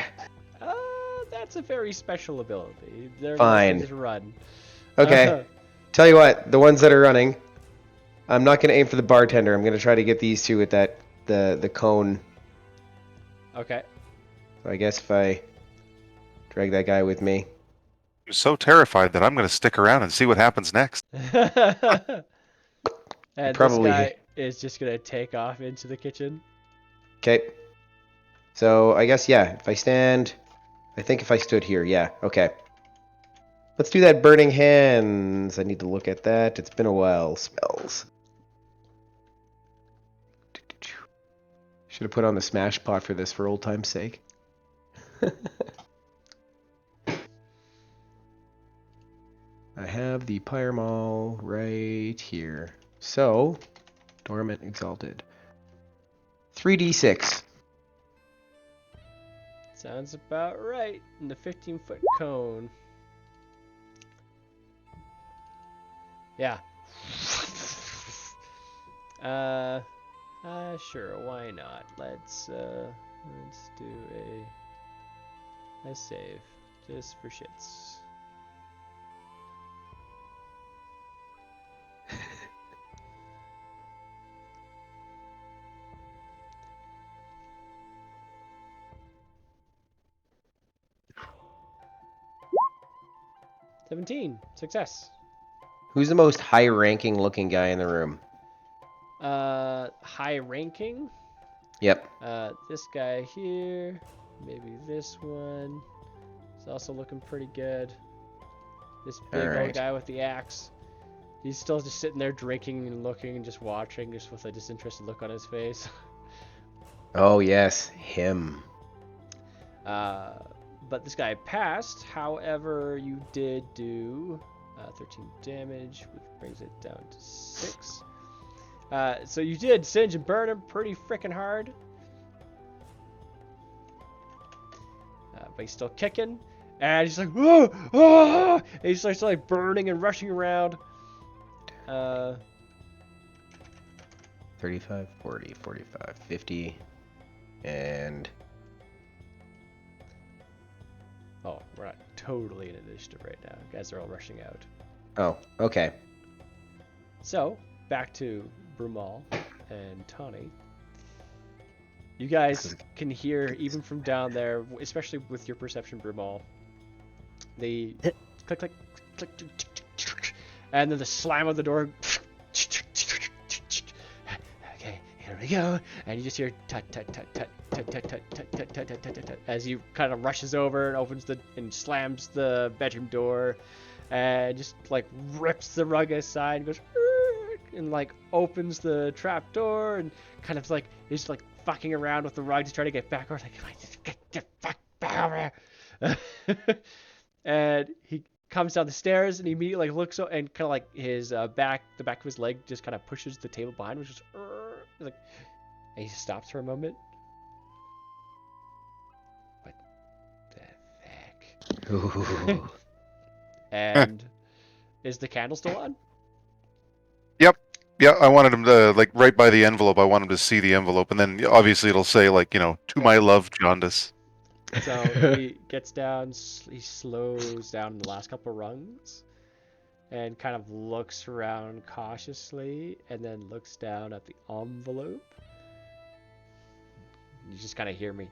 that's a very special ability. They're Fine. Just run. Okay. Tell you what, the ones that are running, I'm not gonna aim for the bartender. I'm gonna try to get these two with that the cone. Okay. So I guess if I drag that guy with me. I'm so terrified that I'm going to stick around and see what happens next. And Probably. this guy is just going to take off into the kitchen. Okay. So I guess, yeah, if I stand... I think if I stood here, yeah, okay. Let's do that burning hands. I need to look at that. It's been a while. Smells. Should have put on the smash pot for this for old time's sake. I have the Pyramol right here. So, Dormant Exalted. 3d6. Sounds about right. In the 15-foot cone. Yeah. Sure, why not? Let's do a save, just for shits. 17. Success. Who's the most high-ranking looking guy in the room? High ranking. Yep. This guy here. Maybe this one. He's also looking pretty good. This big old Alright. guy with the axe. He's still just sitting there drinking and looking and just watching, just with a disinterested look on his face. Oh, yes. Him. But this guy passed. However, you did do 13 damage, which brings it down to 6. So you did singe and burn him pretty freaking hard. But he's still kicking. And he's like, oh, oh! And he starts like burning and rushing around. 35, 40, 45, 50, and... Oh, we're not totally in initiative right now. Guys are all rushing out. Oh, okay. So, back to Brumal and Tawny. You guys can hear, even from down there, especially with your perception, Brumal, the click, click, click, click, click, and then the slam of the door. Okay, here we go. And you just hear tut, tut, tut, tut, tut, tut, tut, tut, tut, tut, tut, tut, tut, as he kind of rushes over and opens and slams the bedroom door, and just like rips the rug aside and goes, and like opens the trap door and kind of like is like fucking around with the rug to try to get back over, like get fuck back over. And he comes down the stairs and he immediately like looks and kind of like his the back of his leg just kind of pushes the table behind, which is like, and he stops for a moment. What the heck? Ooh. And is the candle still on? Yeah, I wanted him to, like, right by the envelope, I want him to see the envelope, and then obviously it'll say, like, you know, to my love, Jaundice. So he gets down, he slows down the last couple rungs and kind of looks around cautiously and then looks down at the envelope. You just kind of hear me.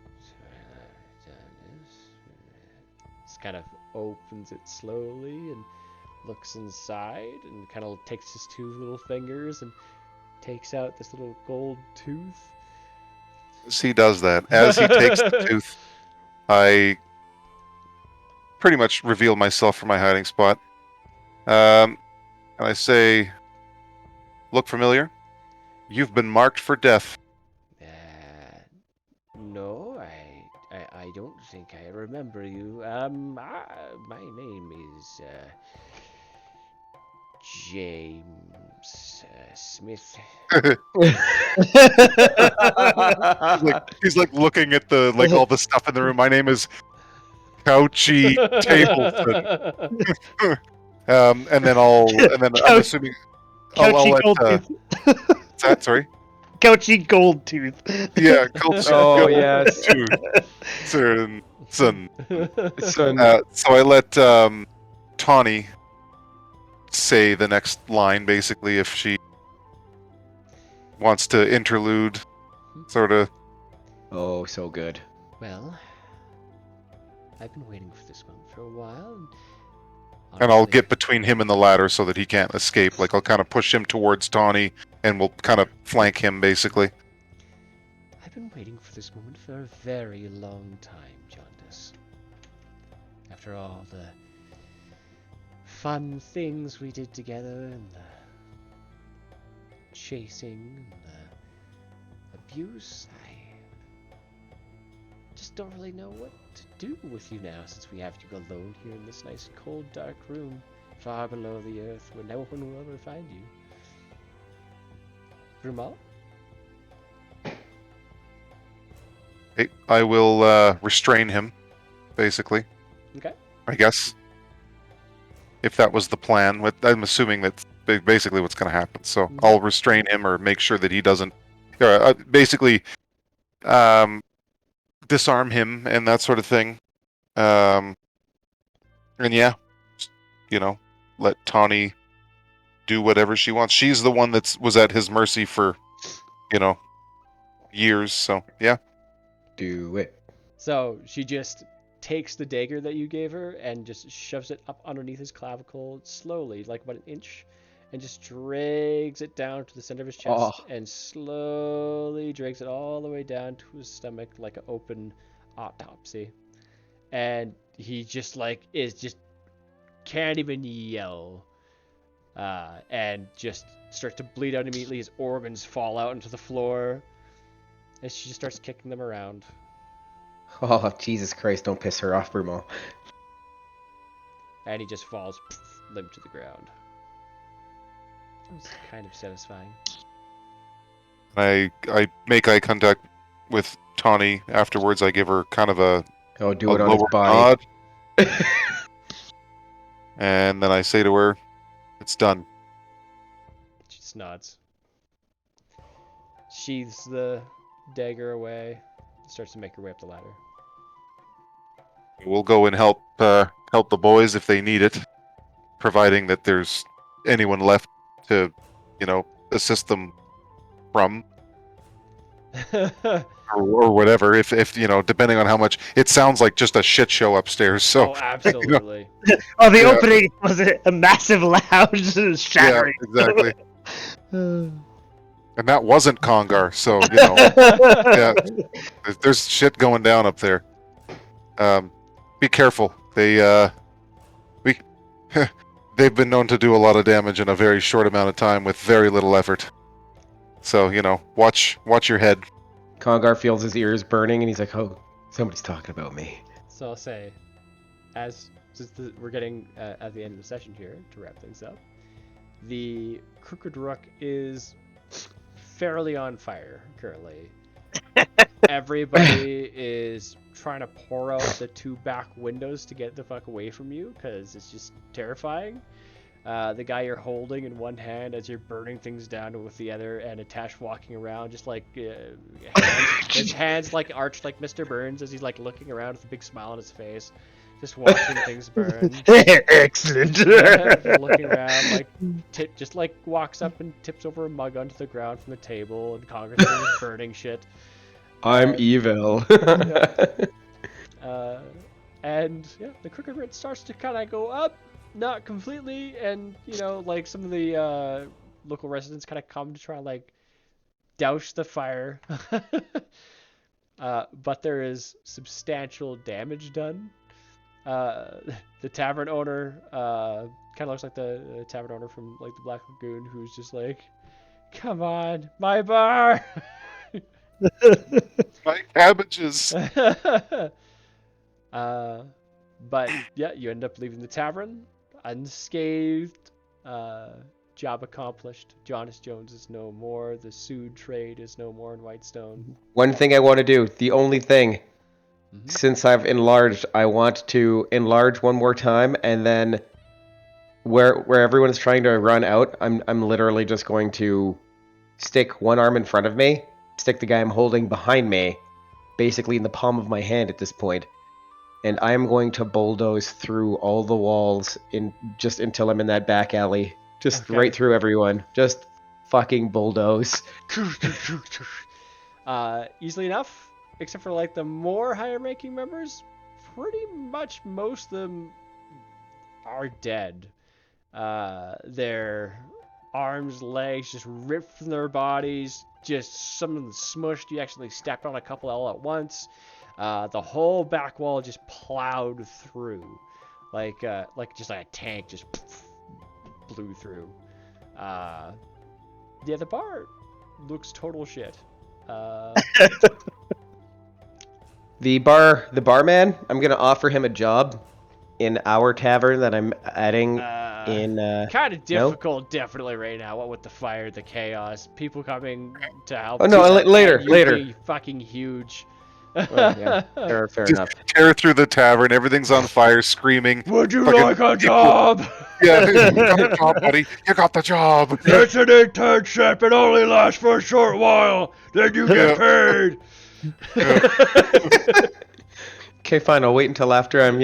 Just kind of opens it slowly and looks inside and kind of takes his two little fingers and takes out this little gold tooth. As he does that, as he takes the tooth, I pretty much reveal myself from my hiding spot. And I say, look familiar? You've been marked for death. No, I don't think I remember you. My name is James Smith. he's like looking at the like all the stuff in the room. My name is Couchy Tableton. And then I'm assuming I'll Couchy gold let tooth. what's that? Sorry. Couchy gold tooth. Yeah. Couchy Oh, gold yes. tooth. Son. Son. So I let Tawny say the next line, basically, if she wants to interlude, sort of. Oh, so good. Well, I've been waiting for this one for a while. And I'll honestly, get between him and the ladder so that he can't escape. Like, I'll kind of push him towards Tawny, and we'll kind of flank him, basically. I've been waiting for this moment for a very long time, Jaundice. After all the fun things we did together, and the chasing, and the abuse, I just don't really know what to do with you now, since we have you alone here in this nice, cold, dark room, far below the earth, where no one will ever find you. Brumal? Okay, I will restrain him, basically. Okay. I guess. If that was the plan. I'm assuming that's basically what's going to happen. So I'll restrain him or make sure that he doesn't... basically, disarm him and that sort of thing. And yeah, just, let Tawny do whatever she wants. She's the one that was at his mercy for, years. So yeah. Do it. So she just takes the dagger that you gave her and just shoves it up underneath his clavicle slowly, like about an inch, and just drags it down to the center of his chest and slowly drags it all the way down to his stomach like an open autopsy. And he just can't even yell, and just starts to bleed out immediately. His organs fall out into the floor, and she just starts kicking them around. Oh, Jesus Christ, don't piss her off, Brumal. And he just falls limp to the ground. It's kind of satisfying. I make eye contact with Tawny afterwards. I give her kind of a Do it on his lower body. nod. And then I say to her, "It's done." She just nods. Sheathes the dagger away. Starts to make her way up the ladder. We'll go and help the boys if they need it, providing that there's anyone left to, assist them from or whatever. If depending on how much, it sounds like just a shit show upstairs. So oh, absolutely. Oh, the opening was a massive, loud shattering. Yeah, exactly. And that wasn't Congar, so yeah, there's shit going down up there. Be careful. They've been known to do a lot of damage in a very short amount of time with very little effort. So watch your head. Congar feels his ears burning, and he's like, "Oh, somebody's talking about me." So I'll say, we're getting at the end of the session here to wrap things up, the Crooked Rook is fairly on fire currently. Everybody is trying to pour out the 2 back windows to get the fuck away from you because it's just terrifying. The guy you're holding in one hand as you're burning things down with the other, and Atash walking around just like his hands like arched like Mr. Burns as he's like looking around with a big smile on his face, just watching things burn. Excellent. Just looking around, like just like walks up and tips over a mug onto the ground from the table, and Congress is burning shit. I'm evil. And yeah, the Crooked Rook starts to kind of go up. Not completely, and like some of the local residents kind of come to try and like douse the fire, but there is substantial damage done. The tavern owner kind of looks like the tavern owner from like the Black Lagoon, who's just like, "Come on, my bar." My cabbages. But yeah, you end up leaving the tavern unscathed. Job accomplished. Jaundice Jones is no more. The Sood trade is no more in Whitestone. One thing I want to do, the only thing, since I've enlarged, I want to enlarge one more time, and then where everyone is trying to run out, I'm literally just going to stick one arm in front of me, stick the guy I'm holding behind me, basically in the palm of my hand at this point. And I am going to bulldoze through all the walls just until I'm in that back alley. Just right through everyone. Just fucking bulldoze. Easily enough, except for like the more higher ranking members, pretty much most of them are dead. Their arms, legs just ripped from their bodies. Just some of them smushed. You actually stepped on a couple all at once. The whole back wall just plowed through, like just like a tank just blew through. Yeah, the bar looks total shit. The barman, I'm gonna offer him a job in our tavern that I'm adding in. Kind of difficult, definitely right now. What with the fire, the chaos, people coming to help. Oh no, later. Being fucking huge. Well, yeah, fair enough. Tear through the tavern, everything's on fire, screaming. Would you like a job? Yeah, you got the job, buddy. You got the job. It's an internship. It only lasts for a short while. Then you get paid. Okay, fine. I'll wait until after I'm,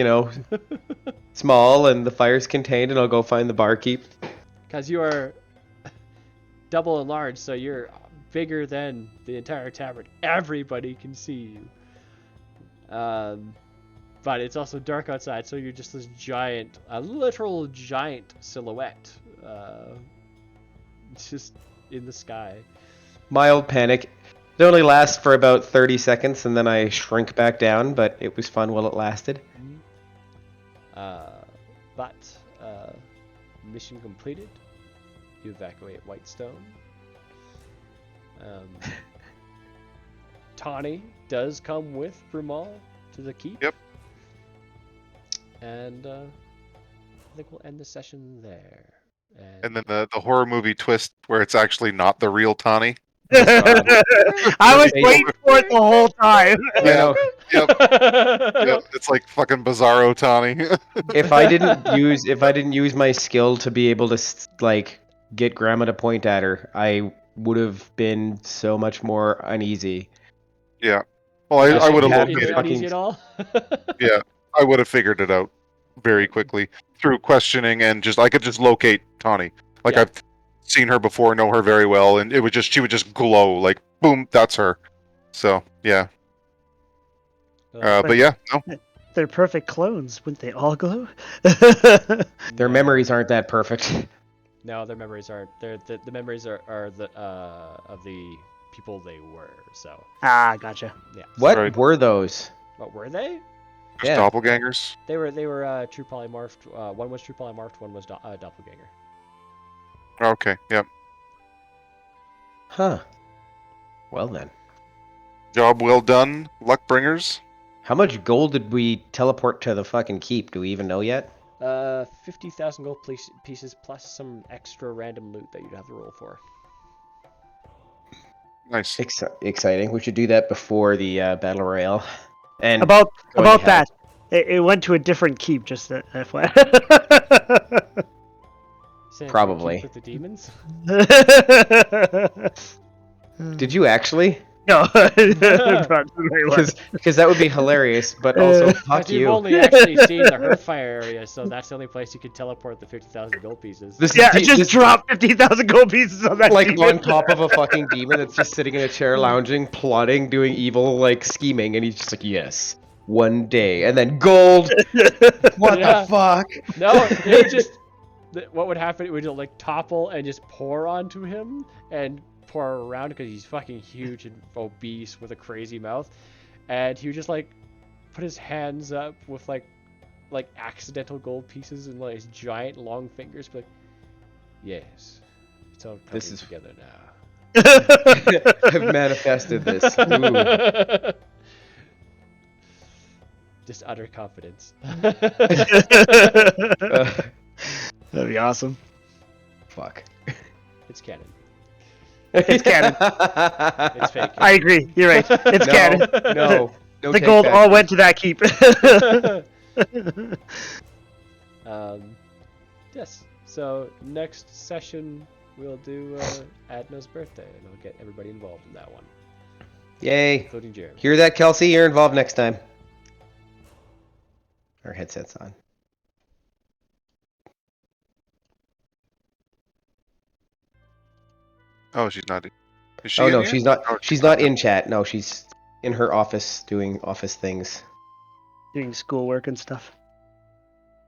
small and the fire's contained, and I'll go find the barkeep. Because you are double enlarged, so you're bigger than the entire tavern. Everybody can see you. but it's also dark outside, so you're just this giant, a literal giant silhouette, just in the sky. Mild panic. It only lasts for about 30 seconds, and then I shrink back down, but it was fun while it lasted. But mission completed. You evacuate Whitestone. Tawny does come with Brumal to the keep. Yep. And I think we'll end the session there. And then the horror movie twist where it's actually not the real Tawny. I was waiting for it the whole time. Yeah. Yep. Yep. It's like fucking Bizarro Tawny. If I didn't use my skill to be able to like get Grandma to point at her, I would have been so much more uneasy. Yeah. Well, I would have had Is the it located. uneasy at all? Yeah, I would have figured it out very quickly through questioning and I could just locate Tawny. Like Yeah. I've seen her before, know her very well, and she would just glow like boom, that's her. So yeah. But yeah, no. They're perfect clones. Wouldn't they all glow? Their memories aren't that perfect. No, their memories aren't. The memories are the of the people they were. So Ah, gotcha. yeah. What Right. were those? What were they? Just Yeah. doppelgangers. They were true polymorphed. One was true polymorphed. One was doppelganger. Okay, yep. Huh. Well then. Job well done, luck bringers. How much gold did we teleport to the fucking keep? Do we even know yet? 50,000 gold pieces plus some extra random loot that you'd have to roll for. Nice. Exciting. We should do that before the battle royale. And About going ahead. that, it went to a different keep. Just FYI. Same Probably. with the demons. Did you actually? No, Because that would be hilarious, but also fuck But you've you. only actually seen the Hearthfire area, so that's the only place you could teleport the 50,000 gold pieces. This Yeah, is just drop 50,000 gold pieces on that. like demon. on top of a fucking demon that's just sitting in a chair, lounging, plotting, doing evil, like scheming, and he's just like, yes, one day, and then gold. What Yeah. the fuck? No, it would just. What would happen? It would like topple and just pour onto him and pour around because he's fucking huge and obese with a crazy mouth, and he would just like put his hands up with like accidental gold pieces and like his giant long fingers, be like, yes, it's all coming This is- together now. I've manifested this. Ooh. Just utter confidence. That'd be awesome. Fuck. It's canon. It's canon. It's fake. I agree. You're right. It's No, canon. no. The take gold back. all went to that keep. Yes. So next session we'll do Adno's birthday, and I'll get everybody involved in that one, Yay. including Jeremy. Hear that, Kelsey? You're involved next time. Our headset's on. Oh, she's not. Is she Oh in no, here? she's not. Oh, She's not in chat. No, she's in her office doing office things. Doing schoolwork and stuff.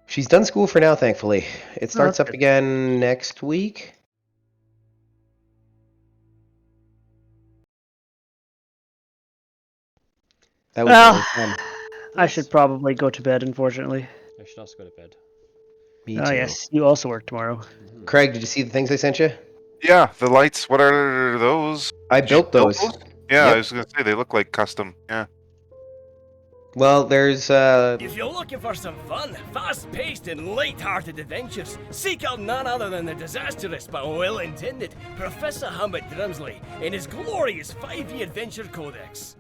She's done school for now, thankfully. It starts that's up good. again next week. That was Well, really fun. I should probably go to bed, unfortunately. I should also go to bed. Me Oh too. yes, you also work tomorrow. Craig, did you see the things I sent you? Yeah, the lights. What are those? I Did you built build those. Yeah, Yep. I was gonna say they look like custom. Yeah. Well, there's If you're looking for some fun, fast-paced and light-hearted adventures, seek out none other than the disastrous but well-intended Professor Humbert Drumsley in his glorious 5e Adventure Codex.